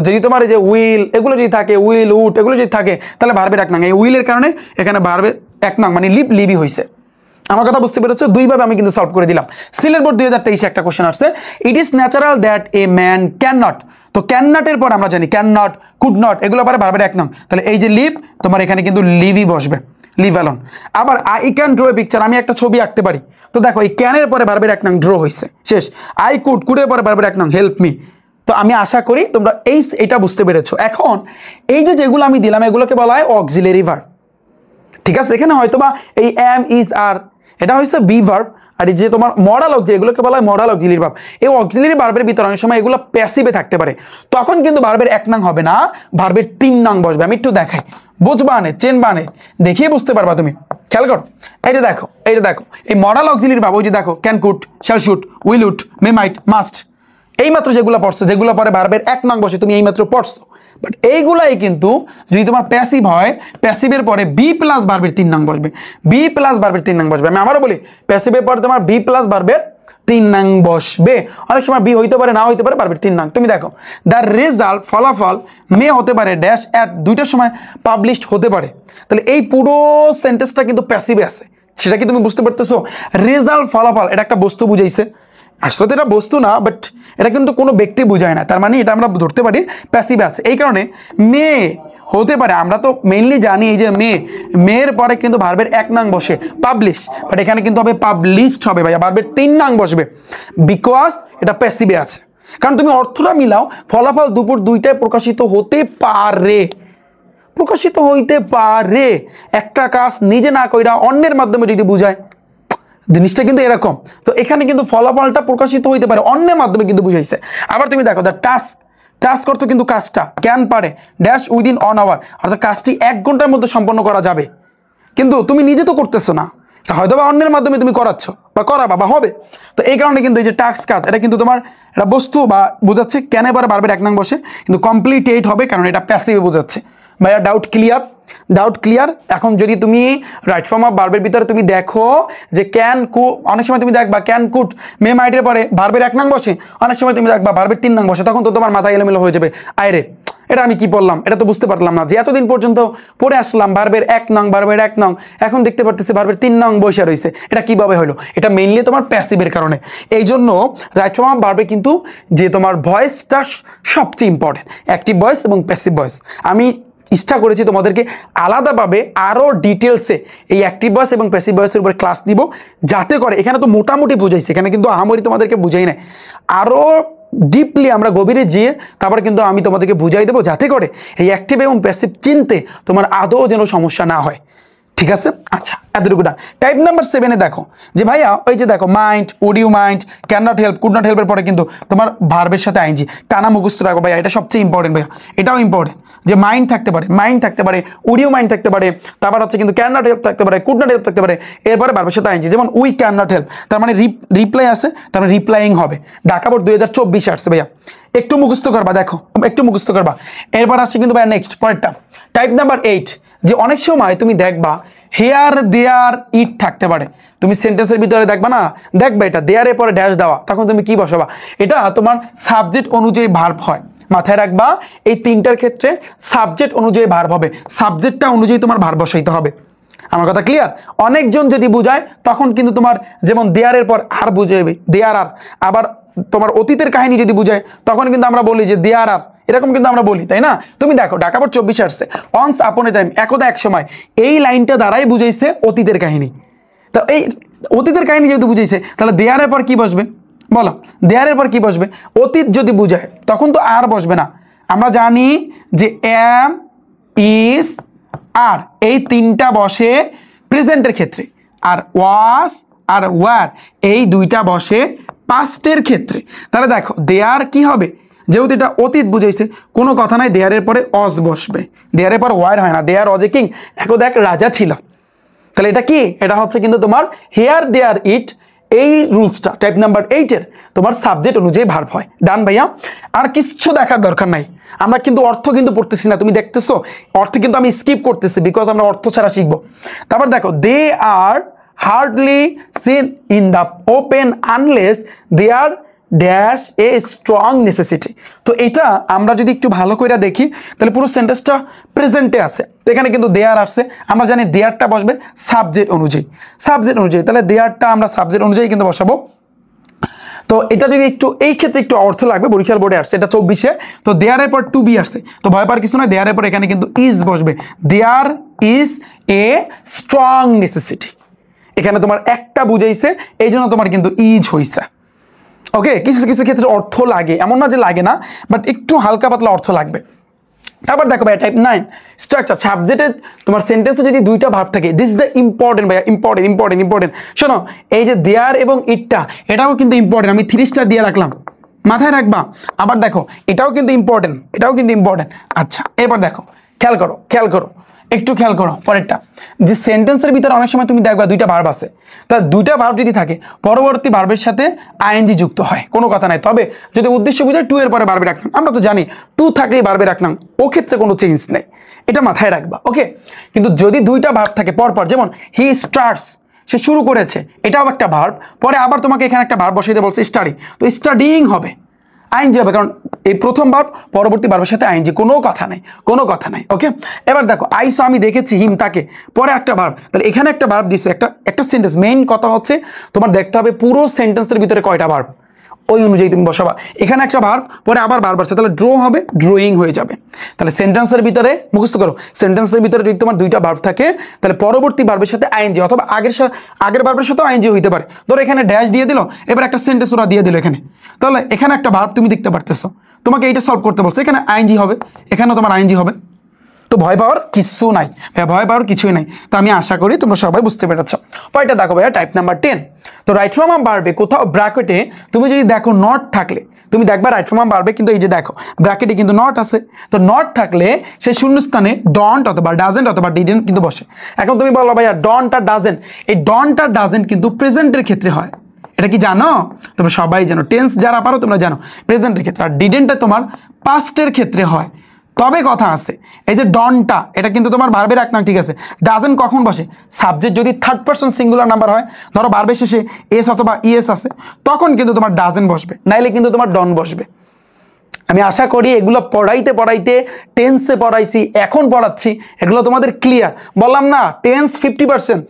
যদি তোমার এই যে উইল এগুলো যদি থাকে, উইল উড এগুলো যদি থাকে, তাহলে ভার্বের এক নং। এই উইলের কারণে এখানে ভার্বের এক নং মানে লিভই হয়েছে। আমার কথা বুঝতে পেরেছো? দুইভাবে আমি কিন্তু সলভ করে দিলাম। সিলেট বোর্ড 2023 একটা কোশ্চেন আসছে, it is natural that a man can not. তো ক্যান নটের পর আমরা জানি ক্যান নট, কুড নট, এগুলো পরে ভার্বের এক নং, তাহলে এই যে লিভ, তোমার এখানে কিন্তু লিভই বসবে, লিভ অ্যালোন। আবার I can draw a picture, আমি একটা ছবি আঁকতে পারি। তো দেখো এই ক্যানের পরে ভার্বের এক নং, ড্র হয়েছে, শেষ। আই কুডের পরে ভার্বের এক নং, হেল্প মি। তো আমি আশা করি তোমরা এইটা বুঝতে পেরেছো। এখন এই যেগুলো আমি দিলাম, এগুলোকে বলা হয় অক্সিলারি ভার্ব, ঠিক আছে? এখানে হয়তো বা এই এম, ইজ, আর, এটা হচ্ছে বি ভার্ব, আর এই যে তোমার মডাল অক্সিলারি, এগুলোকে বলা হয় মডাল অক্সিলারি ভার্ব। এই অক্সিলারি ভার্বের ভিতরে অনেক সময় এগুলো প্যাসিভে থাকতে পারে, তখন কিন্তু ভার্বের এক নং হবে না, ভার্বের 3 নং বসবে। আমি একটু দেখাই, বুঝবা নে, চেনবা নে, দেখিয়ে বুঝতে পারবা তুমি। খেয়াল করো, এইটা দেখো, এই মডাল অক্সিলারি ভার্ব, ওই যে দেখো, can, could, shall, should, will, would, may, might, must, এইমাত্র যেগুলো পড়ছো, যেগুলো পরে ভার্বের এক নং বসে, তুমি এইমাত্র পড়ছো। বাট এইগুলাই কিন্তু যদি তোমার প্যাসিভ হয়, প্যাসিভের পরে বি প্লাস ভার্বের 3 নং বসবে, বি প্লাস ভার্বের 3 নং বসবে। আমি আবারও বলি, প্যাসিভের পরে তোমার বি প্লাস ভার্বের 3 নং বসবে। অনেক সময় বি হইতে পারে, না হইতে পারে, ভার্বের 3 নং। তুমি দেখো, দ্য রেজাল্ট, ফলাফল, মে হতে পারে ড্যাশ অ্যাট, দুইটার সময় পাবলিশড হতে পারে। তাহলে এই পুরো সেন্টেন্সটা কিন্তু প্যাসিভে আছে, সেটা কি তুমি বুঝতে পারতেছো? রেজাল্ট, ফলাফল, এটা একটা বস্তু বুঝাইছে। আসলে তো এটা বস্তু না, বাট এটা কিন্তু কোনো ব্যক্তি বুঝায় না, তার মানে এটা আমরা ধরতে পারি প্যাসিভে আছে। এই কারণে মে হতে পারে, আমরা তো মেইনলি জানি এই যে মেয়ের পরে কিন্তু ভার্বের এক নং বসে পাবলিশ, বাট এখানে কিন্তু হবে পাবলিশড হবে ভাইয়া, ভার্বের 3 নং বসবে, বিকজ এটা প্যাসিভে আছে। কারণ তুমি অর্থটা মিলাও, ফলাফল দুপুর 2টায় প্রকাশিত হতে পারে, প্রকাশিত হইতে পারে। একটা কাজ নিজে না কইরা অন্যের মাধ্যমে যদি বুঝায়, জিনিসটা কিন্তু এরকম। তো এখানে কিন্তু ফলাফলটা প্রকাশিত হইতে পারে, অন্যের মাধ্যমে কিন্তু বুঝাইছে। আবার তুমি দেখো, দ্য টাস্ক অর্থ কিন্তু কাজটা, ক্যান পারে ড্যাশ উইদিন 1 আওয়ার, অর্থাৎ কাজটি 1 ঘন্টার মধ্যে সম্পন্ন করা যাবে। কিন্তু তুমি নিজে তো করতেছো না, এটা হয়তো বা অন্যের মাধ্যমে তুমি করাচ্ছ বা করাবা বা হবে। তো এই কারণে কিন্তু এই যে টাস্ক, কাজ, এটা কিন্তু তোমার এটা বস্তু বা বোঝাচ্ছে, ক্যানে পরে ভার্বের এক নং বসে, কিন্তু কমপ্লিটেট হবে কারণ এটা প্যাসিভে বোঝাচ্ছে। ভাইয়া ডাউট ক্লিয়ার? Doubt clear? এখন যদি তুমি রাইট ফর্ম অফ ভার্বের ভিতরে তুমি দেখো যে ক্যান, অনেক সময় তুমি দেখবা ক্যান, কুড, মে, মাইটের পরে ভার্বের এক নং বসে, অনেক সময় তুমি দেখবা ভার্বের 3 নং বসে, তখন তো তোমার মাথা এলোমেলো হয়ে যাবে, আয়রে এটা আমি কি বললাম, এটা তো বুঝতে পারলাম না, যে এতদিন পর্যন্ত পড়ে আসলাম ভার্বের এক নং, ভার্বের এক নং, এখন দেখতে পারতেছি ভার্বের 3 নং বসে রয়েছে, এটা কিভাবে হলো? এটা মেইনলি তোমার প্যাসিভের কারণে। এই জন্য রাইট ফর্ম অফ ভার্বে কিন্তু যে তোমার ভয়েসটা সবচেয়ে ইম্পর্টেন্ট, অ্যাক্টিভ ভয়েস এবং প্যাসিভ ভয়েস। আমি ইচ্ছা করেছি তোমাদেরকে আলাদাভাবে আরও ডিটেলসে এই অ্যাক্টিভ ভয়েস এবং প্যাসিভ ভয়েসের উপরে ক্লাস নিব, যাতে করে, এখানে তো মোটামুটি বুঝাইছে, এখানে কিন্তু আহামরি তোমাদেরকে বুঝাই নাই, আরও ডিপলি আমরা গভীরে যেয়ে তারপর কিন্তু আমি তোমাদেরকে বুঝাই দেবো, যাতে করে এই অ্যাক্টিভ এবং প্যাসিভ চিনতে তোমার আদৌ যেন সমস্যা না হয়। ঠিক আছে? আচ্ছা, এতটুকু না। টাইপ নাম্বার 7-এ দেখো যে ভাইয়া ওই যে দেখো, mind, would you mind, can not help, could not হেল্পের পরে কিন্তু তোমার ভার্বের সাথে আইএনজি টানা মুখস্থ রাখো ভাইয়া, এটা সবচেয়ে ইম্পর্টেন্ট ভাইয়া, এটাও ইম্পর্টেন্ট যে মাইন্ড থাকতে পারে, উড ইউ মাইন্ড থাকতে পারে, তারপর হচ্ছে কিন্তু ক্যান নট হেল্প থাকতে পারে, কুড নট হেল্প থাকতে পারে, এরপরে ভার্বের সাথে আইএনজি, যেমন উই ক্যান নট হেল্প, তার মানে রিপ্লাই আছে, তার মানে রিপ্লাইং হবে। ঢাকা বোর্ড 2024 আসছে ভাইয়া, একটু মুখস্থ করবা, দেখো একটু মুখস্থ করবা। এরপর আসছে কিন্তু ভাইয়া নেক্সট পরেরটা, টাইপ নাম্বার 8, যে অনেক সময় তুমি দেখবা হেয়ার, দেয়ার, ইট থাকতে পারে, তুমি সেন্টেন্সের ভিতরে দেখবা না, দেখবা এটা দেয়ারের পরে ড্যাশ দেওয়া, তখন তুমি কি বসাবা? এটা তোমার সাবজেক্ট অনুযায়ী ভার্ব হয়, মাথায় রাখবা এই 3টার ক্ষেত্রে সাবজেক্ট অনুযায়ী ভার্ব হবে, সাবজেক্টটা অনুযায়ী তোমার ভার্ব বসাইতে হবে। আমার কথা ক্লিয়ার? অনেকজন যদি বুঝায় তখন কিন্তু তোমার যেমন দেয়ারের পর আর বুঝাইবে, দেয়ার আর। আবার তোমার অতীতের কাহিনী যদি বুঝায় তখন কিন্তু আমরা বলি যে দেয়ার আর, এরকম কিন্তু আমরা বলি, তাই না? তুমি দেখো ঢাকা বোর্ড 24 আসছে, অনস আপন এ টাইম, একদা এক সময়, এই লাইনটা দ্বারাই বুঝাইছে অতীতের কাহিনী। তো এই অতীতের কাহিনী যেহেতু বুঝাইছে, তাহলে দেয়ারের পর কি বসবে বলো? দেয়ারের পর কি বসবে? অতীত যদি বুঝায় তখন তো আর বসবে না। আমরা জানি যে এম, ইজ, আর, এই 3টা বসে প্রেজেন্টের ক্ষেত্রে, আর ওয়াজ আর ওয়ার এই 2টা বসে পাস্টের ক্ষেত্রে। তাহলে দেখো দেয়ার কি হবে? যেহেতু এটা অতীত বুঝাইছে কোনো কথা নাই, দেয়ারের পরে অজ বসবে, দেয়ারের পর ওয়ার হয় না, দেয়ার অজ এ কিং, একদা এক রাজা ছিল। তাহলে এটা কি, এটা হচ্ছে কিন্তু তোমার হেয়ার দেয়ার ইট, এই রুলসটা টাইপ নাম্বার 8-এর তোমার সাবজেক্ট অনুযায়ী ভার্ব হয়। ডান ভাইয়া, আর কিচ্ছু দেখার দরকার নাই। আমরা কিন্তু অর্থ কিন্তু পড়তেছি না, তুমি দেখতেছো অর্থ কিন্তু আমি স্কিপ করতেছি, বিকজ আমরা অর্থ ছাড়া শিখবো। তারপর দেখো, they are hardly seen in the open unless they are dash a strong necessity. তো এটা আমরা যদি একটু ভালো করে দেখি তাহলে পুরো সেন্টেন্সটা প্রেজেন্টে আছে, তো এখানে কিন্তু দেয়ার আসছে, আমরা জানি দেয়ারটা বসবে সাবজেক্ট অনুযায়ী, সাবজেক্ট অনুযায়ী, তাহলে দেয়ারটা আমরা সাবজেক্ট অনুযায়ী কিন্তু বসাবো। তো এটা যদি একটু এই ক্ষেত্রে একটু অর্থ লাগবে, বরিশাল বোর্ডে আসছে এটা 24-এ, তো দেয়ারের পর টু বি আসছে, তো ভয় পাওয়ার কিছু নয়, দেয়ারের পর এখানে কিন্তু ইজ বসবে, there is a strong necessity. এখানে তোমার একটা বুঝাইছে, এই জন্য তোমার কিন্তু ইজ হইছে। ওকে, কিছু কিছু ক্ষেত্রে অর্থ লাগে, এমন না যে লাগে না, বাট একটু হালকা পাতলা অর্থ লাগবে। তারপর দেখো ভাইয়া টাইপ 9 স্ট্রাকচার, সাবজেক্টে তোমার সেন্টেন্সে যদি দুইটা ভার্ব থাকে, দিস ইজ দ্য ইম্পর্টেন্ট ভাইয়া, ইম্পর্টেন্ট ইম্পর্টেন্ট ইম্পর্টেন্ট। শোনো, এই যে দেয়ার এবং ইটটা, এটাও কিন্তু ইম্পর্টেন্ট, আমি 3 স্টার দিয়ে রাখলাম, মাথায় রাখবা। আবার দেখো এটাও কিন্তু ইম্পর্টেন্ট, এটাও কিন্তু ইম্পর্টেন্ট। আচ্ছা, এবার দেখো, খেয়াল করো খেয়াল করো, একটু খেয়াল করো পরেরটা, যে সেন্টেন্সের ভিতরে অনেক সময় তুমি দেখবা দুইটা ভার্ব আছে, তা দুইটা ভার্ব যদি থাকে পরবর্তী ভার্বের সাথে আইএনজি যুক্ত হয়, কোনো কথা নাই। তবে যদি উদ্দেশ্য বুঝায় টু এর পরে ভার্বে রাখলাম, আমরা তো জানি টু থাকলেই ভার্বে রাখলাম, ও ক্ষেত্রে কোনো চেঞ্জ নেই, এটা মাথায় রাখবা। ওকে, কিন্তু যদি দুইটা ভার্ব থাকে পরপর, যেমন হি স্টার্টস, সে শুরু করেছে, এটাও একটা ভার্ব, পরে আবার তোমাকে এখানে একটা ভার্ব বসাইতে বলছে স্টাডি, তো স্টাডিং হবে, আইএনজি হবে, কারণ এই প্রথম ভার্ব পরবর্তী ভার্বের সাথে আইএনজি, কোনো কথা নাই, কোনো কথা নাই। ওকে, এবার দেখো আইসো, আমি দেখেছি, হিম তাকে, পরে একটা ভার্ব, তাহলে এখানে একটা ভার্ব দিছো, একটা সেন্টেন্স। মেইন কথা হচ্ছে তোমার দেখতে হবে পুরো সেন্টেন্সের ভিতরে কয়টা ভার্ব, ওই অনুযায়ী তুমি বসাবা। এখানে একটা ভার্ব, পরে আবার ভার্ব আসছে, তাহলে ড্র হবে, ড্রয়িং হয়ে যাবে। তাহলে সেন্টেন্সের ভিতরে মুখস্থ করো, সেন্টেন্সের ভিতরে যদি তোমার দুইটা ভার্ব থাকে, তাহলে পরবর্তী ভার্বের সাথে আইএনজি, অথবা আগের ভার্বের সাথেও আইএনজি হইতে পারে। ধরো এখানে ড্যাশ দিয়ে দিল, এবার একটা সেন্টেন্স ওরা দিয়ে দিল এখানে, তাহলে এখানে একটা ভার্ব তুমি দেখতে পারতেছো, তোমাকে এইটা সলভ করতে বলছে, এখানে আইএনজি হবে, এখানেও তোমার আইএনজি হবে। তো ভয় পাওয়ার কিছু নাই, ভয় পাওয়ার কিছুই নাই। তো আমি আশা করি তোমরা সবাই বুঝতে পেরেছ। পরেরটা দেখো ভাইয়া, টাইপ নাম্বার 10। তো রাইট ফ্রম আ ভার্বে কোথাও ব্র্যাকেটে তুমি যদি দেখো নট থাকলে, তুমি দেখবা রাইট ফ্রম আ ভার্বে কিন্তু এই যে দেখো ব্র্যাকেটে কিন্তু নট আছে, তো নট থাকলে সেই শূন্যস্থানে ডন্ট অথবা ডাজেন্ট অথবা ডিডেন্ট কিন্তু বসে। এখন তুমি বলো ভাইয়া ডন্ট আর ডাজেন্ট, এই ডন্ট আর ডাজেন্ট কিন্তু প্রেজেন্টের ক্ষেত্রে হয়, এটা কি জানো? তোমরা সবাই জানো, টেন্স যারা পারো তোমরা জানো প্রেজেন্টের ক্ষেত্রে, আর ডিডেন্টটা তোমার পাস্টের ক্ষেত্রে হয়। তবে কথা আছে, এই যে ডনটা, এটা কিন্তু তোমার ভার্বের এক নাম, ঠিক আছে। ডাজেন্ট কখন বসে? সাবজেক্ট যদি থার্ড পারসন সিঙ্গুলার নাম্বার হয়, ধরো ভার্বের শেষে এস অথবা ইএস আছে, তখন কিন্তু তোমার ডাজেন্ট বসবে, নাইলে কিন্তু তোমার ডন বসবে। আমি আশা করি এগুলো পড়াইতে পড়াইতে, টেন্সে পড়াইছি, এখন পড়াচ্ছি, এগুলো তোমাদের ক্লিয়ার। বললাম না টেন্স 50%,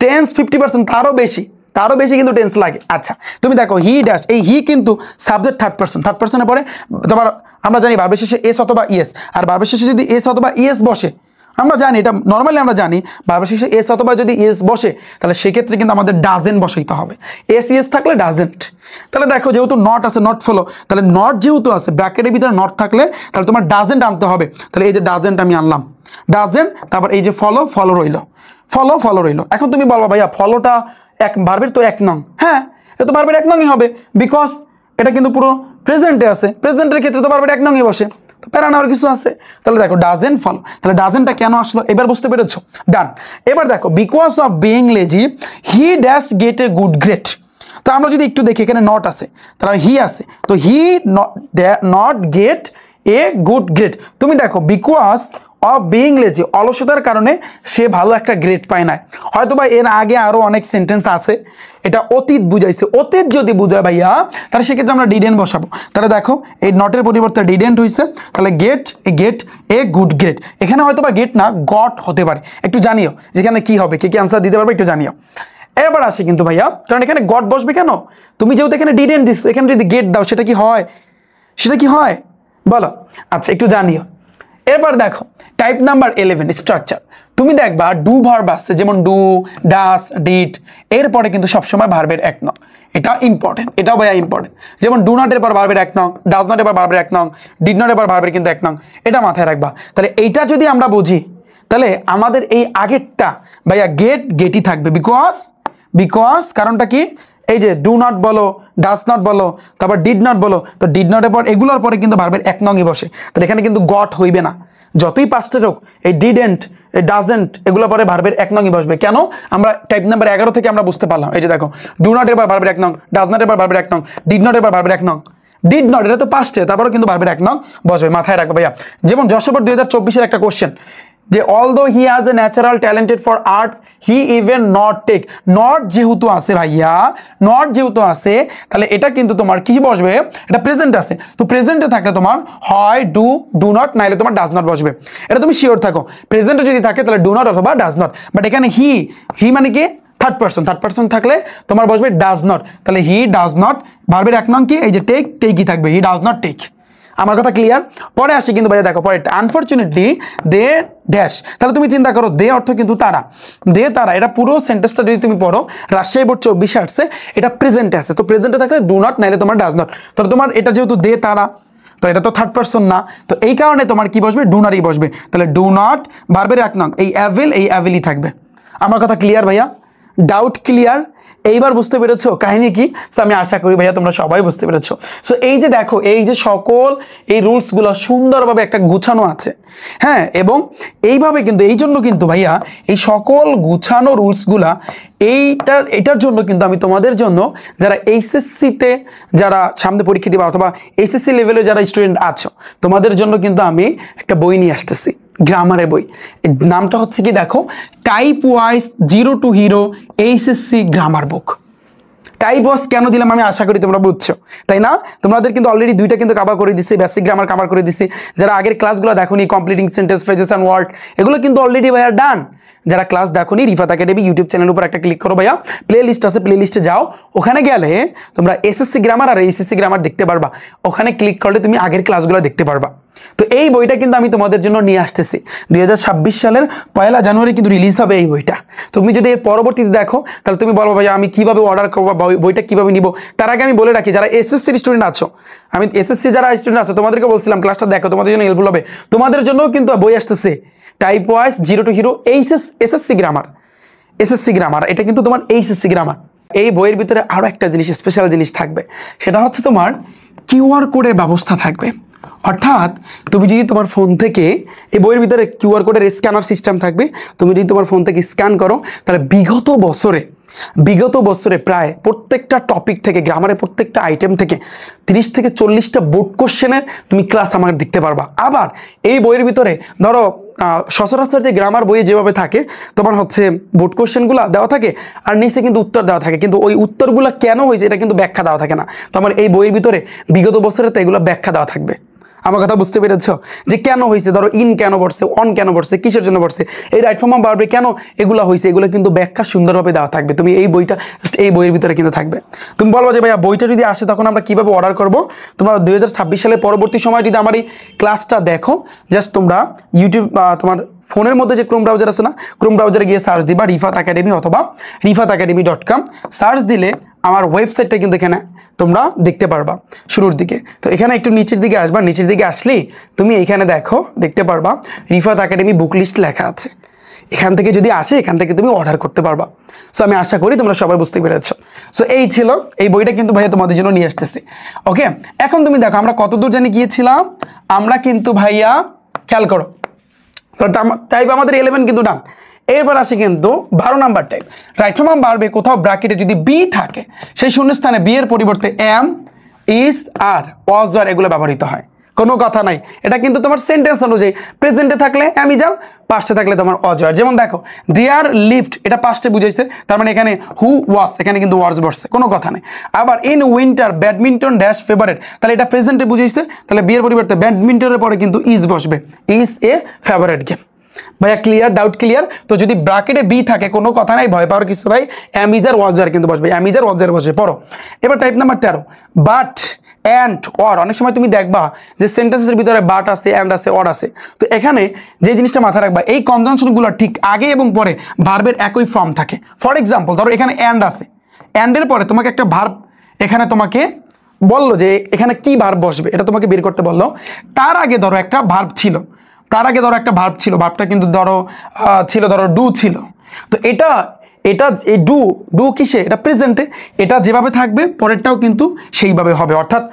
টেন্স 50%, তারও বেশি কিন্তু টেন্স লাগে। আচ্ছা, তুমি দেখো হি ড্যাশ, এই হি কিন্তু সাবজেক্ট থার্ড পারসন, থার্ড পারসনের পরে তোমার আমরা জানি ভার্বের শেষে এস অথবা ইএস, আর ভার্বের শেষে যদি এস অথবা ইএস বসে, আমরা জানি এটা নর্মালি, আমরা জানি ভার্বের শেষে এস অথবা যদি ইএস বসে, তাহলে সেক্ষেত্রে কিন্তু আমাদের ডাজেন্ট বসাইতে হবে, এস ইএস থাকলে ডাজেন্ট। তাহলে দেখো যেহেতু নট আছে, নট ফলো, তাহলে নট যেহেতু আছে ব্র্যাকেটের ভিতরে নট থাকলে, তাহলে তোমার ডাজেন্ট আনতে হবে। তাহলে এই যে ডাজেন্ট আমি আনলাম, ডাজেন্ট, তারপর এই যে ফলো রইল, ফলো রইল। এখন তুমি বলবা ভাইয়া ফলোটা এক ভার্বের তো এক নং, হ্যাঁ এটা তো ভার্বের এক নংই হবে, বিকজ এটা কিন্তু পুরো প্রেজেন্টে আছে, প্রেজেন্টের ক্ষেত্রে তো ভার্বের এক নংই বসে, তো প্যারা নেওয়ার কিছু আছে। তাহলে দেখো ডাজেন্ট ফলো, তাহলে ডাজেন্টটা কেন আসলো এবার বুঝতে পেরেছো? ডান। এবার দেখো because of being lazy he dash gate a good grade. তো আমরা যদি একটু দেখি, এখানে নট আছে, তাহলে হি আছে, তো he not get a good grade. তুমি দেখো বিকজ অফ বিইং লেজি, অলসতার কারণে সে ভালো একটা গ্রেড পায় না। হয়তো বা এর আগে আরো অনেক সেন্টেন্স আছে, এটা অতীত বুঝাইছে, অতীত যদি বুঝায় ভাইয়া, তাহলে সেক্ষেত্রে আমরা ডিডেন্ট বসাবো। তাহলে দেখো এই নটের পরিবর্তে ডিডেন্ট হয়েছে, তাহলে গেট এ গুড গ্রেড। এখানে হয়তো বা গেট না গট হতে পারে, একটু জানিও যেখানে কি হবে, কে আনসার দিতে পারবে একটু জানিও। এবার আসে কিন্তু ভাইয়া, কারণ এখানে গট বসবে কেন? তুমি যেহেতু এখানে ডিডেন্ট দিস, এখানে যদি গেট দাও সেটা কি হয় বলো? আচ্ছা একটু জানিও। এরপর দেখো টাইপ নাম্বার 11 স্ট্রাকচার, তুমি দেখবা ডু ভার্ব আছে, যেমন ডু, ডাস, ডিড, এরপরে কিন্তু সবসময় ভার্বের এক নং, এটা ইম্পর্টেন্ট, এটাও ভাইয়া ইম্পর্টেন্ট। যেমন ডু নট এর পর ভার্বের এক নং, ডাজ নট এর পর ভার্বের এক নং, ডিড নট এর পর ভার্বের কিন্তু এক নং, এটা মাথায় রাখবা। তাহলে এইটা যদি আমরা বুঝি, তাহলে আমাদের এই আগেরটা ভাইয়া গেটই থাকবে, বিকজ কারণটা কি, এই যে ডু নট বলো, ডাজ নট বলো, তারপর ডিড নট বলো, তো ডিড নটের পর এগুলোর পরে কিন্তু ভার্বের এক নংই বসে, তাহলে এখানে কিন্তু গট হইবে না। যতই পাস্টের হোক, এই ডিডেন্ট, এই ডাজেন্ট, এগুলো পরে ভার্বের এক নংই বসবে। কেন? আমরা টাইপ নাম্বার 11 থেকে আমরা বুঝতে পারলাম। এই যে দেখো, ডু নট এর পর ভার্বের এক নং, ডাজ নট এর পর ভার্বের এক নং, ডিড নট এর পর ভার্বের এক নং। ডিড নট এটা তো পাস্টে, তারপরে কিন্তু ভার্বের এক নং বসবে, মাথায় রাখবে ভাইয়া। যেমন যশোবর 2024-এর একটা কোশ্চেন, যে although he has a natural talented for art he even not take, not যেহেতু আছে ভাইয়া, নট যেহেতু আছে, তাহলে এটা কিন্তু তোমার কি বসবে? এটা প্রেজেন্ট আছে, তো প্রেজেন্টে থাকলে তোমার হয় ডু, ডু নট, নাইলে তোমার ডাজ নট বসবে। এটা তুমি শিওর থাকো, প্রেজেন্টে যদি থাকে তাহলে ডু নট অথবা ডাজ নট। বাট এখানে হি, হি মানে কি? থার্ড পারসন থাকলে তোমার বসবে ডাজ নট, তাহলে হি ডাজ নট। ভার্বের এক নং কি? এই যে টেক, টেকই থাকবে, হি ডাজ নট টেক। আমার কথা ক্লিয়ার? পরে আসি কিন্তু ভাইয়া, দেখো পরে আনফরচুনেটলি দে ড্যাশ, তাহলে তুমি চিন্তা করো, দে অর্থ কিন্তু তারা, দে তারা, এটা পুরো সেন্টেন্সটা যদি তুমি পড়ো, রাজশাহী বোর্ড 24 আসছে, এটা প্রেজেন্টে আছে, তো প্রেজেন্টে থাকলে ডু নট, নাইলে তোমার ডাজ নট। তাহলে তোমার এটা যেহেতু দে তারা, তো এটা তো থার্ড পারসন না, তো এই কারণে তোমার কি বসবে? ডু নটই বসবে। তাহলে ডু নট, ভার্বের এক নং, এই অ্যাভেল, এই অ্যাভেলই থাকবে। আমার কথা ক্লিয়ার ভাইয়া? Doubt clear? এইবার বুঝতে পেরেছো কাহিনী কি? সো আমি আশা করি ভাইয়া তোমরা সবাই বুঝতে পেরেছো। সো এই যে দেখো, এই যে সকল এই রুলসগুলো সুন্দরভাবে একটা গুছানো আছে, হ্যাঁ, এবং এইভাবে কিন্তু এই জন্য কিন্তু ভাইয়া এই সকল গুছানো রুলসগুলা, এটার জন্য কিন্তু আমি তোমাদের জন্য যারা এইচএসসিতে যারা সামনে পরীক্ষা দিবা অথবা এইচএসসি লেভেলে যারা স্টুডেন্ট আছো, তোমাদের জন্য কিন্তু আমি একটা বই নিয়ে আসতেছি, গ্রামারের বই। নামটা হচ্ছে কি দেখো, type wise 0 to hero HSC grammar book. Type wise কেন দিলাম আমি আশা করি তোমরা বুঝছো, তাই না? তোমাদের কিন্তু অলরেডি দুইটা কিন্তু কভার করে দিছি, বেসিক গ্রামার কভার করে দিছি। যারা আগের ক্লাসগুলো দেখোনি, completing sentence, phrases and word, এগুলো কিন্তু অলরেডি ভাইয়া ডান। যারা ক্লাস দেখোনি, রিফাত একাডেমি ইউটিউব চ্যানেলের উপর একটা ক্লিক করো ভাইয়া, প্লে লিস্ট আছে, প্লে লিস্টে যাও, ওখানে গেলে তোমরা এসএসসি গ্রামার আর এইচএসসি গ্রামার দেখতে পারবা। ওখানে ক্লিক করলে তুমি আগের ক্লাসগুলো দেখতে পারবা। তো এই বইটা কিন্তু আমি তোমাদের জন্য নিয়ে আসতেছি, 2026 সালের 1 জানুয়ারি কিন্তু রিলিজ হবে এই বইটা। তুমি যদি এর পরবর্তীতে দেখো, তাহলে তুমি বলবো ভাইয়া আমি কিভাবে অর্ডার করবো, বইটা কিভাবে নিব। তার আগে আমি বলে রাখি, যারা এসএসসির স্টুডেন্ট আছো, আমি এসএসসি যারা স্টুডেন্ট আছো তোমাদেরকে বলছিলাম ক্লাসটা দেখো, তোমাদের জন্য হেল্পফুল হবে। তোমাদের জন্য কিন্তু বই আসতেছে, type wise 0 to hero SSC grammar, এটা কিন্তু তোমার এইচএসসি গ্রামার। এই বইয়ের ভিতরে আরো একটা জিনিস, স্পেশাল জিনিস থাকবে, সেটা হচ্ছে তোমার কিউআর কোডের ব্যবস্থা থাকবে। অর্থাৎ তুমি যদি তোমার ফোন থেকে, এই বইয়ের ভিতরে কিউআর কোডের স্ক্যানার সিস্টেম থাকবে, তুমি যদি তোমার ফোন থেকে স্ক্যান করো, তাহলে বিগত বছরে প্রায় প্রত্যেকটা টপিক থেকে, গ্রামারের প্রত্যেকটা আইটেম থেকে 30 থেকে 40টা বোর্ড কোশ্চেনের তুমি ক্লাস আমার দেখতে পারবা। আবার এই বইয়ের ভিতরে ধরো সচরাচর যে গ্রামার বইয়ে যেভাবে থাকে, তোমার হচ্ছে বোর্ড কোশ্চেনগুলো দেওয়া থাকে আর নিচে কিন্তু উত্তর দেওয়া থাকে, কিন্তু ওই উত্তরগুলো কেন হয়েছে এটা কিন্তু ব্যাখ্যা দেওয়া থাকে না। তো আমার এই বইয়ের ভিতরে বিগত বছরে তো এগুলো ব্যাখ্যা দেওয়া থাকবে। আমার কথা বুঝতে পেরেছ? যে কেন হয়েছে, ধরো ইন কেন বসছে, অন কেন বসছে, কিসের জন্য বসছে, এই রাইট ফর্ম অফ ভার্বে কেন এগুলো হয়েছে, এগুলো কিন্তু ব্যাখ্যা সুন্দরভাবে দেওয়া থাকবে। তুমি এই বইটা জাস্ট এই বইয়ের ভিতরে কিন্তু থাকবে। তুমি বলবো যে ভাইয়া বইটা যদি আসে তখন আমরা কিভাবে অর্ডার করবো? তোমরা 2026 সালের পরবর্তী সময় যদি আমার এই ক্লাসটা দেখো, জাস্ট তোমরা ইউটিউব তোমার ফোনের মধ্যে যে ক্রোম ব্রাউজার আছে না, ক্রোম ব্রাউজারে গিয়ে সার্চ দিবা রিফাত একাডেমি অথবা rifatacademy.com, সার্চ দিলে আমার ওয়েবসাইটটা কিন্তু এখানে তোমরা দেখতে পারবা শুরুর দিকে। তো এখানে একটু নিচের দিকে আসবা, নিচের দিকে আসলেই তুমি এখানে দেখো, দেখতে পারবা রিফাত একাডেমি বুক লিস্ট লেখা আছে। এখান থেকে যদি আসে, এখান থেকে তুমি অর্ডার করতে পারবা। সো আমি আশা করি তোমরা সবাই বুঝতে পেরেছো। সো এই ছিল, এই বইটা কিন্তু ভাইয়া তোমাদের জন্য নিয়ে আসতেছি। ওকে, এখন তুমি দেখো আমরা কতদূর জানি গিয়েছিলাম। আমরা কিন্তু ভাইয়া খেয়াল করো, টাইপ আমাদের 11 কিন্তু ডান। এরপর আসে কিন্তু 12 number type. Right form of ভার্বে কোথাও ব্র্যাকেটে যদি বি থাকে, সেই শূন্যস্থানে বি এর পরিবর্তে am, is, are, was, were এগুলো ব্যবহৃত হয়। কোনো কথা নাই, এটা কিন্তু তোমার সেন্টেন্স অনুযায়ী। প্রেজেন্টে থাকলে আমি যাও, পাস্টে থাকলে তোমার ওয়াজ, ওয়ার। যেমন দেখো দেয়ার লিফট, এটা পাস্টে বুঝাইছে, তার মানে এখানে হু ওয়াজ, এখানে কিন্তু ওয়াজ বসছে, কোনো কথা নেই। আবার in winter badminton dash favourite, তাহলে এটা প্রেজেন্টে বুঝাইছে, তাহলে বিয়ের পরিবর্তে ব্যাডমিন্টনের পরে কিন্তু ইজ বসবে, ইজ এ ফেভারেট গেম। ভাইয়া ক্লিয়ার? Doubt clear? তো যদি ব্র্যাকেটে বি থাকে কোনো কথা নাই, ভয় পাওয়ার কিছু ভাই, অ্যামিজার ওয়াজার কিন্তু বসবে, অ্যামিজার ওয়াজার বসবে। পড়ো এবার type number 13, but, and, or. অনেক সময় তুমি দেখবা যে সেন্টেন্সের ভিতরে বাট আছে, অ্যান্ড আছে, অর আছে। তো এখানে যে জিনিসটা মাথায় রাখবা, এই কনজাংশনগুলো ঠিক আগে এবং পরে ভার্বের একই ফর্ম থাকে। ফর এক্সাম্পল ধরো এখানে অ্যান্ড আছে, অ্যান্ডের পরে তোমাকে একটা ভার্ব, এখানে তোমাকে বললো যে এখানে কি ভার্ব বসবে, এটা তোমাকে বের করতে বললো। তার আগে ধরো একটা ভার্ব ছিল, ভার্বটা কিন্তু ধরো ছিল, ধরো ডু ছিল। তো এটা এটা এই ডু ডু কিসে, এটা প্রেজেন্টে, এটা যেভাবে থাকবে পরেরটাও কিন্তু সেইভাবে হবে, অর্থাৎ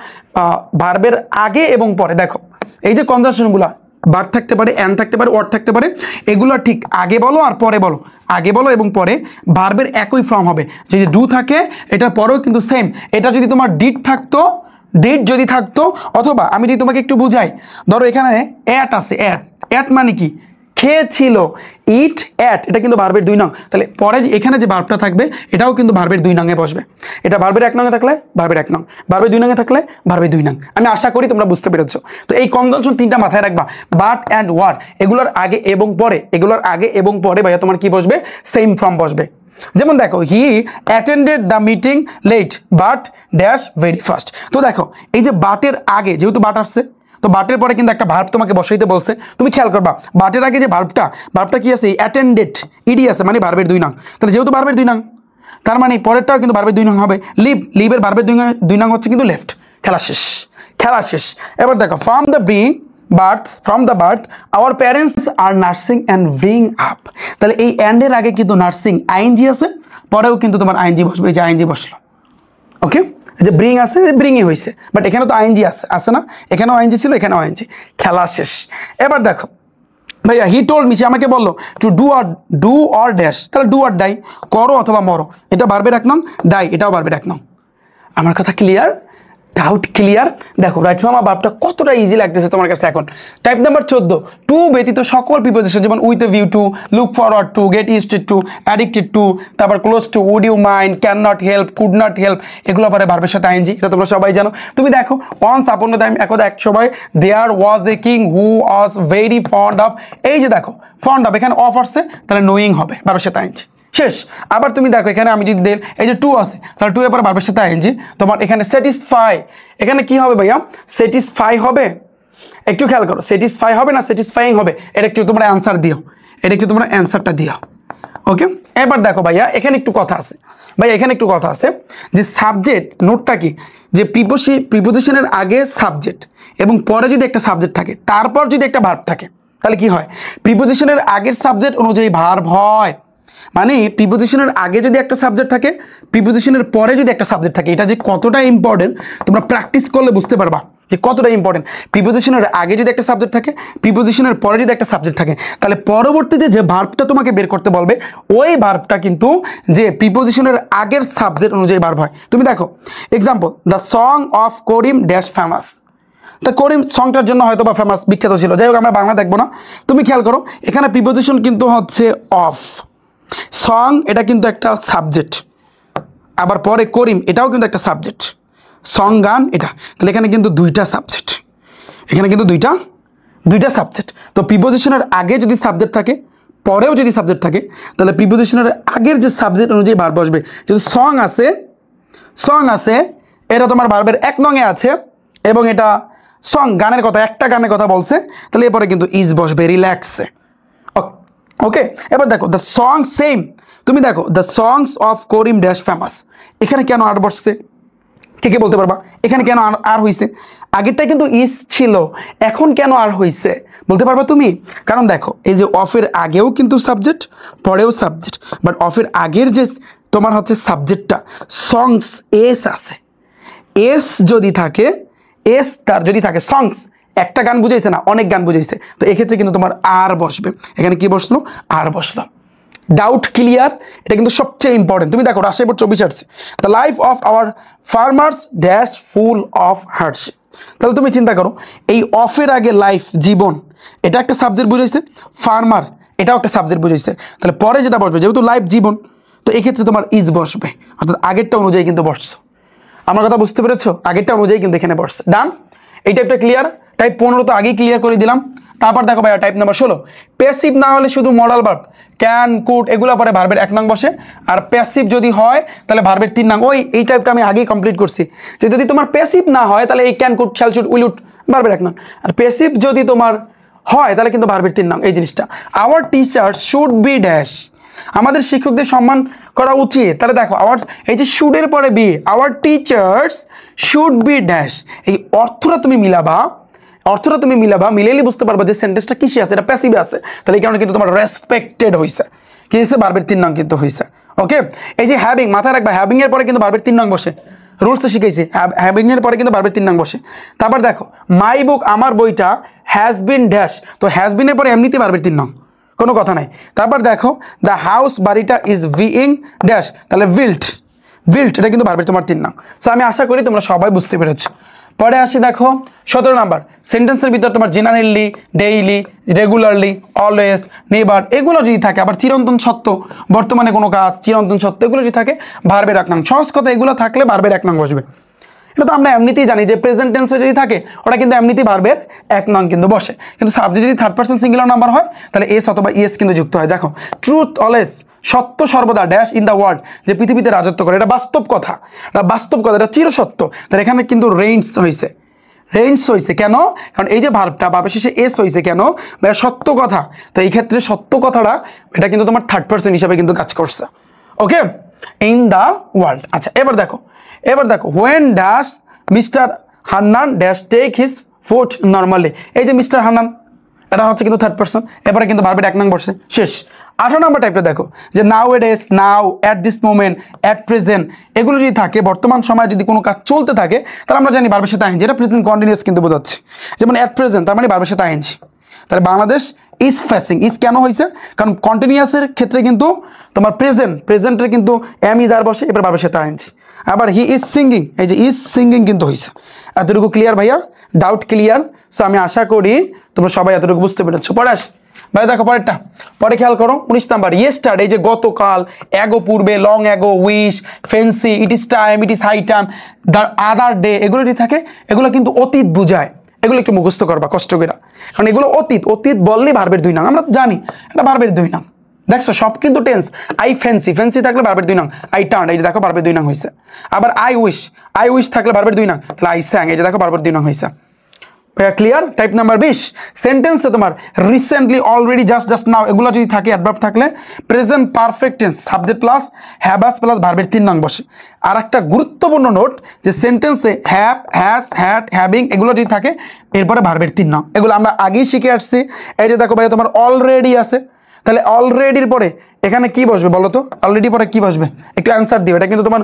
ভার্বের আগে এবং পরে। দেখো এই যে কনজাংশনগুলো, ভার্ব থাকতে পারে, অ্যান থাকতে পারে, ওয়ার্ড থাকতে পারে, এগুলো ঠিক আগে বলো আর পরে বলো, আগে বলো এবং পরে ভার্বের একই ফর্ম হবে। যদি ডু থাকে এটার পরেও কিন্তু সেম। এটা যদি তোমার ডিড থাকতো, ডিড যদি থাকতো, অথবা আমি যদি তোমাকে একটু বুঝাই, ধরো এখানে অ্যাট আছে, অ্যাট, অ্যাট মানে কি, খেয়েছিল, ইট অ্যাট, এটা কিন্তু ভার্বের 2 নং। তাহলে পরে এখানে যে ভার্বটা থাকবে এটাও কিন্তু ভার্বের 2 নংয়ে বসবে। এটা ভার্বের 1 নংয়ে থাকলে ভার্বের 1 নং, ভার্বের 2 নংয়ে থাকলে ভার্বের 2 নং। আমি আশা করি তোমরা বুঝতে পেরেছো। তো এই কনজাংশন 3টা মাথায় রাখবা, বাট অ্যান্ড ওয়ার, এগুলোর আগে এবং পরে, এগুলোর আগে এবং পরে ভাইয়া তোমার কি বসবে, সেম ফর্ম বসবে। যেমন দেখো, he attended the meeting late but dash very fast. তো দেখো এই যে বাটের আগে যেহেতু বাট আসছে, তো বাটের পরে কিন্তু একটা ভার্ব তোমাকে বসাইতে বলছে। তুমি খেয়াল করবা বাটের আগে যে ভার্বটা কি আছে, অ্যাটেন্ডেড, ইডি আছে, মানে ভার্বের 2 নং। তাহলে যেহেতু ভার্বের 2 নং, তার মানে পরেরটাও কিন্তু ভার্বের 2 নং হবে। লিভ, লিভের ভার্বের 2 নং হচ্ছে কিন্তু লেফট। খেলা শেষ, খেলা শেষ। এবার দেখো, from the birth our parents আর নার্সিং অ্যান্ড ব্রিং আপ। তাহলে এই অ্যান্ডের আগে কিন্তু নার্সিং আইএনজি আছে, পরেও কিন্তু তোমার আইএনজি বসবে। এই যে আইএনজি বসলো, ওকে। যে ব্রিং আছে, ব্রিংই হয়েছে, বাট এখানে তো আইএনজি আছে না, এখানেও আইএনজি ছিল, এখানেও আইএনজি। খেলা শেষ। এবার দেখো ভাইয়া, হি টোল্ড মি, আমাকে বললো টু ডু অর ড্যাশ। তাহলে ডু অর ডাই, করো অথবা মরো, এটা ভার্বের 1 নং, ডাই এটাও ভার্বের 1 নং। আমার কথা ক্লিয়ার? Doubt clear? দেখো রাইট ফর্ম অফ ভার্বটা কতটা ইজি লাগতেছে তোমার কাছে এখন। টাইপ নাম্বার 14, টু ব্যতীত সকল প্রিপোজিশন, যেমন with a view to, look forward to, get used to, addicted to, তারপর close to, would you mind, can not help, could not help, এগুলো পরে ভার্বের সাথে আইএনজি। এটা তোমরা সবাই জানো। তুমি দেখো, ওয়ান্স আপন এ টাইম, একদা এক সময়, there was a king who was very fond of. এই যে দেখো ফন্ড অফ, এখানে অফ আসছে, তাহলে নোয়িং হবে, ভার্বের সাথে আইএনজি। শেষ। আবার তুমি দেখো এখানে আমি যদি দেই, এই যে টু আছে, তাহলে টু এর পর ভার্বের সাথে আইএনজি। তোমার এখানে স্যাটিসফাই, এখানে কি হবে ভাইয়া, স্যাটিসফাই হবে। একটু খেয়াল করো, স্যাটিসফাই হবে না স্যাটিসফাইং হবে, এটা একটু তোমরা অ্যান্সার দিও, এটা একটু তোমরা অ্যান্সারটা দিও, ওকে। এবার দেখো ভাইয়া, এখানে একটু কথা আছে ভাইয়া, এখানে একটু কথা আছে যে সাবজেক্ট নোটটা কি, যে প্রিপোজিশনের আগে সাবজেক্ট এবং পরে যদি একটা সাবজেক্ট থাকে, তারপর যদি একটা ভার্ব থাকে, তাহলে কি হয়, প্রিপোজিশনের আগের সাবজেক্ট অনুযায়ী ভার্ব হয়। মানে প্রিপোজিশনের আগে যদি একটা সাবজেক্ট থাকে, প্রিপোজিশনের পরে যদি একটা সাবজেক্ট থাকে, এটা যে কতটা ইম্পর্টেন্ট তোমরা প্র্যাকটিস করলে বুঝতে পারবা যে কতটা ইম্পর্টেন্ট। প্রিপোজিশনের আগে যদি একটা সাবজেক্ট থাকে, প্রিপোজিশনের পরে যদি একটা সাবজেক্ট থাকে, তাহলে পরবর্তীতে যে ভার্বটা তোমাকে বের করতে বলবে, ওই ভার্বটা কিন্তু যে প্রিপোজিশনের আগের সাবজেক্ট অনুযায়ী ভার্ব হয়। তুমি দেখো example, the song of Karim dash famous. তা করিম সংটার জন্য হয়তো বা ফেমাস, বিখ্যাত ছিল, যাই হোক আমরা বাংলা দেখবো না। তুমি খেয়াল করো এখানে প্রিপোজিশন কিন্তু হচ্ছে অফ, সং এটা কিন্তু একটা সাবজেক্ট, আবার পরে করিম এটাও কিন্তু একটা সাবজেক্ট, সং গান এটা, তাহলে এখানে কিন্তু দুইটা সাবজেক্ট, এখানে কিন্তু দুইটা সাবজেক্ট। তো প্রিপোজিশনের আগে যদি সাবজেক্ট থাকে, পরেও যদি সাবজেক্ট থাকে, তাহলে প্রিপোজিশনের আগের যে সাবজেক্ট অনুযায়ী ভার্ব বসবে। যদি সং আছে, এটা তোমার ভার্বের 1 নংয়ে আছে, এবং এটা সং গানের কথা, একটা গানের কথা বলছে, তাহলে এরপরে কিন্তু ইজ বসবে রিল্যাক্সে, ওকে। এবার দেখো দ্য সং সেম, তুমি দেখো the songs of Karim dash famous, এখানে কেন আর বসছে, কে বলতে পারবা এখানে কেন আর হয়েছে? আগেরটা কিন্তু ইজ ছিল, এখন কেন আর হয়েছে বলতে পারবা তুমি? কারণ দেখো এই যে অফের আগেও কিন্তু সাবজেক্ট, পরেও সাবজেক্ট, বাট অফের আগের যে তোমার হচ্ছে সাবজেক্টটা সংস এস আছে, এস যদি থাকে, এস তার যদি থাকে, সংস একটা গান বুঝাইছে না, অনেক গান বুঝাইছে, তো এক্ষেত্রে কিন্তু তোমার আর বসবে। এখানে কি বসলো, আর বসলো। Doubt clear? এটা কিন্তু সবচেয়ে ইম্পর্টেন্ট। তুমি দেখো রাজশাহী বোর্ড 24 আসছে, the life of our farmers dash full of hardship. তাহলে তুমি চিন্তা করো, এই অফের আগে লাইফ জীবন, এটা একটা সাবজেক্ট বুঝাইছে, ফার্মার এটাও একটা সাবজেক্ট বুঝাইছে, তাহলে পরে যেটা বসবে যেহেতু লাইফ জীবন, তো এক্ষেত্রে তোমার ইজ বসবে, অর্থাৎ আগেরটা অনুযায়ী কিন্তু বসছো। আমার কথা বুঝতে পেরেছো? আগেরটা অনুযায়ী কিন্তু এখানে বসছে। ডান? এই টাইপটা ক্লিয়ার? টাইপ 15 তো আগেই ক্লিয়ার করে দিলাম। তারপর দেখো ভাইয়া টাইপ নাম্বার 16, প্যাসিভ না হলে শুধু মডাল ভার্ব ক্যান কুড এগুলো পরে ভার্বের 1 নং বসে, আর প্যাসিভ যদি হয় তাহলে ভার্বের 3 নং। এই টাইপটা আমি আগেই কমপ্লিট করছি, যে যদি তোমার প্যাসিভ না হয় তাহলে এই can could shall should will would ভার্বের 1 নং, আর প্যাসিভ যদি তোমার হয় তাহলে কিন্তু ভার্বের 3 নং। এই জিনিসটা, our teacher should be dash, আমাদের শিক্ষকদের সম্মান করা উচিত। তাহলে দেখো আওয়ার, এই যে শুডের পরে be, our teachers should be dash, এই অর্থটা তুমি মিলাবা, মিলাইলে বুঝতে পারবা যে সেন্টেন্সটা কিসে আছে, এটা প্যাসিভে আছে, তাহলে এই কারণে কিন্তু তোমার রেসপেক্টেড হয়েছে। কি হয়েছে, ভার্বের 3 নং কিন্তু হয়েছে। ওকে, এই যে হ্যাভিং, মাথায় রাখবা হ্যাভিং এর পরে কিন্তু ভার্বের 3 নং বসে, রুলসে শিখাইছি হ্যাভিং এর পরে কিন্তু ভার্বের 3 নং বসে। তারপর দেখো মাই বুক, আমার বইটা হ্যাজ বিন ড্যাশ, তো হ্যাজ বিন এর পরে এমনিতেই ভার্বের 3 নং, কোনো কথা নাই। তারপর দেখো দ্য হাউস, বাড়িটা ইজ বিইং ড্যাশ, তাহলে বিল্ট, বিল্ট এটা কিন্তু ভার্বের তোমার 3 নং। সো আমি আশা করি তোমরা সবাই বুঝতে পেরেছো। পরে আসি দেখো 17 নাম্বার, সেন্টেন্সের ভিতর তোমার generally, daily, regularly, always, never এগুলো যদি থাকে, আবার চিরন্তন সত্য, বর্তমানে কোনো কাজ, চিরন্তন সত্য এগুলো যদি থাকে ভার্বের 1 নং। সহজ কথা, এগুলো থাকলে ভার্বের 1 নং বসবে। এটা তো আমরা এমনিতেই জানি যে প্রেজেন্ট টেন্সে যদি থাকে ওটা কিন্তু এমনিতেই ভার্বের 1 নং কিন্তু বসে। কিন্তু সাবজেক্ট যদি থার্ড পারসন সিঙ্গুলার নাম্বার হয় তাহলে এস অথবা ইএস কিন্তু যুক্ত হয়। দেখো ট্রুথ অলওয়েজ, সত্য সর্বদা ড্যাশ ইন দ্য ওয়ার্ল্ড, যে পৃথিবীতে রাজত্ব করে, এটা বাস্তব কথা, এটা বাস্তব কথা, এটা চিরসত্য। তাহলে এখানে কিন্তু রেইনস হয়েছে, রেইনস হয়েছে কেন, কারণ এই যে ভার্বটা ভার্বের শেষে এস হয়েছে কেন, সত্য কথা। তো এই ক্ষেত্রে সত্য কথাটা এটা কিন্তু তোমার থার্ড পারসন হিসাবে কিন্তু কাজ করছে। Okay, in the world. আচ্ছা এবার দেখো, when dash mister Hannan dash take his food normally, এই যে মিস্টার হান্নান এটা হচ্ছে কিন্তু থার্ড পারসন, এবারে কিন্তু ভার্বের 1 নং বসছে, শেষ। 18 নম্বর টাইপটা দেখো যে nowadays, now, at this moment, at present এগুলো যদি থাকে, বর্তমান সময়ে যদি কোনো কাজ চলতে থাকে তাহলে আমরা জানি ভার্বের সাথে আইএনজি, এটা প্রেজেন্ট কন্টিনিউয়াস কিন্তু বোঝাচ্ছে। যেমন অ্যাট প্রেজেন্ট তার মানে ভার্বের সাথে আইএনজি। তাহলে বাংলাদেশ ইজ ফেসিং, ইজ কেন হয়েছে, কারণ কন্টিনিউয়াসের ক্ষেত্রে কিন্তু তোমার প্রেজেন্টের কিন্তু এম ইজ আর বসে, এবার ভার্বের সাথে আইএনজি। আবার হি ইজ সিঙ্গিং, এই যে ইজ সিঙ্গিং কিন্তু হয়েছে। এতটুকু ক্লিয়ার ভাইয়া, ডাউট ক্লিয়ার? সো আমি আশা করি তোমরা সবাই এতটুকু বুঝতে পেরেছো। পরে আস ভাই, দেখো পরেরটা, পরে খেয়াল করো 19 নাম্বার, ইয়েস্টারডে, এই যে গতকাল, অ্যাগো পূর্বে, long ago, wish, fancy, it is time, it is high time, the other day, এগুলো যদি থাকে এগুলো কিন্তু অতীত বুঝায়, এগুলো একটু মুখস্থ করবা কষ্ট করে, কারণ এগুলো অতীত, অতীত বললেই ভার্বের 2 নং, আমরা জানি এটা ভার্বের 2 নং। দেখছো সব কিন্তু টেন্স। আই ফ্যান্সি, ফ্যান্সি থাকলে ভার্বের 2 নং, আই টার্ন, এই যে দেখো ভার্বের 2 নং হয়েছে। আবার আই উইশ, আই উইশ থাকলে ভার্বের 2 নং, তাহলে আই স্যাং, এই যে দেখো ভার্বের 2 নং হয়েছে। ক্লিয়ার? টাইপ নাম্বার 20, সেন্টেন্সে তোমার recently, already, just, just now এগুলো যদি থাকে, অ্যাডভার্ব থাকলে present perfect tense, subject plus হ্যাভাস plus ভার্বের 3 নং বসে। আর একটা গুরুত্বপূর্ণ নোট, যে সেন্টেন্সে হ্যাভ, হ্যাজ, হ্যাড, হ্যাভিং এগুলো যদি থাকে এরপরে ভার্বের 3 নং, এগুলো আমরা আগেই শিখে আসছি। এই যে দেখো ভাই তোমার অলরেডি আছে, তাহলে অলরেডির পরে এখানে কি বসবে বলো তো, অলরেডি পরে কি বসবে একটু অ্যান্সার দিও। এটা কিন্তু তোমার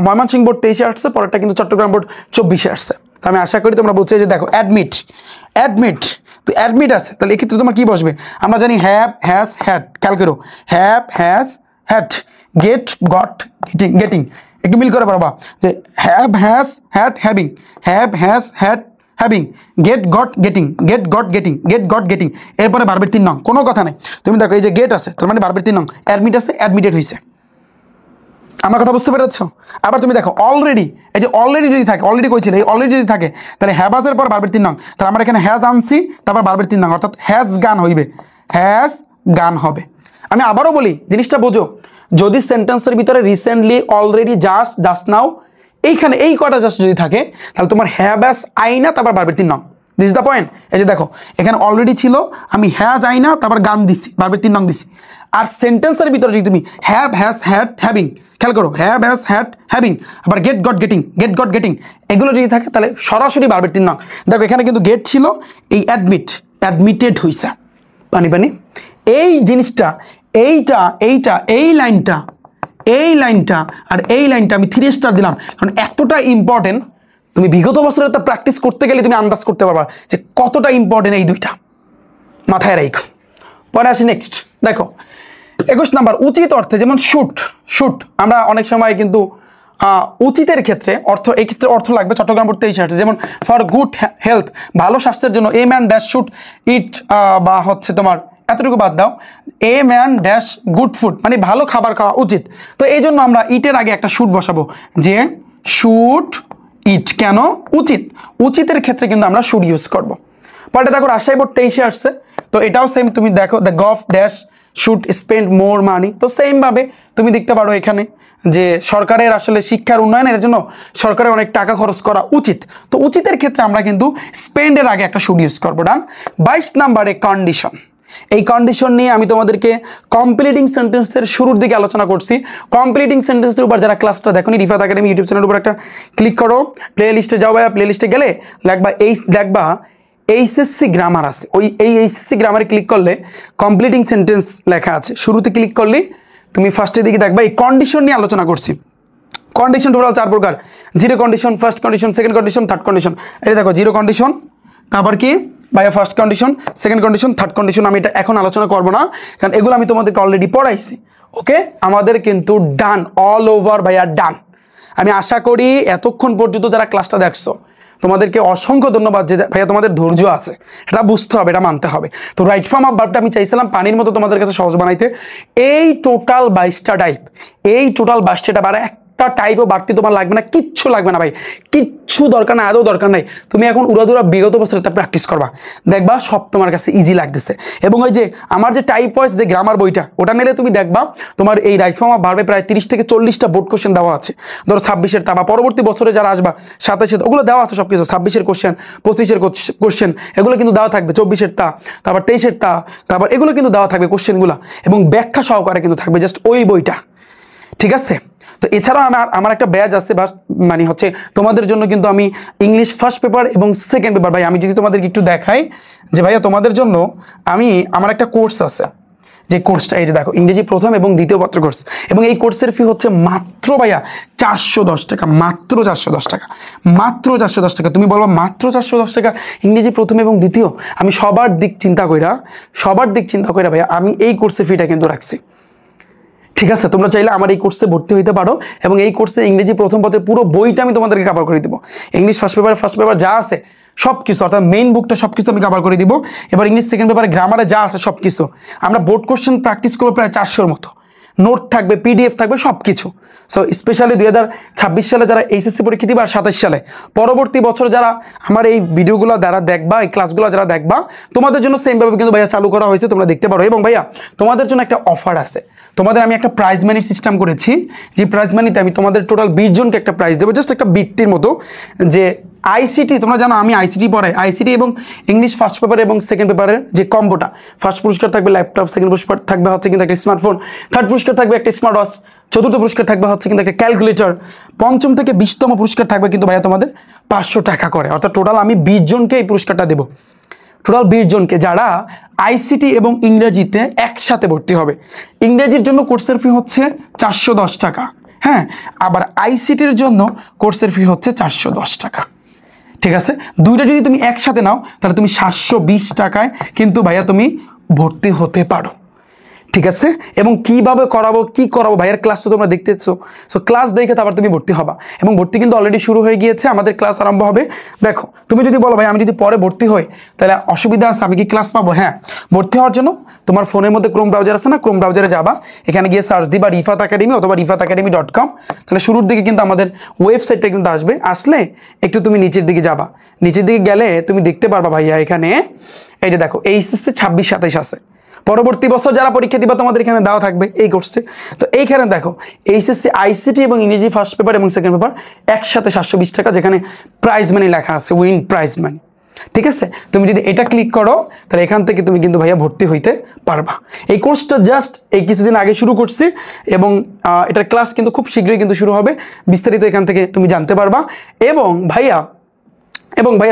ময়মনসিংহ বোর্ড 23-এ আসছে, পরেরটা কিন্তু চট্টগ্রাম বোর্ড 24-এ আসছে। তো আমি আশা করি তোমরা বুঝছো। যে দেখো অ্যাডমিট, অ্যাডমিট, তো অ্যাডমিট আছে, তাহলে এক্ষেত্রে তোমার কি বসবে, আমরা জানি হ্যাভ, হ্যাজ, হ্যাড, খেয়াল করো have, has, had, get, got, getting, getting একটু মিল করে পারবা, যে have, has, had, having, have, has, had, having, get, got, getting, get, got, getting, get, got, getting, এরপরে ভার্বের 3 নং, কোনো কথা নাই। তুমি দেখো এই যে গেট আছে, তার মানে ভার্বের 3 নং, অ্যাডমিট আছে, অ্যাডমিটেড হয়েছে। আমার কথা বুঝতে পেরেছো? আবার তুমি দেখো অলরেডি, এই যে অলরেডি যদি থাকে, অলরেডি কইছিল, এই অলরেডি যদি থাকে তাহলে হ্যাভাজের পর ভার্বের 3 নং, তাহলে আমরা এখানে হ্যাজ আনছি, তারপর ভার্বের 3 নং, অর্থাৎ হ্যাজ গান হইবে, হ্যাজ গান হবে। আমি আবারও বলি জিনিসটা বোঝো, যদি সেন্টেন্সের ভিতরে recently, already, just, just now এইখানে এই কটা জাস্ট যদি থাকে তাহলে তোমার হ্যাভ আইনা তারপর ভার্বের 3 নং। This is the point. এই যে দেখো এখানে অলরেডি ছিল, আমি হ্যাজ আইনা তারপর গান দিছি, ভার্বের 3 নং দিছি। আর সেন্টেন্সের ভিতরে যদি তুমি হ্যাভ, হ্যাজ, হ্যাড, হ্যাভিং, খেয়াল করো হ্যাভ, হ্যাজ, হ্যাড, হ্যাভিং, আবার get, got, getting, get, got, getting এগুলো যদি থাকে তাহলে সরাসরি ভার্বের 3 নং। দেখো এখানে কিন্তু গেট ছিল, এই অ্যাডমিট, অ্যাডমিটেড হইছে। পানি পানি এই জিনিসটা, এইটা, এইটা, এই লাইনটা, এই লাইনটা আর এই লাইনটা আমি 3 স্টার দিলাম, কারণ এতটা ইম্পর্টেন্ট। তুমি বিগত বছরে তো প্র্যাকটিস করতে গেলে তুমি আন্দাজ করতে পারবা যে কতটা ইম্পর্টেন্ট এই দুইটা, মাথায় রাখো। পরে আসি নেক্সট, দেখো 21 নাম্বার, উচিত অর্থে, যেমন শুট, শুট আমরা অনেক সময় কিন্তু উচিতের ক্ষেত্রে অর্থ, এই ক্ষেত্রে অর্থ লাগবে, চট্টগ্রাম বোর্ড 23-এ আসছে, যেমন ফর গুড হেলথ, ভালো স্বাস্থ্যের জন্য, এ ম্যান ড্যাশ শুট ইট, বা হচ্ছে তোমার এতটুকু বাদ দাও, a man dash good food, মানে ভালো খাবার খাওয়া উচিত। তো এই জন্য আমরা ইটের আগে একটা শুট বসাবো, যে শুট ইট, কেন উচিত, উচিতের ক্ষেত্রে কিন্তু আমরা শুড ইউজ করবো। পরে দেখো রাজশাহী বোর্ড 23-এ আসছে, তো এটাও সেম, তুমি দেখো the gov dash should spend more money, তো সেম ভাবে তুমি দেখতে পারো এখানে যে সরকারের আসলে শিক্ষার উন্নয়নের জন্য সরকারের অনেক টাকা খরচ করা উচিত। তো উচিতের ক্ষেত্রে আমরা কিন্তু স্পেন্ডের আগে একটা শুড ইউজ করবো। ডান। 22 নাম্বারে কন্ডিশন, এই কন্ডিশন নিয়ে আমি তোমাদেরকে কমপ্লিটিং সেন্টেন্সের শুরুর দিকে আলোচনা করছি। কমপ্লিটিং সেন্টেন্সের উপর যারা ক্লাসটা দেখোনি, রিফাত একাডেমি ইউটিউব চ্যানেলের উপর একটা ক্লিক করো, প্লে লিস্টে যাও, ভাইয়া প্লে লিস্টে গেলে দেখবা এইচএসসি গ্রামার আছে, এই এইচএসসি গ্রামারে ক্লিক করলে কমপ্লিটিং সেন্টেন্স লেখা আছে, শুরুতে ক্লিক করলে তুমি ফার্স্টের দিকে দেখবা এই কন্ডিশন নিয়ে আলোচনা করছি। কন্ডিশন টোটাল 4 প্রকার, zero condition, first condition, second condition, third condition. এটা দেখো জিরো কন্ডিশন, তারপর কি ভাইয়া first condition, second condition, third condition. আমি এটা এখন আলোচনা করবো না, কারণ এগুলো আমি তোমাদেরকে অলরেডি পড়াইছি। ওকে, আমাদের কিন্তু ডান, অল ওভার ভাইয়া ডান। আমি আশা করি এতক্ষণ পর্যন্ত যারা ক্লাসটা দেখছো তোমাদেরকে অসংখ্য ধন্যবাদ, যে ভাইয়া তোমাদের ধৈর্য আছে, এটা বুঝতে হবে, এটা মানতে হবে। তো রাইট ফর্ম অফ ভার্বটা আমি চাইছিলাম পানির মতো তোমাদের কাছে সহজ বানাইতে। এই টোটাল 22টা টাইপ, এই টোটাল 22টা বারে একটা টাইপও বাড়তি তোমার লাগবে না, কিচ্ছু লাগবে না ভাই, কিচ্ছু দরকার না, আদৌ দরকার নাই। তুমি এখন উড়াদুরা বিগত বছরে প্র্যাকটিস করবা, দেখবা সব তোমার কাছে ইজি লাগতেছে। এবং ওই যে আমার যে টাইপ ওয়াইজ যে গ্রামার বইটা, ওটা নিলে তুমি দেখবা তোমার এই রাইট ফর্ম অফ ভার্বে প্রায় 30 থেকে 40টা বোর্ড কোশ্চেন দেওয়া আছে। ধরো 26-এর তা বা পরবর্তী বছরে যারা আসবা 27-এর, ওগুলো দেওয়া আছে সব কিছু। 26-এর কোশ্চেন, 25-এর কোশ্চেন, এগুলো কিন্তু দেওয়া থাকবে। 24-এর তা, তারপর 23-এর তা, তারপর এগুলো কিন্তু দেওয়া থাকবে কোশ্চেনগুলো, এবং ব্যাখ্যা সহকারে কিন্তু থাকবে জাস্ট ওই বইটা, ঠিক আছে? তো এছাড়াও আমার একটা ব্যাচ আছে, বাস মানে হচ্ছে তোমাদের জন্য কিন্তু আমি ইংলিশ ফার্স্ট পেপার এবং সেকেন্ড পেপার, ভাই আমি যদি তোমাদেরকে একটু দেখাই যে ভাইয়া তোমাদের জন্য আমার একটা কোর্স আছে, যে কোর্সটা এই যে দেখো, ইংরেজি প্রথম এবং দ্বিতীয় পত্র কোর্স, এবং এই কোর্সের ফি হচ্ছে মাত্র ভাইয়া 410 টাকা, মাত্র 410 টাকা, মাত্র 410 টাকা। তুমি বলবো মাত্র 410 টাকা ইংরেজি প্রথম এবং দ্বিতীয়? আমি সবার দিক চিন্তা কইরা ভাইয়া আমি এই কোর্সের ফিটা কিন্তু রাখছি, ঠিক আছে? তোমরা চাইলে আমার এই কোর্সে ভর্তি হইতে পারো, এবং এই কোর্সে ইংরেজি প্রথম পত্রের পুরো বইটা আমি তোমাদেরকে কভার করে দিব। ইংলিশ ফার্স্ট পেপার যা আছে সব কিছু, অর্থাৎ মেইন বুকটা সব কিছু আমি কভার করে দিব। এবার ইংলিশ সেকেন্ড পেপারে গ্রামারে যা আছে সব কিছু আমরা বোর্ড কোশ্চেন প্র্যাকটিস করবো প্রায় 400-র মতো, নোট থাকবে, পিডিএফ থাকবে, সব কিছু। সো স্পেশালি 2026 সালে যারা এইচএসসি পরীক্ষা দিবে, আর 27 সালে পরবর্তী বছর যারা আমার এই ভিডিওগুলো যারা দেখবা, এই ক্লাসগুলো যারা দেখবা, তোমাদের জন্য সেমভাবে কিন্তু ভাইয়া চালু করা হয়েছে, তোমরা দেখতে পারো। এবং ভাইয়া তোমাদের জন্য একটা অফার আছে, তোমাদের আমি একটা প্রাইজ মানির সিস্টেম করেছি, যে প্রাইজ মানিতে আমি তোমাদের টোটাল 20 জনকে একটা প্রাইজ দেবো, জাস্ট একটা বৃত্তির মতো। যে আইসিটি, তোমরা জানো আমি আইসিটি পড়াই, আইসিটি এবং ইংলিশ ফার্স্ট পেপার এবং সেকেন্ড পেপারের যে কম্বোটা, ফার্স্ট পুরস্কার থাকবে ল্যাপটপ, সেকেন্ড পুরস্কার থাকবে হচ্ছে কিন্তু একটা স্মার্টফোন, থার্ড পুরস্কার থাকবে একটা স্মার্ট ওয়াচ, চতুর্থ পুরস্কার থাকবে হচ্ছে কিন্তু একটা ক্যালকুলেটর, পঞ্চম থেকে 20তম পুরস্কার থাকবে কিন্তু ভাইয়া তোমাদের 500 টাকা করে। অর্থাৎ টোটাল আমি 20 জনকে এই পুরস্কারটা দেবো, টোটাল 20 জনকে, যারা আইসিটি এবং ইংরেজিতে একসাথে ভর্তি হবে। ইংরেজির জন্য কোর্সের ফি হচ্ছে 410 টাকা, হ্যাঁ, আবার আইসিটির জন্য কোর্সের ফি হচ্ছে 410 টাকা, ঠিক আছে? দুইটা যদি তুমি একসাথে নাও তাহলে তুমি 720 টাকায় কিন্তু ভাইয়া তুমি ভর্তি হতে পারো, ঠিক আছে? এবং কিভাবে করাবো ভাইয়ের ক্লাস তো তোমরা দেখতেছো, সো ক্লাস দেখে তারপর তুমি ভর্তি হবা, এবং ভর্তি কিন্তু অলরেডি শুরু হয়ে গিয়েছে, আমাদের ক্লাস আরম্ভ হবে। দেখো তুমি যদি বলো ভাই আমি যদি পরে ভর্তি হই তাহলে অসুবিধা আছে, আমি কি ক্লাস পাবো? হ্যাঁ, ভর্তি হওয়ার জন্য তোমার ফোনের মধ্যে ক্রোম ব্রাউজার আছে না, ক্রোম ব্রাউজারে যাবা, এখানে গিয়ে সার্চ দিবা রিফাত একাডেমি অথবা rifatacademy.com, তাহলে শুরুর দিকে কিন্তু আমাদের ওয়েবসাইটটা কিন্তু আসবে। আসলে একটু তুমি নিচের দিকে যাবা, নিচের দিকে গেলে তুমি দেখতে পারবা ভাইয়া এখানে এই যে দেখো এইচএসসি 26-27 আছে, পরবর্তী বছর যারা পরীক্ষা দিবা তোমাদের এখানে দেওয়া থাকবে এই কোর্সে। তো এইখানে দেখো এইচএসসি আইসিটি এবং ইংরেজি ফার্স্ট পেপার এবং সেকেন্ড পেপার একসাথে 720 টাকা, যেখানে প্রাইজ মানি লেখা আছে, উইন প্রাইজ মানি, ঠিক আছে? তুমি যদি এটা ক্লিক করো তাহলে এখান থেকে তুমি কিন্তু ভাইয়া ভর্তি হইতে পারবা। এই কোর্সটা জাস্ট এই কিছুদিন আগে শুরু করছি, এবং এটার ক্লাস কিন্তু খুব শীঘ্রই কিন্তু শুরু হবে, বিস্তারিত এখান থেকে তুমি জানতে পারবা। এবং ভাইয়া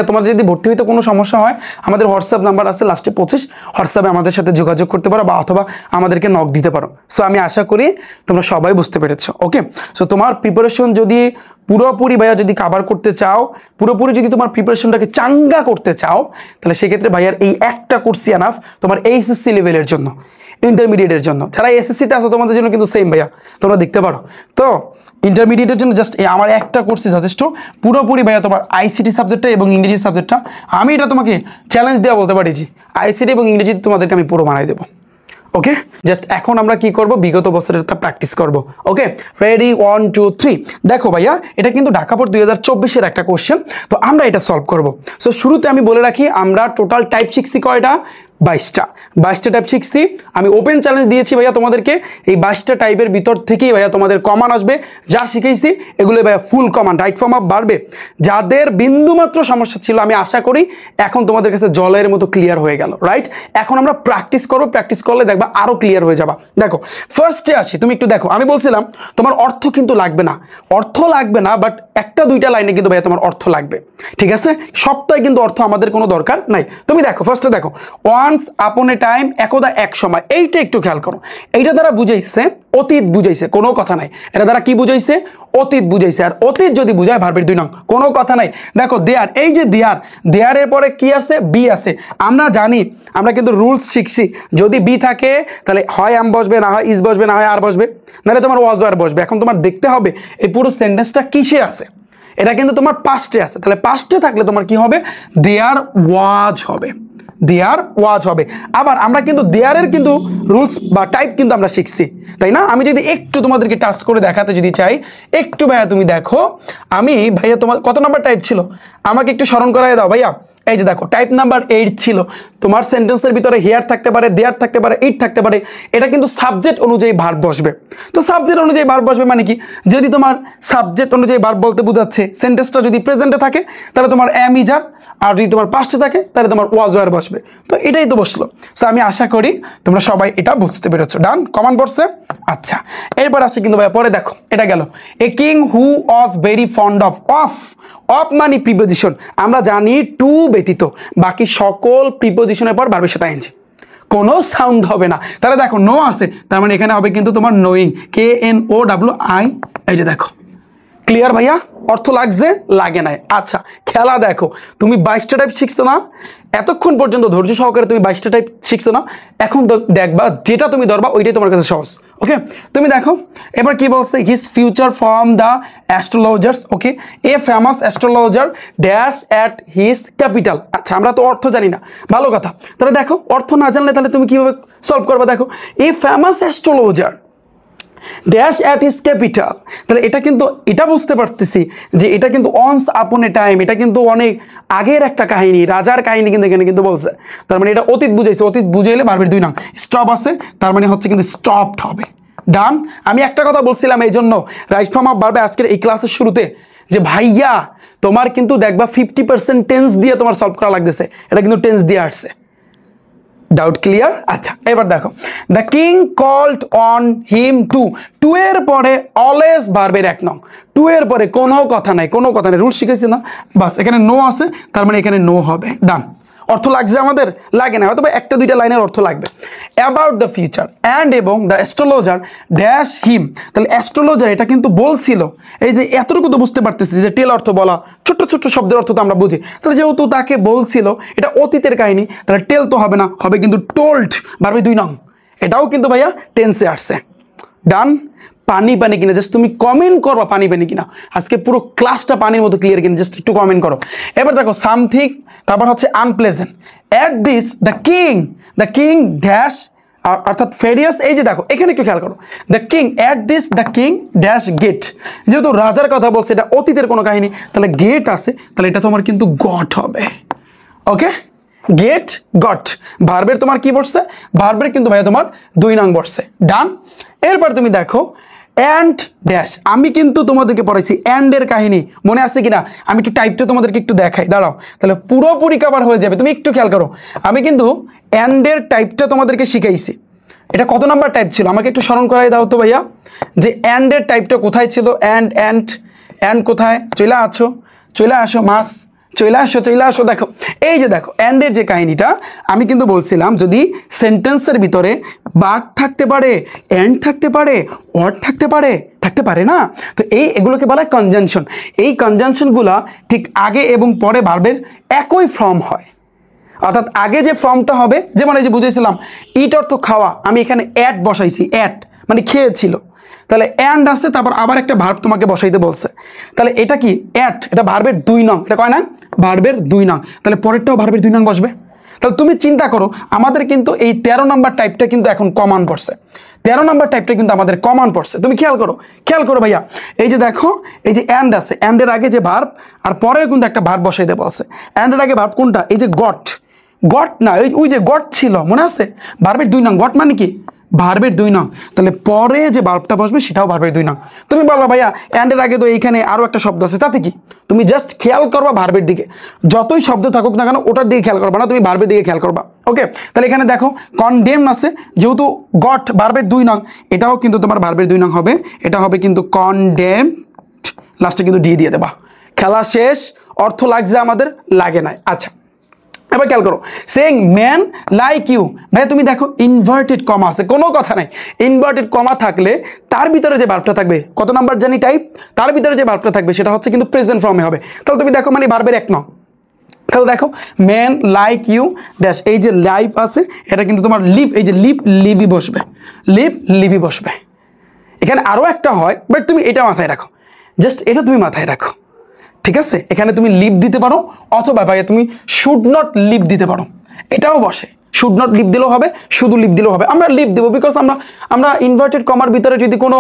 তোমাদের যদি ভর্তি হইতে কোনো সমস্যা হয়, আমাদের হোয়াটসঅ্যাপ নাম্বার আছে লাস্টে 25, হোয়াটসঅ্যাপে আমাদের সাথে যোগাযোগ করতে পারো, বা অথবা আমাদেরকে নক দিতে পারো। সো আমি আশা করি তোমরা সবাই বুঝতে পেরেছো। ওকে, সো তোমার প্রিপারেশন যদি পুরোপুরি ভাইয়া যদি কাভার করতে চাও, পুরোপুরি যদি তোমার প্রিপারেশনটাকে চাঙ্গা করতে চাও, তাহলে সেক্ষেত্রে ভাইয়ার এই একটা কোর্সই এনাফ তোমার এইচএসসি লেভেলের জন্য, ইন্টারমিডিয়েটের জন্য। যারা এসএসসিতে আসো তোমাদের জন্য কিন্তু সেম ভাইয়া, তোমরা দেখতে পারো। তো ইন্টারমিডিয়েটের জন্য জাস্ট আমার একটা কোর্সই যথেষ্ট, পুরোপুরি ভাইয়া তোমার আইসিটি সাবজেক্টটা এবং ইংরেজি সাবজেক্টটা আমি এটা তোমাকে চ্যালেঞ্জ দেওয়া বলতে পারি, যে আইসিটি এবং ইংরেজি তোমাদেরকে আমি পুরো বানাই দেবো। ওকে, জাস্ট এখন আমরা কি করব, বিগত বছরের তা প্র্যাকটিস করব। ওকে, রেডি, 1 2 3। দেখো ভাইয়া এটা কিন্তু ঢাকা বোর্ড 2024-এর একটা কোশ্চেন, তো আমরা এটা সলভ করব। সো শুরুতে আমি বলে রাখি আমরা টোটাল টাইপ শিখছি কয়টা, 22টা টাইপ শিখছি। আমি ওপেন চ্যালেঞ্জ দিয়েছি ভাইয়া তোমাদেরকে, এই 22টা টাইপের ভিতর থেকেই ভাইয়া তোমাদের কমান আসবে। যা শিখেছি এগুলো ভাইয়া ফুল কমান, রাইট ফর্ম অফ বাড়বে। যাদের বিন্দুমাত্র সমস্যা ছিল আমি আশা করি এখন তোমাদের কাছে জলের মতো ক্লিয়ার হয়ে গেল, রাইট? এখন আমরা প্র্যাকটিস করবো, প্র্যাকটিস করলে দেখবা আরো ক্লিয়ার হয়ে যাবা। দেখো ফার্স্টে আসি, তুমি একটু দেখো, আমি বলছিলাম তোমার অর্থ কিন্তু লাগবে না, অর্থ লাগবে না, বাট একটা দুইটা লাইনে কিন্তু ভাইয়া তোমার অর্থ লাগবে, ঠিক আছে? সবটাই কিন্তু অর্থ আমাদের কোনো দরকার নাই। তুমি দেখো ফার্স্টে দেখো, ওয়ান্স আপন এ টাইম, একদা এক সময়, এইটা একটু খেয়াল করো। এইটা দ্বারা বুঝাইছে অতীত, বুঝাইছে, কোনো কথা নাই। এটা দ্বারা কি বুঝাইছে? অতীত বুঝাইছে। আর অতীত যদি বুঝায় ভার্বের 2 নং, কোনো কথা নাই। দেখো দেয়ার, এই যে দেয়ার, দেয়ারের পরে কি আছে? বি আছে। আমরা জানি, আমরা কিন্তু রুলস শিখছি, যদি বি থাকে তাহলে হয় এম বসবে, না হয় ইজ বসবে, না হয় আর বসবে, নাহলে তোমার ওয়াজ আর বসবে। এখন তোমার দেখতে হবে এই পুরো সেন্টেন্সটা কিসে আছে। এটা কিন্তু তোমার পাস্টে আছে, তাহলে পাস্টে থাকলে তোমার কি হবে? দেয়ার ওয়াজ হবে, দেয়ার ওয়াজ হবে। আবার আমরা কিন্তু দেয়ারের কিন্তু রুলস বা টাইপ কিন্তু আমরা শিখছি, তাই না? আমি যদি একটু তোমাদেরকে টাচ করে দেখাতে যদি চাই, একটু ভাইয়া তুমি দেখো, আমি ভাইয়া তোমার কত নাম্বার টাইপ ছিল আমাকে একটু স্মরণ করাই দাও ভাইয়া। এই যে দেখো টাইপ নাম্বার 8 ছিল। তোমার সেন্টেন্সের ভিতরে হেয়ার থাকতে পারে, দেয়ার থাকতে পারে, ইট থাকতে পারে। এটা কিন্তু সাবজেক্ট অনুযায়ী ভার্ব বসবে। তো সাবজেক্ট অনুযায়ী ভার্ব বসবে মানে কি? যদি তোমার সাবজেক্ট অনুযায়ী ভার্ব বলতে বোঝাচ্ছে সেন্টেন্সটা যদি প্রেজেন্টে থাকে তাহলে তোমার এম ইজ আর, আর যদি তোমার পাস্টে থাকে তাহলে তোমার ওয়াজ ওয়ার বসবে। তো এটাই তো বসলো। সো আমি আশা করি তোমরা সবাই এটা বুঝতে পেরেছো। ডান, কমান পড়ছে? আচ্ছা, এরপর আসছে কিন্তু ভাইয়া, পরে দেখো এটা গেল। এ king who was very fond of, of মানে প্রিপোজিশন। আমরা জানি টু ব্যতীত বাকি সকল প্রিপোজিশনের পর ভার্বের সাথে আইএনজি, কোনো সাউন্ড হবে না। তাহলে দেখো নো আছে, তার মানে এখানে হবে কিন্তু তোমার নোয়িং, KNOWI। এই যে দেখো, ক্লিয়ার ভাইয়া? অর্থ লাগছে? লাগে নাই। আচ্ছা খেলা দেখো, তুমি 22টা টাইপ শিখছো না এতক্ষণ পর্যন্ত, ধৈর্য সহকারে তুমি 22টা টাইপ শিখছো না, এখন দেখবা যেটা তুমি ধরবা ওইটাই তোমার কাছে সহজ। ওকে, তুমি দেখো এবার কি বলছে? His future from the astrologers, okay, a famous astrologer dash at his capital. আচ্ছা আমরা তো অর্থ জানি না, ভালো কথা। তাহলে দেখো অর্থ না জানলে তাহলে তুমি কিভাবে সলভ করবা? দেখো a famous astrologer dash at is capital, তাহলে এটা কিন্তু এটা বুঝতে পারতেছি যে এটা কিন্তু ওয়ান্স আপন এ টাইম, এটা কিন্তু অনেক আগের একটা কাহিনী, রাজার কাহিনী কিন্তু এখানে কিন্তু বলছে। তার মানে এটা অতীত বুঝাইছে, অতীত বুঝাইলে ভার্বের 2 নং স্টপ আছে, তার মানে হচ্ছে কিন্তু স্টপড হবে। ডান। আমি একটা কথা বলছিলাম এই জন্য রাইট ফর্ম অফ ভার্বে আজকের এই ক্লাসের শুরুতে, যে ভাইয়া তোমার কিন্তু দেখবা 50% টেন্স দিয়ে তোমার সলভ করা লাগতেছে, এটা কিন্তু টেন্স দিয়ে আসছে। Doubt clear? আচ্ছা এবার দেখো, the king called on him to এর পরে অলওয়েজ ভার্বের 1 নং, টু এর পরে কোনো কথা নাই, কোনো কথা নাই, রুল শিখেছি না, বাস এখানে নো আছে, তার মানে এখানে নো হবে। ডান। অর্থ লাগছে আমাদের? লাগে না, হয়তো একটা দুইটা লাইনের অর্থ লাগবে। অ্যাবাউট দ্য ফিউচার অ্যান্ড এবং দ্য অ্যাস্ট্রোলজার ড্যাশ হিম, তাহলে অ্যাস্ট্রোলজার এটা কিন্তু বলছিল, এই যে এতটুকু তো বুঝতে পারতেছি যে টেল অর্থ বলা, ছোট্ট ছোট্ট শব্দের অর্থ তো আমরা বুঝি, তাহলে যেহেতু তাকে বলছিল, এটা অতীতের কাহিনী, তাহলে টেল তো হবে না, হবে কিন্তু টোল্ড, ভার্বের 2 নং। এটাও কিন্তু ভাইয়া টেন্সে আসছে। ডান। পানি পানি কিনা, জাস্ট তুমি কমেন্ট করবা পানি পানি কিনা, আজকে পুরো ক্লাসটা পানির মতো ক্লিয়ার কিনা, জাস্ট একটু কমেন্ট করো। এবার দেখো সামথিং, তারপর হচ্ছে unpleasant. At this the king dash, অর্থাৎ ফেরিয়াস। এই যে দেখো এখানে একটু খেয়াল করো, the king at this the king dash get, যেহেতু রাজার কথা বলছে, এটা অতীতের কোনো কাহিনী, তাহলে গেট আছে, তাহলে এটা তোমার কিন্তু গট হবে। ওকে, গেট গট, ভার্বের তোমার কি বসছে? ভার্বের কিন্তু ভাইয়া তোমার 2 নং বসছে। ডান। এরপর তুমি দেখো অ্যান্ড ড্যাশ, আমি কিন্তু তোমাদেরকে পড়াইছি অ্যান্ডের কাহিনী, মনে আছে কিনা? আমি একটু টাইপটা তোমাদেরকে একটু দেখাই, দাঁড়াও, তাহলে পুরোপুরি কভার হয়ে যাবে। তুমি একটু খেয়াল করো, আমি কিন্তু অ্যান্ডের টাইপটা তোমাদেরকে শিখাইছি। এটা কত নাম্বার টাইপ ছিল আমাকে একটু স্মরণ করাই দাও তো ভাইয়া, যে অ্যান্ডের টাইপটা কোথায় ছিল? অ্যান্ড কোথায়? চলে আসো মাস, চলে আসো। দেখো এই যে দেখো অ্যান্ডের যে কাহিনীটা আমি কিন্তু বলছিলাম, যদি সেন্টেন্সের ভিতরে বাট থাকতে পারে, অ্যান্ড থাকতে পারে, ওয়ার্ড থাকতে পারে না, তো এগুলোকে বলা হয় কনজাংশন। এই কনজাংশনগুলা ঠিক আগে এবং পরে ভার্বের একই ফর্ম হয়, অর্থাৎ আগে যে ফর্মটা হবে, যেমন এই যে বুঝেছিলাম ইট অর্থ খাওয়া, আমি এখানে অ্যাট বসাইছি, অ্যাট মানে খেয়েছিল, তাহলে অ্যান্ড আছে, তারপর আবার একটা ভার্ব তোমাকে বসাইতে বলছে, তাহলে এটা কি? অ্যাট, এটা ভার্বের 2 নং, এটা কয় না? ভার্বের 2 নং, তাহলে পরেরটাও ভার্বের 2 নং বসবে। তাহলে তুমি চিন্তা করো, আমাদের কিন্তু এই 13 নম্বর টাইপটা কিন্তু এখন কমন পড়ছে, 13 নম্বর টাইপটা কিন্তু আমাদের কমন পড়ছে। তুমি খেয়াল করো ভাইয়া, এই যে দেখো এই যে অ্যান্ড আছে, অ্যান্ডের আগে যে ভার্ব আর পরেও কিন্তু একটা ভার্ব বসাইতে বলছে। অ্যান্ডের আগে ভার্ব কোনটা? এই যে গট, গট না, ওই যে গট ছিল মনে আছে, ভার্বের 2 নং। গট মানে কি? ভার্বের 2 নং। তাহলে পরে যে ভার্বটা বসবে সেটাও ভার্বের 2 নং। তুমি বলবা ভাইয়া অ্যান্ডের আগে তো এইখানে আরও একটা শব্দ আছে, তাতে কি? তুমি জাস্ট খেয়াল করবা ভার্বের দিকে, যতই শব্দ থাকুক না কেন ওটার দিকে খেয়াল করবা না, তুমি ভার্বের দিকে খেয়াল করবা। ওকে, তাহলে এখানে দেখো কনডেম আছে, যেহেতু গট ভার্বের 2 নং, এটাও কিন্তু তোমার ভার্বের 2 নং হবে, এটা হবে কিন্তু কনডেম, লাস্টে কিন্তু ডি দিয়ে দেবা। খেলা শেষ। অর্থ লাগছে আমাদের? লাগে নাই। আচ্ছা, এবার খেয়াল করো, সেইং ম্যান লাইক ইউ। ভাই তুমি দেখো ইনভার্টেড কমা আছে, কোনো কথা নাই। ইনভার্টেড কমা থাকলে তার ভিতরে যে ভার্বটা থাকবে, কত নাম্বার জানি টাইপ, তার ভিতরে যে ভার্বটা থাকবে সেটা হচ্ছে কিন্তু প্রেজেন্ট ফর্মে হবে। তাহলে তুমি দেখো মানে ভার্বের 1 নং। তাহলে দেখো ম্যান লাইক ইউ ড্যাশ, এই যে লাইফ আছে এটা কিন্তু তোমার লিভ, এই যে লিভ লিভি বসবে, লিভ লিভি বসবে। এখানে আরও একটা হয়, বাট তুমি এটা মাথায় রাখো, জাস্ট এটা তুমি মাথায় রাখো, ঠিক আছে? এখানে তুমি লিভ দিতে পারো, অথবা ভাইয়া তুমি শুড নট লিভ দিতে পারো, এটাও বসে। শুড নট লিভ দিলেও হবে, শুধু লিভ দিলেও হবে। আমরা লিভ দেবো বিকজ আমরা ইনভার্টেড কমার ভিতরে যদি কোনো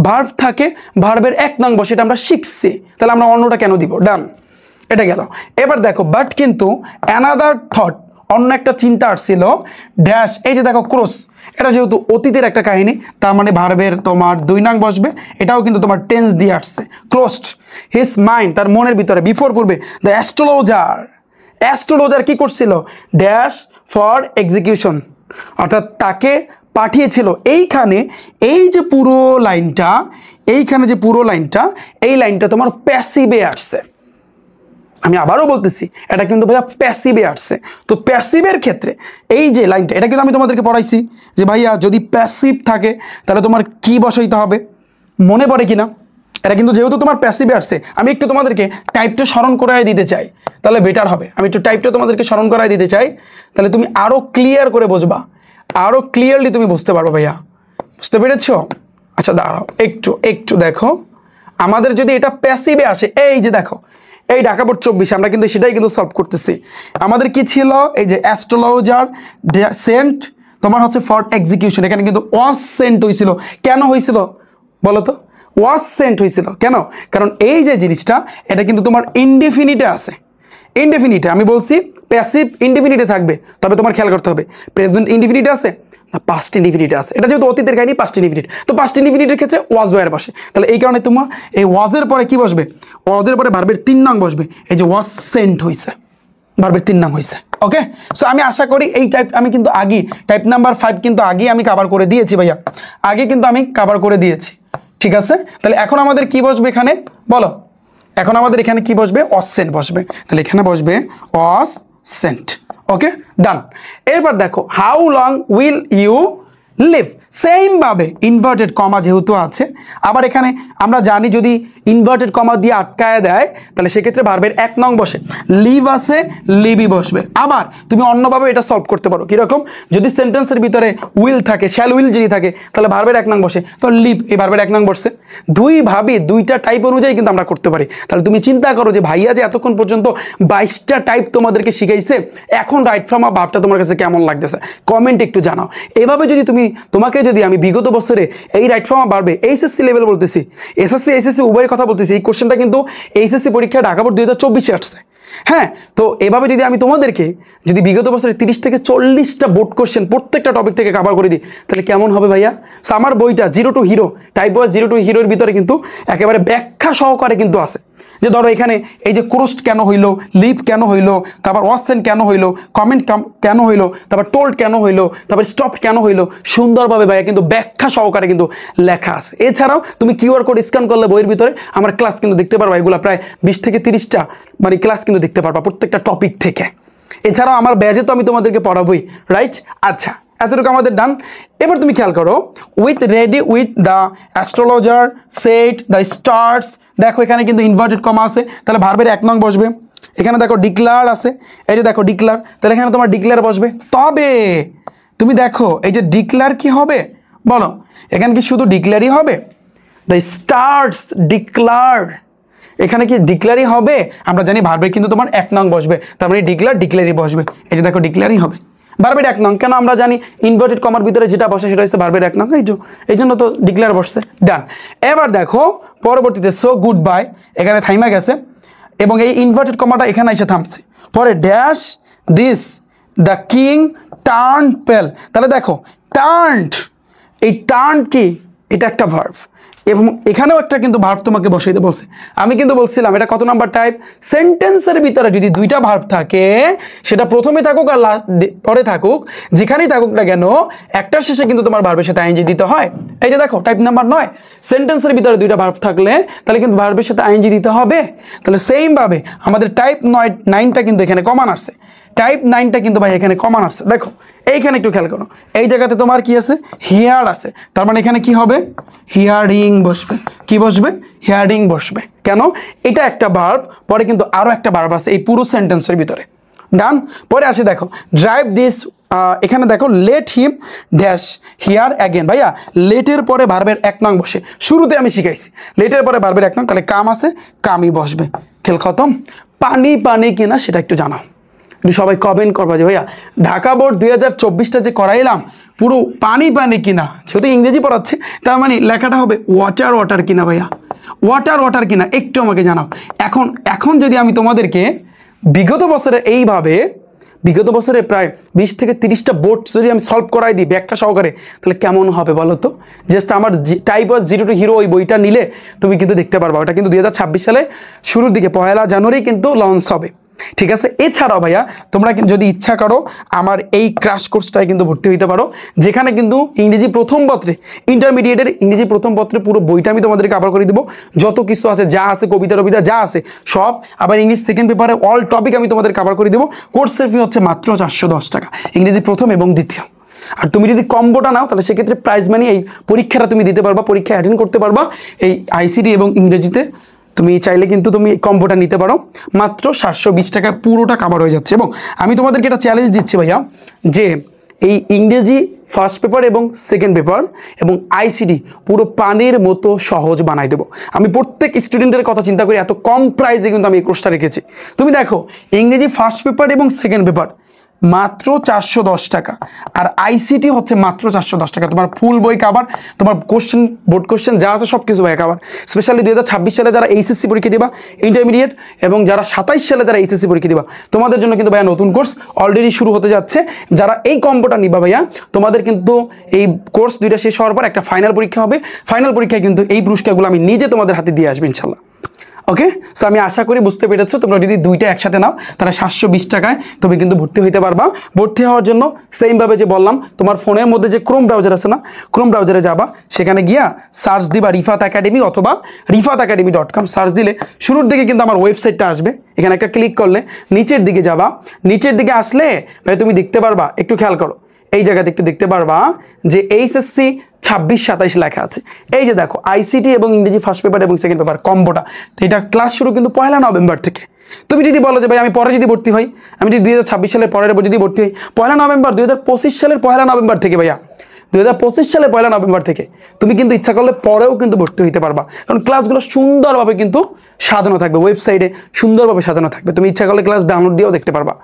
ভার্ব থাকে, ভার্বের 1 নং বসে, এটা আমরা শিখছি, তাহলে আমরা অন্যটা কেন দিব? ডান, এটা গেল। এবার দেখো বাট কিন্তু অ্যানাদার থট, অন্য একটা চিন্তা আসছিল ড্যাশ, এই যে দেখো ক্রস, এটা যেহেতু অতীতের একটা কাহিনী, তার মানে ভার্বের তোমার 2 নং বসবে, এটাও কিন্তু তোমার টেন্স দিয়ে আসছে। ক্রসড হিজ মাইন্ড, তার মনের ভিতরে, বিফোর পূর্বে দ্য অ্যাস্ট্রোলজার কি করছিল? ড্যাশ ফর এক্সিকিউশন, অর্থাৎ তাকে পাঠিয়েছিল। এইখানে এই যে পুরো লাইনটা, এইখানে যে পুরো লাইনটা, এই লাইনটা তোমার প্যাসিভে আসছে। আমি আবারও বলতেছি, এটা কিন্তু ভাইয়া প্যাসিভে আসছে। তো প্যাসিভের ক্ষেত্রে এই যে লাইনটা, এটা কিন্তু আমি তোমাদেরকে পড়াইছি যে ভাইয়া যদি প্যাসিভ থাকে তাহলে তোমার কি বসাইতে হবে, মনে পড়ে কিনা? এটা কিন্তু যেহেতু তোমার প্যাসিভে আসছে, আমি একটু তোমাদেরকে টাইপটা স্মরণ করাই দিতে চাই, তাহলে বেটার হবে। আমি একটু টাইপটা তোমাদেরকে স্মরণ করাই দিতে চাই, তাহলে তুমি আরও ক্লিয়ার করে বুঝবা, আরও ক্লিয়ারলি তুমি বুঝতে পারবো। ভাইয়া বুঝতে পেরেছ? আচ্ছা দাঁড়াও, একটু দেখো, আমাদের যদি এটা প্যাসিভে আসে, এই যে দেখো এই ঢাকা বোর্ড 24 আমরা কিন্তু সেটাই কিন্তু সলভ করতেছি। আমাদের কি ছিল? এই যে অ্যাস্ট্রোলজার সেন্ট তোমার হচ্ছে ফর এক্সিকিউশন, এখানে কিন্তু ওয়াজ সেন্ট হয়েছিল। কেন হয়েছিল বলো তো? ওয়াজ সেন্ট হয়েছিল কেন? কারণ এই যে জিনিসটা, এটা কিন্তু তোমার ইনডেফিনিটে আছে। ইনডেফিনিটে আমি বলছি প্যাসিভ ইনডেফিনিটে থাকবে, তবে তোমার খেয়াল করতে হবে প্রেজেন্ট ইনডেফিনিটে আছে না পাস্ট ইনডেফিনিটে আছে। এটা যেহেতু অতীতের কাহিনী, পাস্ট ইনডেফিনিট, তো পাস্ট ইনডেফিনিটের ক্ষেত্রে ওয়াজ ওয়্যার বসে। তাহলে এই কারণে তোমার এই ওয়াজের পরে কি বসবে? ওয়াজের পরে ভার্বের 3 নং বসবে। এই যে ওয়াজ সেন্ট হয়েছে, ভার্বের 3 নং হয়েছে। ওকে, সো আমি আশা করি এই টাইপ আমি কিন্তু আগে টাইপ নাম্বার 5 কিন্তু আগেই আমি কভার করে দিয়েছি ভাইয়া, আগে কিন্তু আমি কভার করে দিয়েছি। ঠিক আছে, তাহলে এখন আমাদের কি বসবে এখানে বলো? এখন আমাদের এখানে কি বসবে? ওয়াজ সেন্ট বসবে। তাহলে এখানে বসবে ওয়াজ সেন্ট। Okay, done. এরপর দেখো how long will you live, same ভাবে ইনভার্টেড কমা যেহেতু আছে, আবার এখানে আমরা জানি যদি ইনভার্টেড কমা দিয়ে আটকায় দেয় তাহলে সেক্ষেত্রে ভার্বের 1 নং বসে, লিভ আছে লিভই বসবে। আবার তুমি অন্যভাবে এটা সলভ করতে পারো, কিরকম? যদি সেন্টেন্সের ভিতরে উইল থাকে, শ্যাল উইল যদি থাকে, তাহলে ভার্বের 1 নং বসে, তো লিভ এই ভার্বের 1 নং বসছে। দুইভাবে দুইটা টাইপ অনুযায়ী কিন্তু আমরা করতে পারি। তাহলে তুমি চিন্তা করো যে ভাইয়া যে এতক্ষণ পর্যন্ত 22টা টাইপ তোমাদেরকে শিখাইছে, এখন রাইট ফ্রম আ ভার্বটা তোমার কাছে কেমন লাগতেছে কমেন্ট একটু জানাও। এভাবে যদি তোমাকে যদি আমি বিগত বছরে এই রাইট ফ্রম আ ভার্বে এইচএসসি লেভেল বলতেছি, এসএসসি উভয়ের কথা বলতেছি, এই কোশ্চেনটা কিন্তু এইচএসসি পরীক্ষা ঢাকা বোর্ড 2024-এ আসছে। হ্যাঁ, তো এভাবে যদি আমি তোমাদেরকে যদি বিগত বছরে 30 থেকে 40টা বোর্ড কোশ্চেন প্রত্যেকটা টপিক থেকে কভার করে দিই, তাহলে কেমন হবে ভাইয়া? সো আমার বইটা zero to hero, type wise zero to হিরোর ভিতরে কিন্তু একেবারে ব্যাখ্যা সহকারে কিন্তু আছে। যে ধরো এখানে এই যে ক্রোস্ট কেন হইলো, লিভ কেন হইলো, তারপর ওয়াসেন কেন হইলো, কমেন্ট কেন হইলো, তারপর টোল্ড কেন হইলো, তারপর স্টপ কেন হইলো, সুন্দরভাবে ভাইয়া কিন্তু ব্যাখ্যা সহকারে কিন্তু লেখা আছে। এছাড়াও তুমি কিউআর কোড স্ক্যান করলে বইয়ের ভিতরে আমার ক্লাস কিন্তু দেখতে পারবা, এগুলো প্রায় 20 থেকে 30টা মানে ক্লাস কিন্তু দেখতে পারবা প্রত্যেকটা টপিক থেকে। এছাড়াও আমার ব্যাচে তো আমি তোমাদেরকে পড়াবোই, রাইট? আচ্ছা, এতটুকু আমাদের ডান। এবার তুমি খেয়াল করো, with ready with the astrologer set the stars, দেখো এখানে কিন্তু ইনভার্টেড কমা আছে, তাহলে ভার্বের 1 নং বসবে। এখানে দেখো ডিক্লার আছে, এই যে দেখো ডিক্লার, তাহলে এখানে তোমার ডিক্লার বসবে। তবে তুমি দেখো এই যে ডিক্লার কি হবে বলো? এখানে কি শুধু ডিক্লারই হবে? দ্য স্টার্স ডিক্লার, এখানে কি ডিক্লারই হবে? আমরা জানি ভার্বের কিন্তু তোমার 1 নং বসবে, তার মানে ডিক্লারই বসবে। এই যে দেখো ডিক্লারই হবে, ভার্বের 1 নং। কেন? আমরা জানি ইনভার্টেড কমার ভিতরে যেটা বসে সেটা হচ্ছে ভার্বের 1 নং, এই জন্য তো ডিক্লার বসছে। ডান। এবার দেখো পরবর্তীতে সো গুড বাই, এখানে থাইমা গেছে এবং এই ইনভার্টেড কমাটা এখানে এসে থামছে। পরে dash this the king turn পেল। তাহলে দেখো টার্নড, এই টার্ন কি, এটা একটা ভার্ব এবং এখানেও একটা কিন্তু ভার্ব তোমাকে বসাইতে বলছে। আমি কিন্তু বলছিলাম এটা কত নাম্বার টাইপ, সেন্টেন্সের ভিতরে যদি দুইটা ভার্ব থাকে সেটা প্রথমে থাকুক আর পরে থাকুক, যেখানেই থাকুক না কেন একটার শেষে কিন্তু তোমার ভার্বের সাথে আইএনজি দিতে হয়। এই যে দেখো টাইপ নাম্বার 9, সেন্টেন্সের ভিতরে দুইটা ভার্ব থাকলে তাহলে কিন্তু ভার্বের সাথে আইএনজি দিতে হবে। তাহলে সেমভাবে আমাদের টাইপ 9টা কিন্তু এখানে কমান আসছে, টাইপ 9টা কিন্তু ভাই এখানে কমান আসছে। দেখো এইখানে একটু খেয়াল করো, এই জায়গাতে তোমার কি আছে, হিয়ার আছে, তার মানে এখানে কি হবে, হিয়ারিং বসবে। কি বসবে, হিয়ারিং বসবে। কেন, এটা একটা ভার্ব, পরে কিন্তু আরো একটা ভার্ব আছে এই পুরো সেন্টেন্সের ভিতরে। ডান। পরে আসে দেখো ড্রাইভ দিস, এখানে দেখো let him dash here again. ভাইয়া লেটের পরে ভার্বের 1 নং বসে, শুরুতে আমি শিখাইছি লেটের পরে ভার্বের 1 নং, তাহলে কাম আছে, কামই বসবে। খেল খতম। পানি পানি কিনা সেটা একটু জানাও, সবাই কমেন্ট করবা যে ভাইয়া ঢাকা বোর্ড 2024টা যে করাইলাম পুরো পানি পানি কিনা, যেহেতু ইংরেজি পড়াচ্ছে তার মানে লেখাটা হবে ওয়াটার ওয়াটার কিনা। ভাইয়া ওয়াটার ওয়াটার কিনা একটু আমাকে জানাও। এখন যদি আমি তোমাদেরকে বিগত বছরে এইভাবে বিগত বছরে প্রায় 20 থেকে 30টা বোর্ড যদি আমি সলভ করাই দিই ব্যাখ্যা সহকারে, তাহলে কেমন হবে বলো তো। জাস্ট আমার type was zero to hero ওই বইটা নিলে তুমি কিন্তু দেখতে পারবা, ওটা কিন্তু 2026 সালে শুরুর দিকে 1 জানুয়ারি কিন্তু লঞ্চ হবে। ঠিক আছে। এছাড়াও ভাইয়া তোমরা যদি ইচ্ছা করো আমার এই ক্র্যাশ কোর্সটায় কিন্তু ভর্তি হইতে পারো, যেখানে কিন্তু ইংরেজি প্রথম পত্রে, ইন্টারমিডিয়েটের ইংরেজি প্রথম পত্রে পুরো বইটা আমি তোমাদেরকে কভার করে দেবো, যত কিছু আছে যা আছে কবিতা টবিতা যা আছে সব, আবার ইংলিশ সেকেন্ড পেপারে অল টপিক আমি তোমাদের কভার করে দেবো। কোর্সের ফি হচ্ছে মাত্র 410 টাকা, ইংরেজি প্রথম এবং দ্বিতীয়। আর তুমি যদি কম্বোটা নাও তাহলে সেক্ষেত্রে প্রাইজ মানি এই পরীক্ষাটা তুমি দিতে পারবা, পরীক্ষা অ্যাটেন্ড করতে পারবা এই আইসিটি এবং ইংরেজিতে। তুমি চাইলে কিন্তু তুমি কম্বোটা নিতে পারো, মাত্র 720 টাকা পুরোটা কভার হয়ে যাচ্ছে। এবং আমি তোমাদেরকে একটা চ্যালেঞ্জ দিচ্ছি ভাইয়া, যে এই ইংরেজি ফার্স্ট পেপার এবং সেকেন্ড পেপার এবং আইসিডি পুরো পানির মতো সহজ বানাই দেবো। আমি প্রত্যেক স্টুডেন্টের কথা চিন্তা করি, এত কম প্রাইসে কিন্তু আমি এই কোর্সটা রেখেছি। তুমি দেখো ইংরেজি ফার্স্ট পেপার এবং সেকেন্ড পেপার মাত্র 410 টাকা, আর আইসিটি হচ্ছে মাত্র 410 টাকা। তোমার ফুল বই কাভার, তোমার কোশ্চেন বোর্ড কোশ্চেন যা আছে সব কিছু ভাই কাভার। স্পেশালি 2026 সালে যারা এইচএসসি পরীক্ষা দিবা ইন্টারমিডিয়েট, এবং যারা 27 সালে যারা এইচএসসি পরীক্ষা দিবা, তোমাদের জন্য কিন্তু ভাইয়া নতুন কোর্স অলরেডি শুরু হতে যাচ্ছে। যারা এই কম্বোটা নিবা ভাইয়া, তোমাদের কিন্তু এই কোর্স 2টা শেষ হওয়ার পর একটা ফাইনাল পরীক্ষা হবে। ফাইনাল পরীক্ষায় কিন্তু এই পুরস্কারগুলো আমি নিজে তোমাদের হাতে দিয়ে আসবো ইনশাল্লাহ। ওকে, সো আমি আশা করি বুঝতে পেরেছো। তোমরা যদি 2টা একসাথে নাও তাহলে 720 টাকায় তুমি কিন্তু ভর্তি হইতে পারবা। ভর্তি হওয়ার জন্য সেমভাবে যে বললাম, তোমার ফোনের মধ্যে যে ক্রোম ব্রাউজার আছে না, ক্রোম ব্রাউজারে যাবা, সেখানে গিয়া সার্চ দিবা রিফাত একাডেমি অথবা rifatacademy.com সার্চ দিলে শুরুর দিকে কিন্তু আমার ওয়েবসাইটটা আসবে। এখানে একটা ক্লিক করলে নিচের দিকে যাবা, নিচের দিকে আসলে ভাই তুমি দেখতে পারবা, একটু খেয়াল করো এই জায়গাতে একটু দেখতে পারবা যে এইচএসসি 26-27 লেখা আছে। এই যে দেখো আইসিটি এবং ইংরেজি ফার্স্ট পেপার এবং সেকেন্ড পেপার কম্বোটা, তো এটা ক্লাস শুরু কিন্তু 1 নভেম্বর থেকে। তুমি যদি বলো যে ভাই আমি পরে যদি ভর্তি হই, আমি যদি 2026 সালের পরের যদি ভর্তি হই 1 নভেম্বর, 2025 সালের 1 নভেম্বর থেকে ভাইয়া 2025 সালের 1 নভেম্বর থেকে তুমি কিন্তু ইচ্ছা করলে পরেও কিন্তু ভর্তি হইতে পারবা, কারণ ক্লাসগুলো সুন্দরভাবে কিন্তু সাজানো থাকবে, ওয়েবসাইটে সুন্দরভাবে সাজানো থাকবে। তুমি ইচ্ছা করলে ক্লাস ডাউনলোড দিয়েও দেখতে পারবা।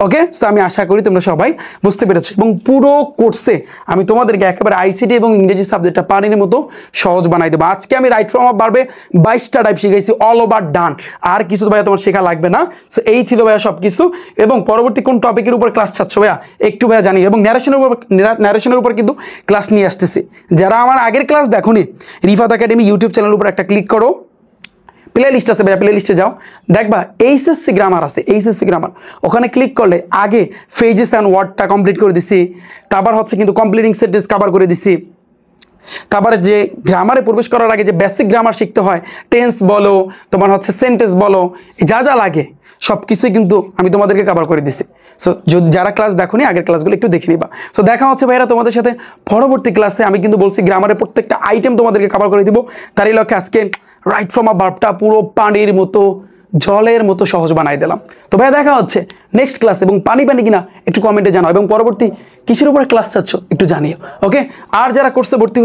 ওকে, সো আমি আশা করি তোমরা সবাই বুঝতে পেরেছো। এবং পুরো কোর্সে আমি তোমাদেরকে একেবারে আইসিটি এবং ইংরেজি সাবজেক্টটা পানির মতো সহজ বানাই দেবো। আজকে আমি রাইট ফ্রম আপ ভার্বে 22টা টাইপ শিখাইছি, অল ওভার ডান। আর কিছু তো ভাইয়া তোমার শেখা লাগবে না। সো এই ছিল ভাইয়া সব কিছু। এবং পরবর্তী কোন টপিকের উপর ক্লাস চাচ্ছ ভাইয়া একটু ভাইয়া জানি, এবং ন্যারেশনের উপর কিন্তু ক্লাস নিয়ে আসতেছি। যারা আমার আগের ক্লাস দেখোনি, রিফাত একাডেমি ইউটিউব চ্যানেলের উপর একটা ক্লিক করো, প্লে লিস্ট আছে ভাইয়া, প্লে লিস্টে যাও, দেখবা এইচএসসি গ্রামার আছে, এইচএসসি গ্রামার। ওখানে ক্লিক করলে আগে ফেজেস অ্যান্ড ওয়ার্ডটা কমপ্লিট করে দিছি, তারপর হচ্ছে কিন্তু কমপ্লিটিং সেন্টেন্স কভার করে দিছি, তারপরে যে গ্রামারে প্রবেশ করার আগে যে বেসিক গ্রামার শিখতে হয়, টেন্স বলো, তোমার হচ্ছে সেন্টেন্স বলো, যা যা লাগে সব কিছুই কিন্তু আমি তোমাদেরকে কভার করে দিছি। সো যারা ক্লাস দেখোনি আগের ক্লাসগুলো একটু দেখে নিবা। সো দেখা হচ্ছে ভাইরা তোমাদের সাথে পরবর্তী ক্লাসে। আমি কিন্তু বলছি গ্রামারের প্রত্যেকটা আইটেম তোমাদেরকে কভার করে দিব। তারই লক্ষ্যে আজকে রাইট ফ্রম আ ভার্বটা পুরো পানির মতো, জলের মতো সহজ বানাই দিলাম। তো ভাইয়া দেখা হচ্ছে নেক্সট ক্লাস। এবং পানি কিনা একটু কমেন্টে জানাও, এবং পরবর্তী কিসের উপরে ক্লাস চাচ্ছ একটু জানিও। ওকে, আর যারা কোর্সে ভর্তি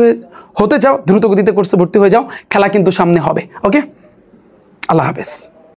হতে চাও দ্রুত গতিতে কোর্সে ভর্তি হয়ে যাও, খেলা কিন্তু সামনে হবে। ওকে, আল্লাহ হাফেজ।